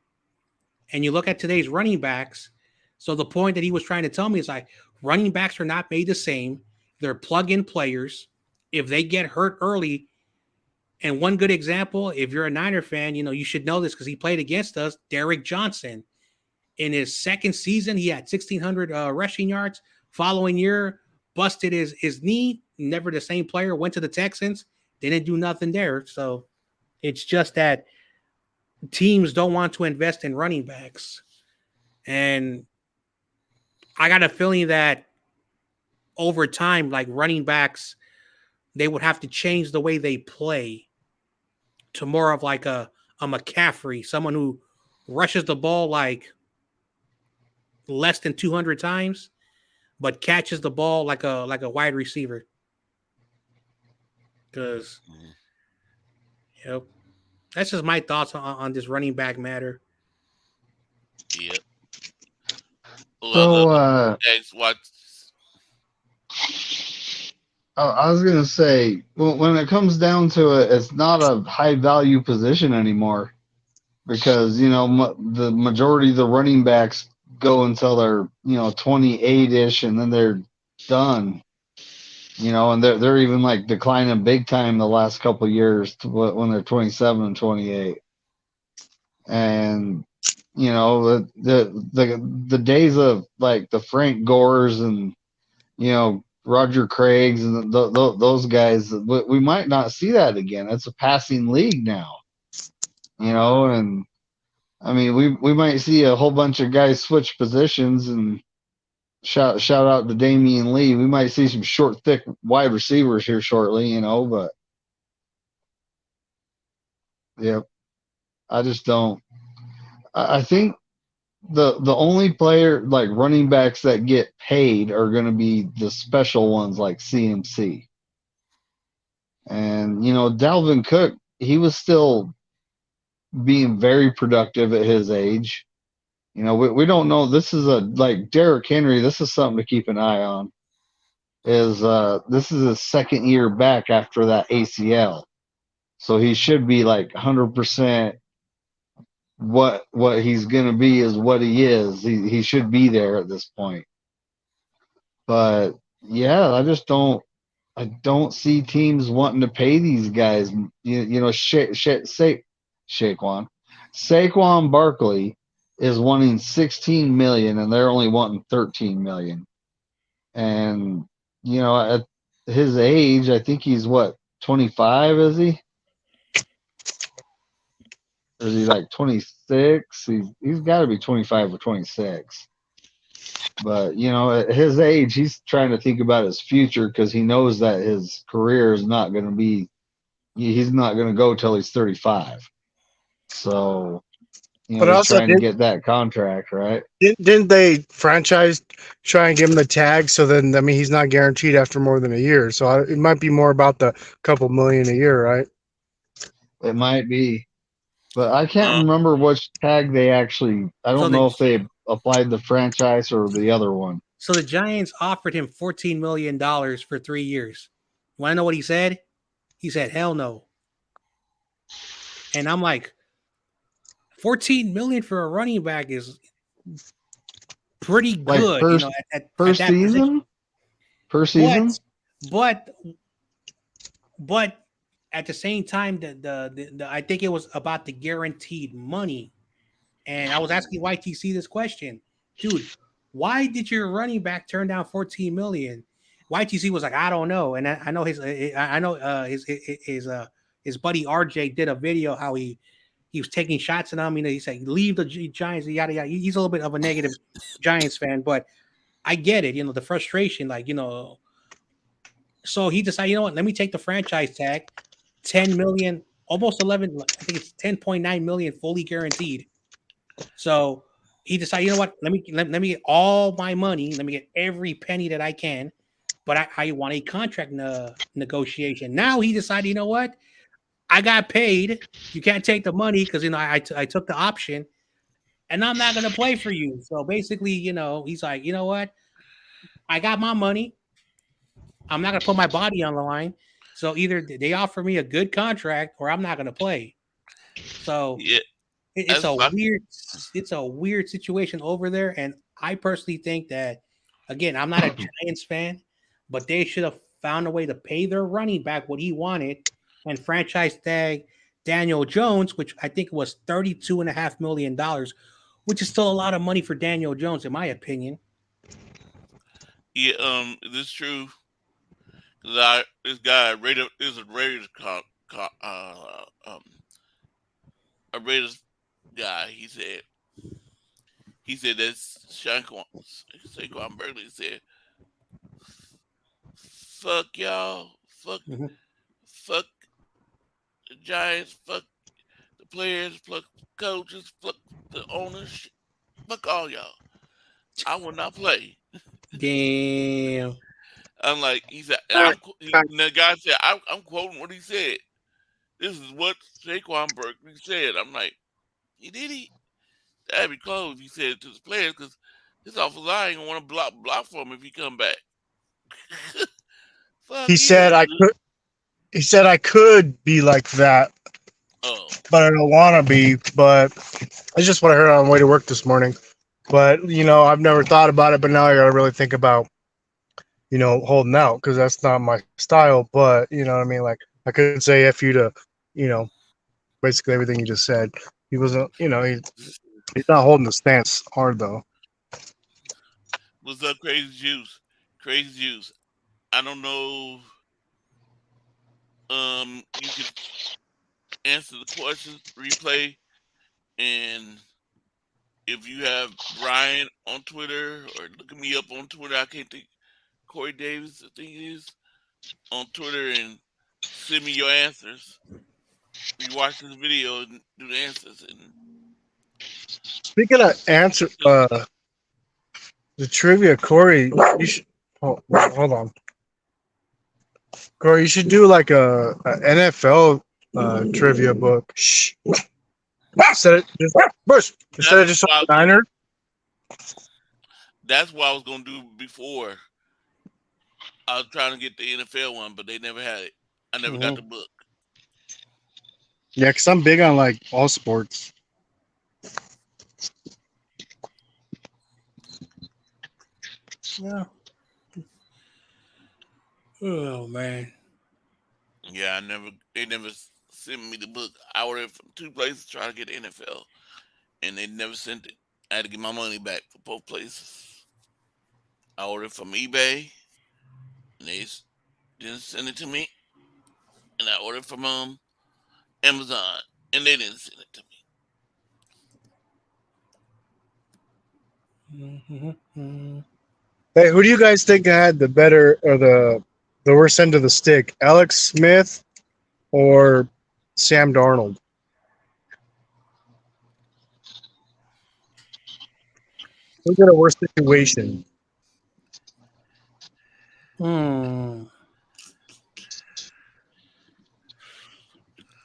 And you look at today's running backs, so the point that he was trying to tell me is like, running backs are not made the same. They're plug-in players. If they get hurt early, and one good example, if you're a Niner fan, you should know this because he played against us, Derek Johnson. In his second season, he had 1,600 rushing yards. Following year, busted his knee, never the same player, went to the Texans, didn't do nothing there. So it's just that teams don't want to invest in running backs. And I got a feeling that over time, like running backs, they would have to change the way they play to more of like a McCaffrey, someone who rushes the ball like less than 200 times, but catches the ball like a wide receiver. Because, that's just my thoughts on this running back matter. Yep. So, What? I was gonna say, when it comes down to it, it's not a high value position anymore, because the majority of the running backs go until they're 28ish, and then they're done. And they're even like declining big time the last couple of years when they're 27 and 28. And the days of like the Frank Gores and Roger Craig's and those guys, we might not see that again. It's a passing league now, and I mean we might see a whole bunch of guys switch positions. And shout out to Damian Lee. We might see some short, thick wide receivers here shortly, but yeah, I just don't. I think the only player like running backs that get paid are going to be the special ones like CMC. And Dalvin Cook, he was still being very productive at his age. We don't know. This is like Derrick Henry. This is something to keep an eye on. This is his second year back after that ACL, so he should be like 100%. What he's gonna be is what he is. He should be there at this point. But yeah, I don't see teams wanting to pay these guys. Saquon Barkley is wanting 16 million, and they're only wanting 13 million. And at his age, I think he's 25, is he? Or is he like 26? He's got to be 25 or 26. But at his age, he's trying to think about his future because he knows that his career is not going to be. He's not going to go till he's 35. So, You know, But he's also, trying to get that contract, right? didn't they franchise try and give him the tag? So then, I mean, he's not guaranteed after more than a year. So it might be more about the couple million a year, right? It might be, but I can't Uh, remember which tag they actually. I So don't the know if they applied the franchise or the other one. so the Giants offered him $14 million for 3 years. You want to know what he said? He said, "Hell no." And I'm like, 14 million for a running back is pretty Like good, you know, at per that position. season, per season. But at the same time, the I think it was about the guaranteed money. And I was asking YTC this question, dude, why did your running back turn down 14 million? YTC was like, I don't know. And I know his buddy RJ did a video how he was taking shots at him. You know, he said, leave the Giants, yada yada. He's a little bit of a negative Giants fan, but I get it, you know, the frustration, like, you know. So he decided, you know what, let me take the franchise tag, 10 million, almost 11, I think it's 10.9 million fully guaranteed. So he decided, you know what, let me get all my money, let me get every penny that I can, but I want a contract negotiation. Now he decided, you know what, I got paid. You can't take the money because, you know, I took the option, and I'm not going to play for you. So basically, you know, he's like, you know what, I got my money. I'm not going to put my body on the line. So either they offer me a good contract or I'm not going to play. So yeah, it's a weird situation over there. And I personally think that, again, I'm not a Giants fan, but they should have found a way to pay their running back what he wanted and franchise tag Daniel Jones, which I think was $32.5 million, which is still a lot of money for Daniel Jones, in my opinion. yeah. This is true. This guy is a Raiders a Raiders guy. He said that Saquon Barkley said, "Fuck y'all, fuck the Giants, fuck the players, fuck coaches, fuck the owners, fuck all y'all. I will not play." Damn. I'm like, he said, the guy said, I'm quoting what he said. This is what Saquon Barkley said. I'm like, did he? That'd be close. He said to the players because his offensive line gonna want to block for him if he come back. He said I could. He said I could be like that, but I don't want to be. But it's just what I heard on the way to work this morning. But you know, I've never thought about it. But now I got to really think about, you know, holding out because that's not my style. But you know what I mean? Like I could say F you to, you know, basically everything you just said. He wasn't, you know, he's not holding the stance hard though. What's up, Crazy Juice? Crazy Juice. I don't know. You can answer the questions, replay, and if you have Brian on Twitter or look me up on Twitter, I can't think. Corey Davis, I think it is, on Twitter, and send me your answers. You watch this video and do the answers. And speaking of answer, the trivia, Corey, you should hold on. Corey, you should do like a NFL trivia book. Shh. Instead of just Niner. That's what I was gonna do before. I was trying to get the NFL one, but they never had it. I never got the book. Yeah, because I'm big on like all sports. Yeah. Oh man. Yeah, they never sent me the book. I ordered from 2 places trying to get the NFL, and they never sent it. I had to get my money back for both places. I ordered from eBay, and they didn't send it to me. And I ordered from Amazon, and they didn't send it to me. Hey, who do you guys think had the better or the worst end of the stick? Alex Smith or Sam Darnold? Look at a worse situation.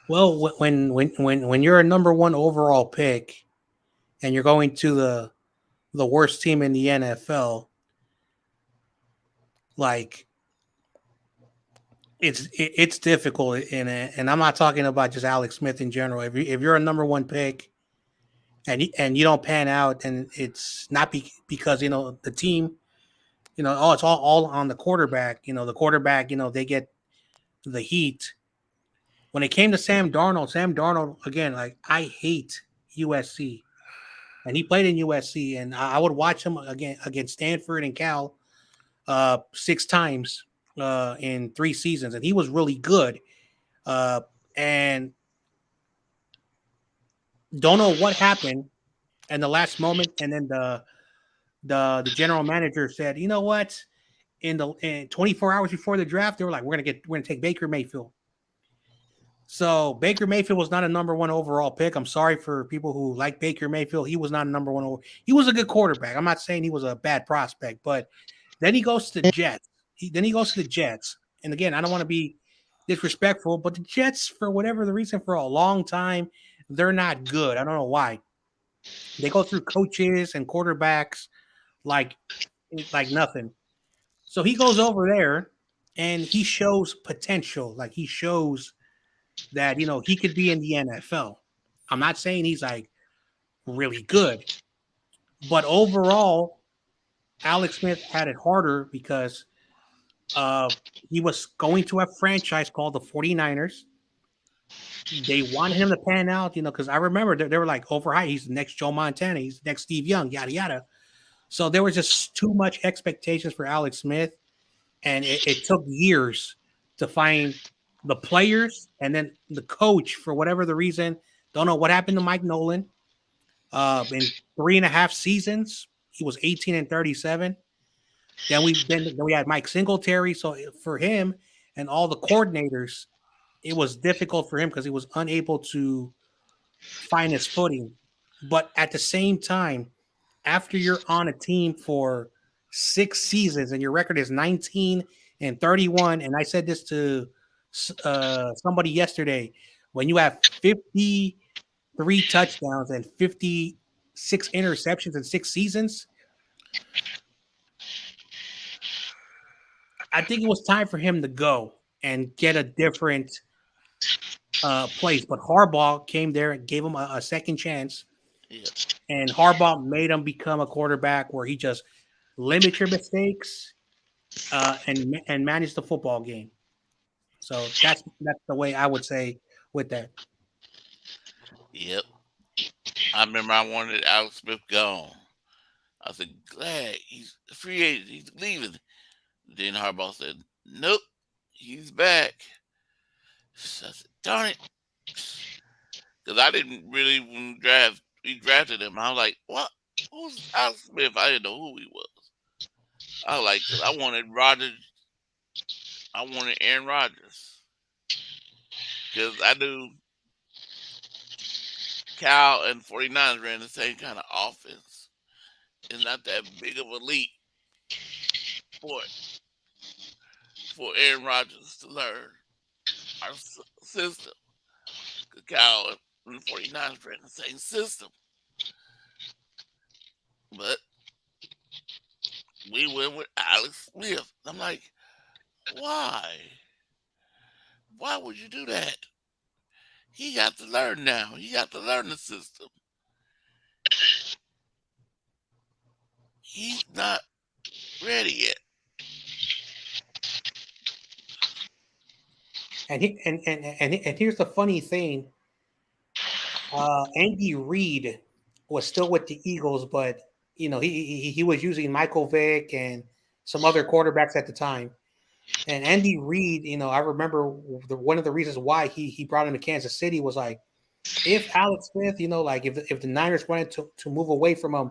Well, when you're a number one overall pick, and you're going to the worst team in the NFL, like it's difficult, and I'm not talking about just Alex Smith in general. If you're a number one pick, and you don't pan out, and it's not because the team, it's all on the quarterback. The quarterback, they get the heat. When it came to Sam Darnold again, like I hate USC, and he played in USC, and I would watch him again against Stanford and Cal 6 times in 3 seasons, and he was really good. And don't know what happened in the last moment, and then the general manager said, "You know what? In 24 hours before the draft, they were like, we're gonna take Baker Mayfield." So Baker Mayfield was not a number one overall pick. I'm sorry for people who like Baker Mayfield. He was not a number one. He was a good quarterback. I'm not saying he was a bad prospect, but then he goes to the Jets. And again, I don't want to be disrespectful, but the Jets, for whatever the reason, for a long time, they're not good. I don't know why. They go through coaches and quarterbacks like nothing. So he goes over there and he shows potential. Like he shows that, he could be in the NFL. I'm not saying he's like really good, but overall, Alex Smith had it harder because he was going to a franchise called the 49ers. They wanted him to pan out, because I remember they were like overhyped. He's the next Joe Montana. He's the next Steve Young, yada, yada. So there was just too much expectations for Alex Smith, and it took years to find the players and then the coach, for whatever the reason. Don't know what happened to Mike Nolan. In 3.5 seasons, he was 18-37. Then we had Mike Singletary. So for him and all the coordinators, it was difficult for him because he was unable to find his footing. But at the same time, after you're on a team for 6 seasons and your record is 19-31, and I said this to somebody yesterday, when you have 53 touchdowns and 56 interceptions in 6 seasons, I think it was time for him to go and get a different place. But Harbaugh came there and gave him a second chance. Yeah. And Harbaugh made him become a quarterback where he just limit your mistakes and manage the football game. So that's the way I would say with that. Yep. I remember I wanted Alex Smith gone. I said, glad he's a free agent. He's leaving. Then Harbaugh said, nope, he's back. So I said, darn it. Because I didn't really, when we drafted him, I was like, what? Who's Alex Smith? I didn't know who he was. I was like, 'cause I wanted Aaron Rodgers. Because I knew Cal and 49ers ran the same kind of offense. It's not that big of a leap for Aaron Rodgers to learn our system. Because Cal and the 49ers ran the same system. But we went with Alex Smith. I'm like, why? Why would you do that? He got to learn now. He got to learn the system. He's not ready yet. And here's the funny thing. Andy Reid was still with the Eagles, but he was using Michael Vick and some other quarterbacks at the time. And Andy Reid, I remember one of the reasons why he brought him to Kansas City was like, if Alex Smith, like if the Niners wanted to move away from him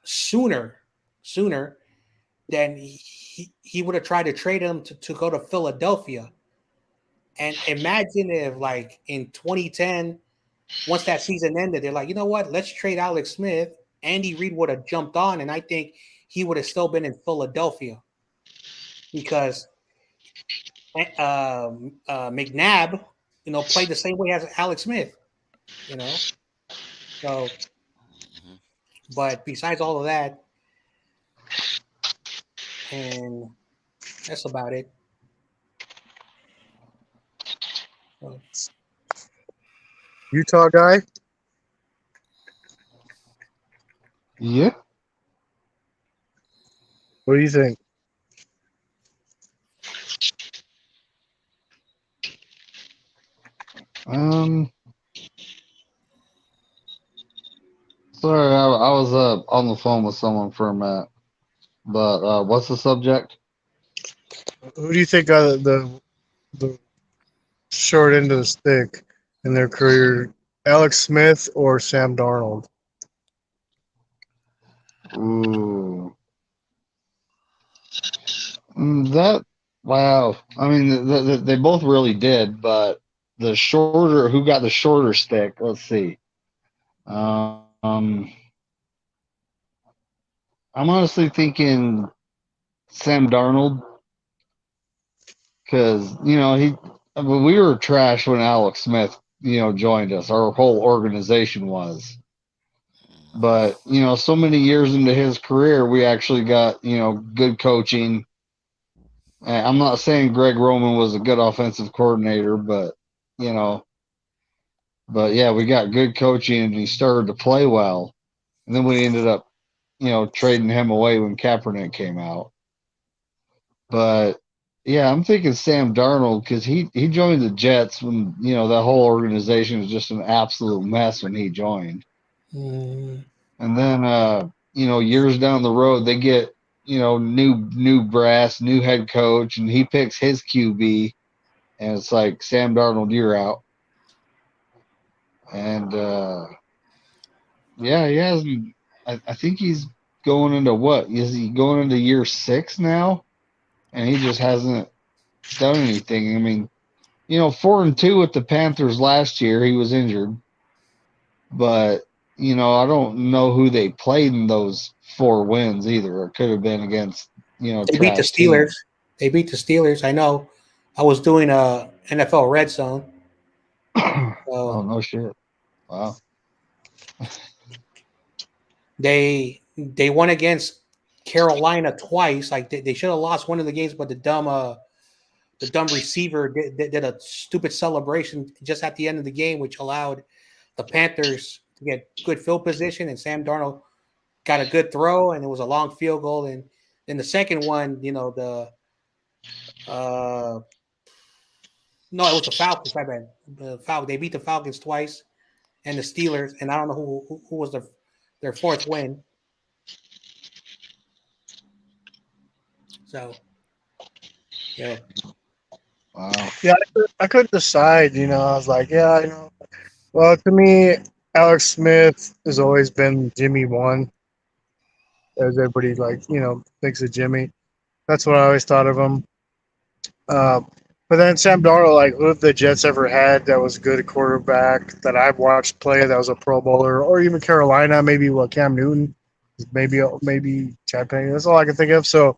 sooner, then he would have tried to trade him to go to Philadelphia. And imagine if, like, in 2010, once that season ended, they're like, you know what? Let's trade Alex Smith Andy Reid would have jumped on, and I think he would have still been in Philadelphia because McNabb, played the same way as Alex Smith, So, but besides all of that, and that's about it. So, Utah guy. Yeah. What do you think? Sorry, I was on the phone with someone for a minute. But what's the subject? Who do you think got the short end of the stick in their career? Alex Smith or Sam Darnold? Ooh. Wow. I mean, they both really did, but who got the shorter stick? Let's see. I'm honestly thinking Sam Darnold because we were trash when Alex Smith joined us. Our whole organization was, but so many years into his career, we actually got good coaching. I'm not saying Greg Roman was a good offensive coordinator, but yeah, we got good coaching and he started to play well. And then we ended up, trading him away when Kaepernick came out. But yeah, I'm thinking Sam Darnold because he joined the Jets when, that whole organization was just an absolute mess when he joined. mm, And then, years down the road, they get, new brass, new head coach, and he picks his QB. And it's like, Sam Darnold, you're out. And, yeah, he hasn't. I think he's going into what? Is he going into year 6 now? And he just hasn't done anything. I mean, 4-2 with the Panthers last year. He was injured. But, I don't know who they played in those 4 wins either. It could have been against, they beat the Steelers. Teams. They beat the Steelers. I know. I was doing a NFL Red Zone. Oh, no shit. Wow. They won against Carolina twice. Like they should have lost one of the games, but the dumb receiver did a stupid celebration just at the end of the game, which allowed the Panthers to get good field position, and Sam Darnold got a good throw, and it was a long field goal. And then the second one, no, it was the Falcons. My bad. They beat the Falcons twice, and the Steelers, and I don't know who was their 4th win. So, yeah. Wow. Yeah, I couldn't decide. I was like, yeah, Well, to me, Alex Smith has always been Jimmy 1, as everybody thinks of Jimmy. That's what I always thought of him. But then Sam Darnold, like, who have the Jets ever had that was a good quarterback that I've watched play that was a Pro Bowler, or even Carolina, maybe Cam Newton, maybe Chad Pennington. That's all I can think of. So,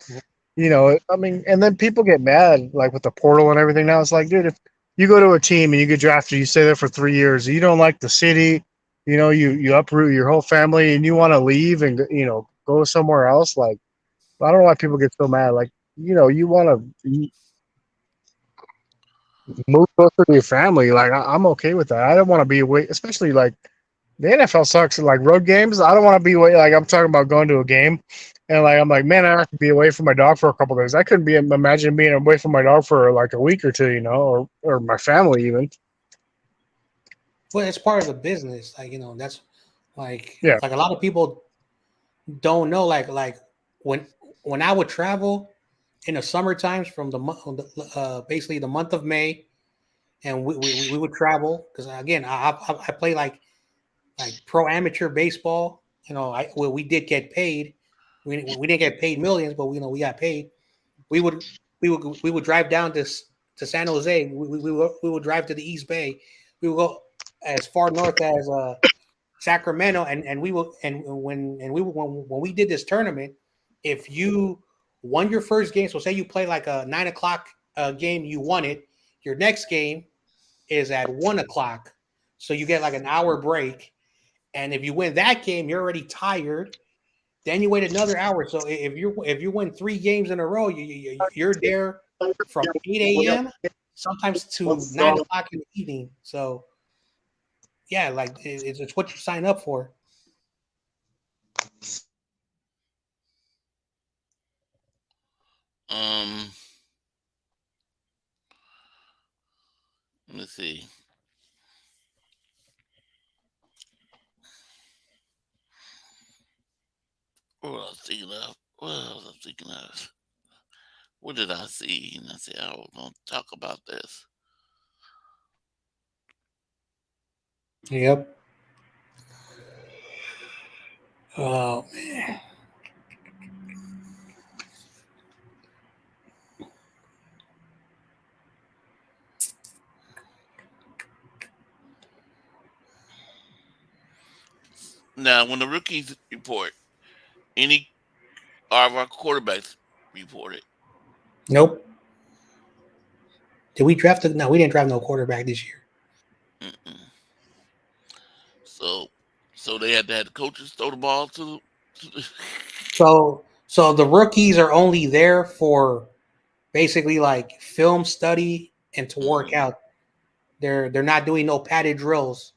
I mean, and then people get mad, like with the portal and everything. Now it's like, dude, if you go to a team and you get drafted, you stay there for 3 years, you don't like the city, you uproot your whole family and you want to leave and go somewhere else. Like, I don't know why people get so mad. Like, you want to move closer to your family. Like, I'm okay with that. I don't want to be away, especially like the NFL sucks. Like road games, I don't want to be away. Like, I'm talking about going to a game, and like I'm like, man, I have to be away from my dog for a couple of days. I couldn't imagine being away from my dog for like a week or 2, or my family even. Well, it's part of the business. Like, that's like, Yeah. like a lot of people don't know. Like when I would travel in the summer times from basically the month of May, and we would travel because again I play like pro amateur baseball. We did get paid. We didn't get paid millions, but we got paid. We would drive down to San Jose. We would drive to the East Bay. We would go as far north as Sacramento, and we will, and when we did this tournament, if you won your first game, so say you play like a 9 o'clock game, you won it. Your next game is at 1 o'clock, so you get like an hour break. And if you win that game, you're already tired. Then you wait another hour. So if you win 3 games in a row, you're there from 8 a.m. sometimes to 9 o'clock in the evening. So yeah, like it's what you sign up for. Let me see. What was I thinking of? What was I thinking of? What did I see? And I said, I was going to talk about this. Yep. Oh man. Now, when the rookies report, any of our quarterbacks reported. Nope. Did we draft no, we didn't draft no quarterback this year. Mm-mm. So they had to have the coaches throw the ball to the So the rookies are only there for basically like film study and to work out. They're not doing no padded drills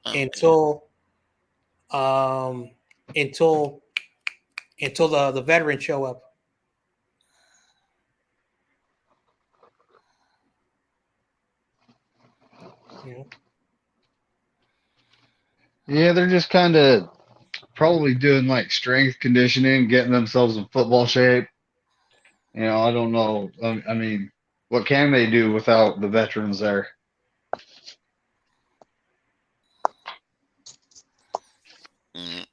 until the veterans show up. Yeah. Yeah, they're just kind of probably doing like strength conditioning, getting themselves in football shape. You know, I don't know. I mean, what can they do without the veterans there? Mm.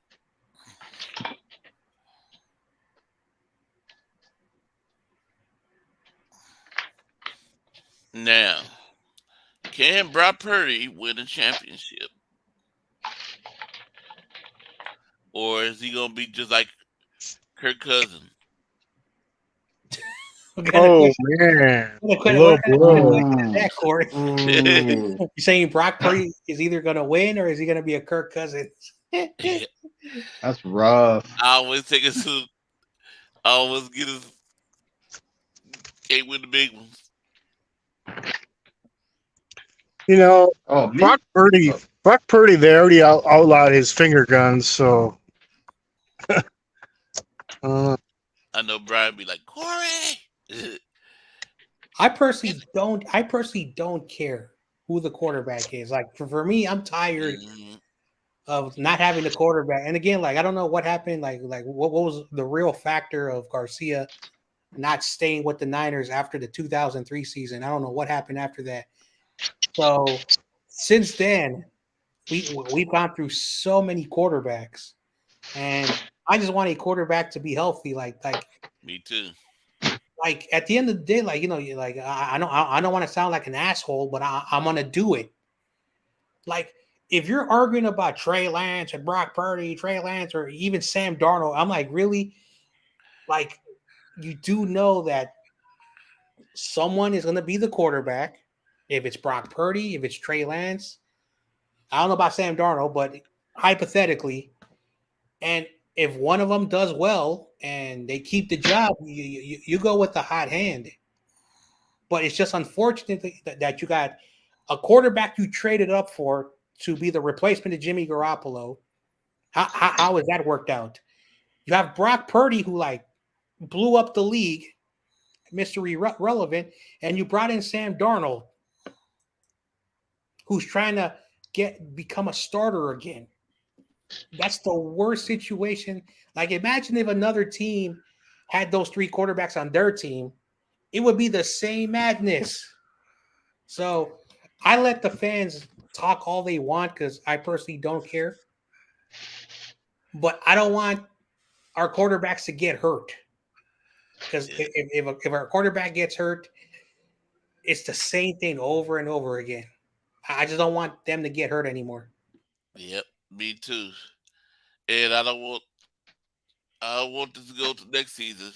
Now, can Brock Purdy win a championship? Or is he going to be just like Kirk Cousins? Oh man, look, That, Corey? Ooh. You saying Brock Purdy is either going to win or is he going to be a Kirk Cousins? That's rough. I always take it to. I always get his. Can't win the big ones. you know, Oh, me? Brock Purdy, they already outlawed his finger guns, so. I know Brian be like, Corey. I personally don't care who the quarterback is. Like for me, I'm tired of not having the quarterback. And again, like I don't know what happened. Like what was the real factor of Garcia not staying with the Niners after the 2003 season? I don't know what happened after that. So since then, we've gone through so many quarterbacks, and I just want a quarterback to be healthy. Like Me too. Like at the end of the day, like like I don't want to sound like an asshole, but I'm gonna do it. Like if you're arguing about Trey Lance and Brock Purdy, Trey Lance, or even Sam Darnold, I'm like, really? Like you do know that someone is gonna be the quarterback. If it's Brock Purdy, if it's Trey Lance, I don't know about Sam Darnold, but hypothetically, and if one of them does well and they keep the job, you go with the hot hand. But it's just unfortunate that you got a quarterback you traded up for to be the replacement of Jimmy Garoppolo. How has that worked out? You have Brock Purdy, who like blew up the league, Mr. Irrelevant, and you brought in Sam Darnold, who's trying to become a starter again. That's the worst situation. Like, imagine if another team had those 3 quarterbacks on their team, it would be the same madness. So I let the fans talk all they want because I personally don't care. But I don't want our quarterbacks to get hurt. Because if our quarterback gets hurt, it's the same thing over and over again. I just don't want them to get hurt anymore. Yep. Me too. And I don't want this to go to next season.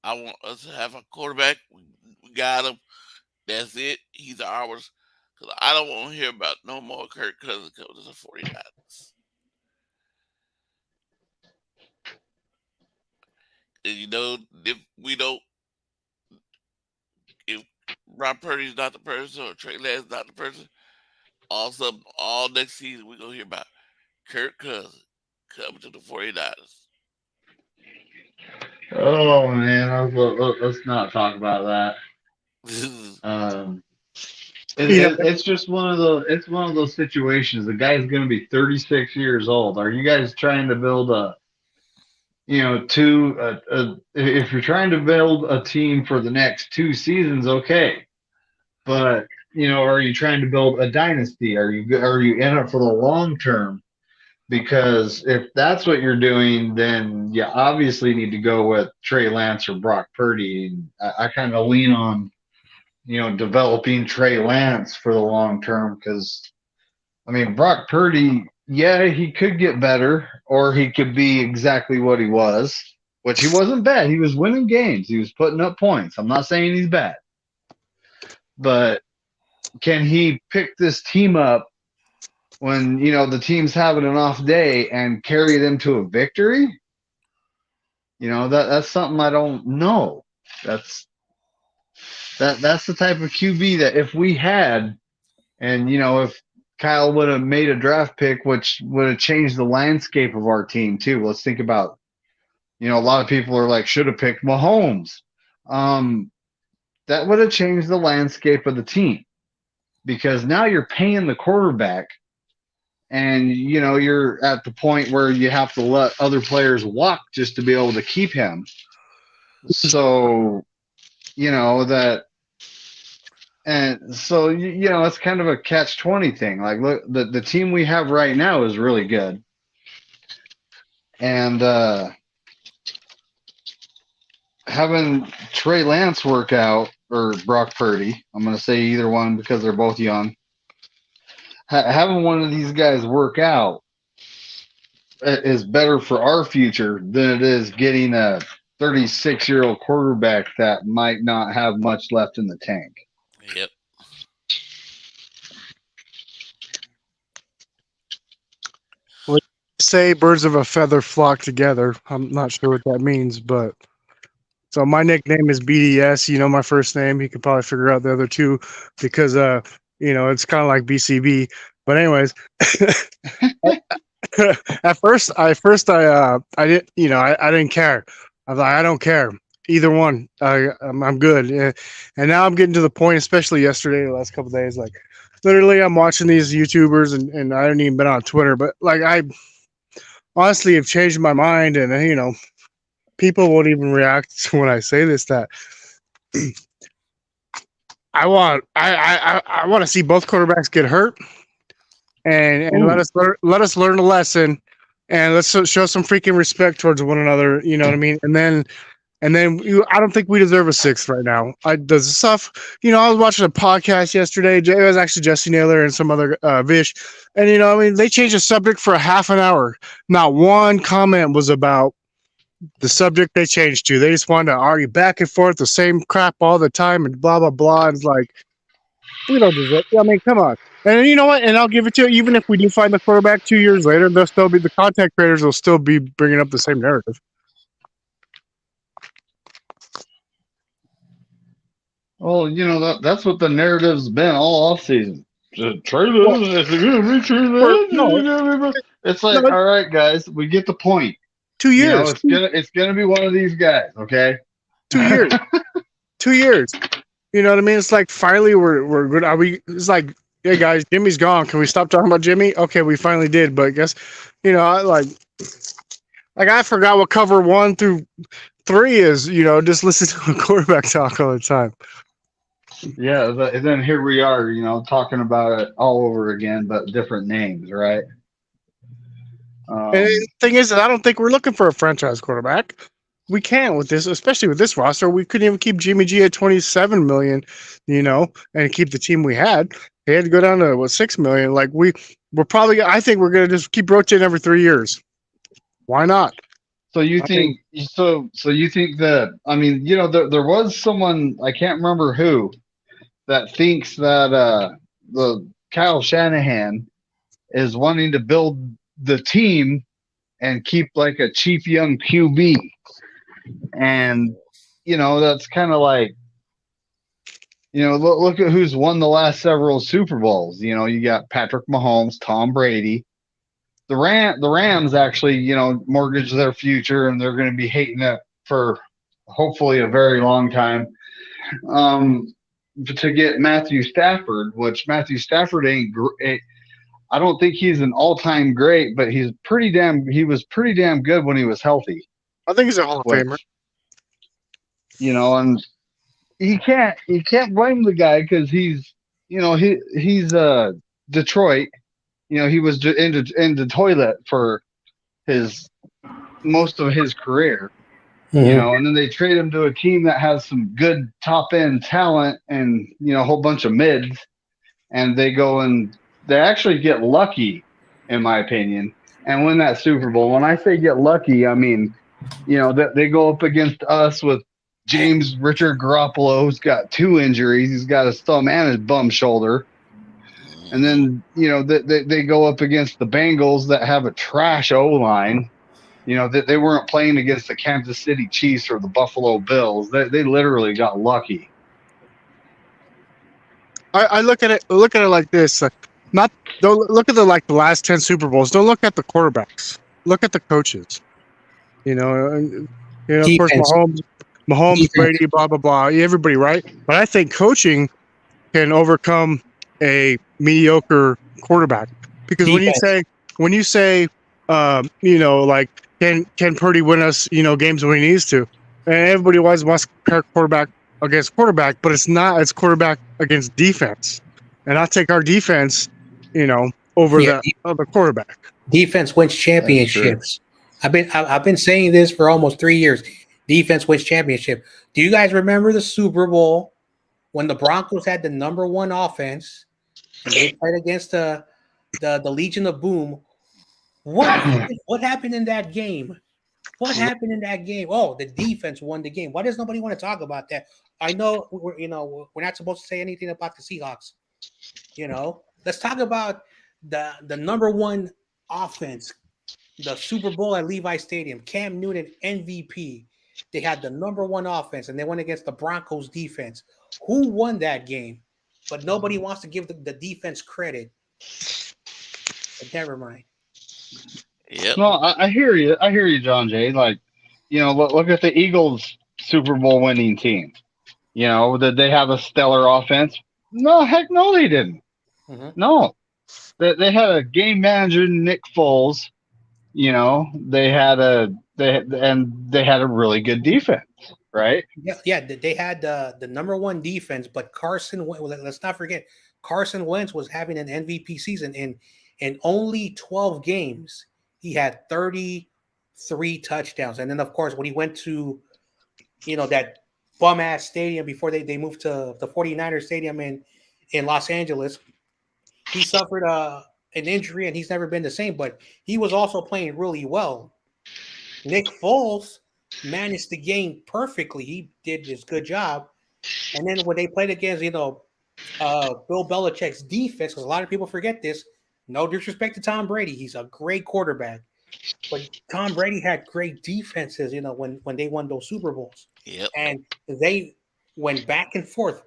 I want us to have a quarterback. We got him. That's it. He's ours. Because I don't want to hear about no more Kirk Cousins coming to the 49ers. And if we don't, if Rob Purdy's not the person or Trey Lance not the person, all next season we're going to hear about Kirk Cousins coming to the 49ers. Oh man, let's not talk about that. It's just one of those situations. The guy's going to be 36 years old. Are you guys trying to build if you're trying to build a team for the next 2 seasons, okay. But are you trying to build a dynasty? Are you in it for the long term? Because if that's what you're doing, then you obviously need to go with Trey Lance or Brock Purdy. I kind of lean on, developing Trey Lance for the long term because, Brock Purdy, yeah, he could get better or he could be exactly what he was, which he wasn't bad. He was winning games. He was putting up points. I'm not saying he's bad. But can he pick this team up when the team's having an off day and carry them to a victory? That's something I don't know. That's the type of QB that if we had, and if Kyle would have made a draft pick, which would have changed the landscape of our team too. Let's think about, a lot of people are like, should have picked Mahomes. That would have changed the landscape of the team because now you're paying the quarterback. And, you're at the point where you have to let other players walk just to be able to keep him. So, that, and so, it's kind of a catch-20 thing. Like, look, the team we have right now is really good. And having Trey Lance work out, or Brock Purdy, I'm going to say either one because they're both young. Having one of these guys work out is better for our future than it is getting a 36-year-old quarterback that might not have much left in the tank. Yep. Say birds of a feather flock together. I'm not sure what that means, but so my nickname is BDS. My first name. You can probably figure out the other two because it's kind of like BCB. But anyways, at first I didn't, I didn't care. I was like, I don't care either one. I'm good. And now I'm getting to the point, especially yesterday, the last couple of days, like literally I'm watching these YouTubers and I haven't even been on Twitter, but like I honestly have changed my mind and, people won't even react when I say this, that I want to see both quarterbacks get hurt, and let us learn a lesson, and let's show some freaking respect towards one another. You know what I mean? And then I don't think we deserve a sixth right now. Does the stuff? I was watching a podcast yesterday. It was actually Jesse Naylor and some other Vish, and they changed the subject for a half an hour. Not one comment was about the subject they changed to. They just wanted to argue back and forth the same crap all the time and blah, blah, blah. And it's like, we don't deserve it. Come on. And you know what? And I'll give it to you. Even if we do find the quarterback 2 years later, they'll still be, the content creators will still be bringing up the same narrative. Well, that's what the narrative's been all offseason. It's like, all right, guys, we get the point. 2 years. It's gonna be one of these guys, okay? 2 years. 2 years. You know what I mean? It's like finally we're good. It's like, hey guys, Jimmy's gone. Can we stop talking about Jimmy? Okay, we finally did, but I guess I forgot what cover 1 through 3 is. Just listen to a quarterback talk all the time. Yeah, and then here we are, talking about it all over again, but different names, right? And the thing is, I don't think we're looking for a franchise quarterback. we can't with this, especially with this roster. We couldn't even keep Jimmy G at 27 million, and keep the team we had. He had to go down to 6 million. Like we're probably. I think we're gonna just keep rotating every 3 years. Why not? So you think you think that there was someone, I can't remember who, that thinks that the Kyle Shanahan is wanting to build the team and keep like a cheap young QB. And that's kind of like, look at who's won the last several Super Bowls. You got Patrick Mahomes, Tom Brady. The Rams actually, mortgage their future, and they're going to be hating it for hopefully a very long time. To get Matthew Stafford, which Matthew Stafford ain't great. I don't think he's an all-time great, but he was pretty damn good when he was healthy. I think he's a Hall of Famer. And you can't blame the guy because he's Detroit. He was in the toilet for most of his career. And then they trade him to a team that has some good top end talent and a whole bunch of mids, and they go and they actually get lucky, in my opinion, and win that Super Bowl. When I say get lucky, I mean they go up against us with James Richard Garoppolo, who's got 2 injuries. He's got his thumb and his bum shoulder. And then, they go up against the Bengals that have a trash O-line. That they weren't playing against the Kansas City Chiefs or the Buffalo Bills. They literally got lucky. I look at it like this. Don't look at the last 10 Super Bowls. Don't look at the quarterbacks. Look at the coaches. Of course, Mahomes, Defense. Brady, blah blah blah. Everybody, right? But I think coaching can overcome a mediocre quarterback, because when you say can Purdy win us games when he needs to, and everybody always wants to compare quarterback against quarterback, but it's quarterback against defense, and I take our defense over the quarterback. Defense wins championships. I've been saying this for almost 3 years. Defense wins championship. Do you guys remember the Super Bowl when the Broncos had the number 1 offense and they played against the Legion of Boom? What happened in that game? What happened in that game? Oh, the defense won the game. Why does nobody want to talk about that? I know we're not supposed to say anything about the Seahawks. Let's talk about the number 1 offense, the Super Bowl at Levi Stadium. Cam Newton MVP. They had the number 1 offense, and they went against the Broncos defense. Who won that game? But nobody wants to give the defense credit. But never mind. Yep. No, I hear you. I hear you, John Jay. Like, look at the Eagles Super Bowl winning team. Did they have a stellar offense? No, heck no, they didn't. Mm-hmm. No. They had a game manager, Nick Foles. They had a really good defense, right? Yeah. They had the number 1 defense, but let's not forget, Carson Wentz was having an MVP season. In only 12 games, he had 33 touchdowns. And then, of course, when he went to, that bum-ass stadium before they moved to the 49ers stadium in Los Angeles, he suffered an injury, and he's never been the same. But he was also playing really well. Nick Foles managed the game perfectly. He did his good job. And then when they played against, Bill Belichick's defense, because a lot of people forget this, no disrespect to Tom Brady. He's a great quarterback. But Tom Brady had great defenses, when they won those Super Bowls. Yep. And they went back and forth.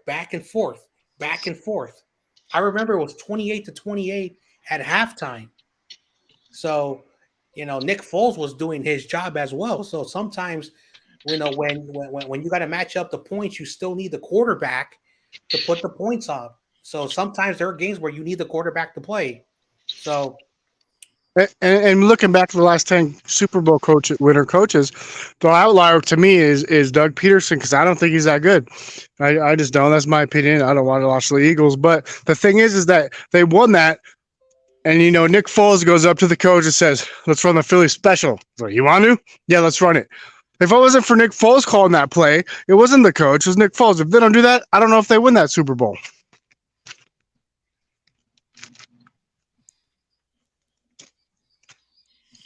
I remember it was 28-28 at halftime. So, Nick Foles was doing his job as well. So sometimes, when you got to match up the points, you still need the quarterback to put the points up. So sometimes there are games where you need the quarterback to play. So, and looking back to the last 10 Super Bowl winner coaches, the outlier to me is Doug Peterson, because I don't think he's that good. I just don't. That's my opinion. I don't want to watch the Eagles. But the thing is that they won that. And, Nick Foles goes up to the coach and says, let's run the Philly special. So, you want to? Yeah, let's run it. If it wasn't for Nick Foles calling that play, it wasn't the coach. It was Nick Foles. If they don't do that, I don't know if they win that Super Bowl.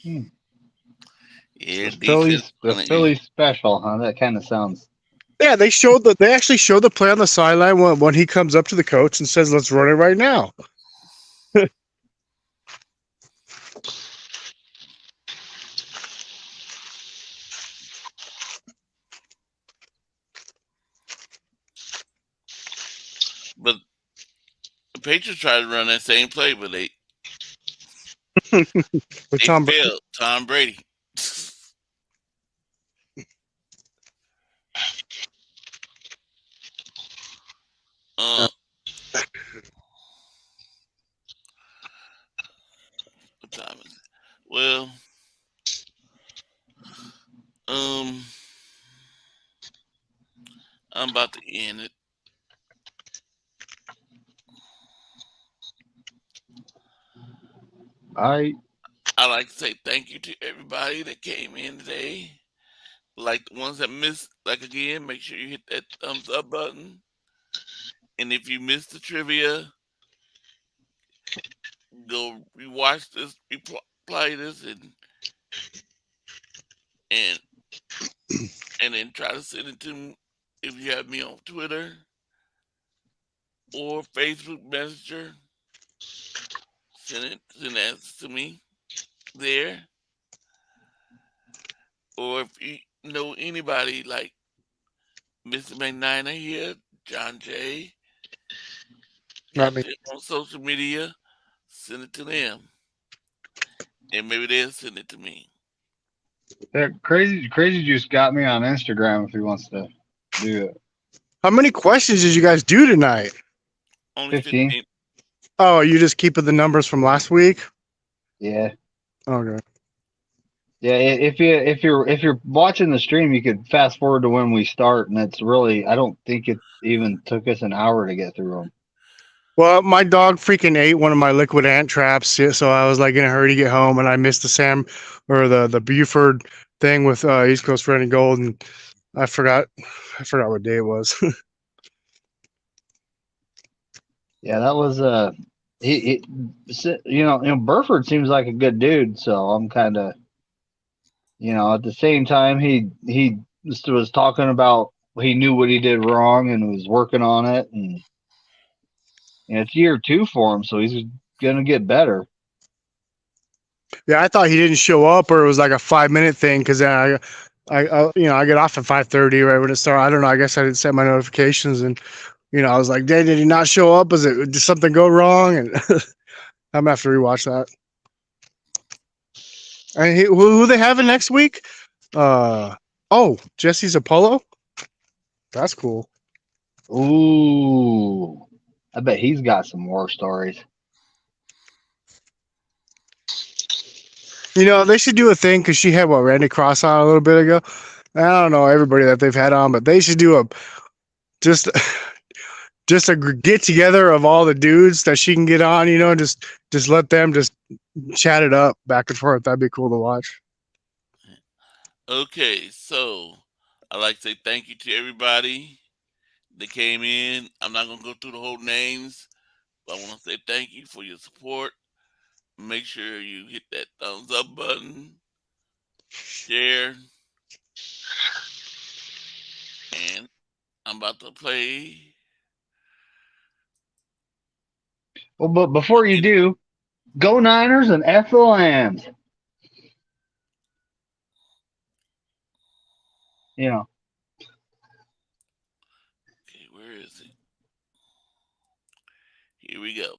Yeah, The defense. Phillies special, huh? That kind of sounds. Yeah, they actually showed the play on the sideline when he comes up to the coach and says, "Let's run it right now." But the Patriots tried to run that same play, but they With Tom Brady. failed. Tom Brady. What time is it? Well, I'm about to end it. I I'd like to say thank you to everybody that came in today. Like the ones that missed, like again, make sure you hit that thumbs up button. And if you missed the trivia, go rewatch this, replay this, and then try to send it to me if you have me on Twitter or Facebook Messenger. Send that to me there. Or if you know anybody like Mr. McNiner here, John Jay, Not me. on social media, send it to them. And maybe they'll send it to me. Crazy Juice got me on Instagram if he wants to do it. How many questions did you guys do tonight? Only 15. 15. Oh, you just keeping the numbers from last week? Yeah. Okay. Yeah, if you're watching the stream, you could fast forward to when we start, and it's really I don't think it even took us an hour to get through them. Well, my dog freaking ate one of my liquid ant traps, so I was like in a hurry to get home, and I missed the Buford thing with East Coast Red and Gold, and I forgot what day it was. Yeah, that was Burford seems like a good dude, so I'm kind of, at the same time he was talking about he knew what he did wrong and was working on it, and it's year 2 for him, so he's gonna get better. Yeah, I thought he didn't show up, or it was like a 5-minute thing, because then I get off at 5:30 right when it started. I don't know. I guess I didn't set my notifications, and I was like, did he not show up? Did something go wrong? And I'm gonna have to rewatch that. And who they having next week? Jesse's Apollo. That's cool. Ooh, I bet he's got some war stories. They should do a thing, because she had Randy Cross on a little bit ago. I don't know everybody that they've had on, but they should do just a get together of all the dudes that she can get on. Just let them just chat it up back and forth. That'd be cool to watch. Okay, so I'd like to say thank you to everybody that came in. I'm not going to go through the whole names, but I want to say thank you for your support. Make sure you hit that thumbs up button, share, and I'm about to play. Well, but before you do, go Niners and F the Lambs. Okay, where is it? Here we go.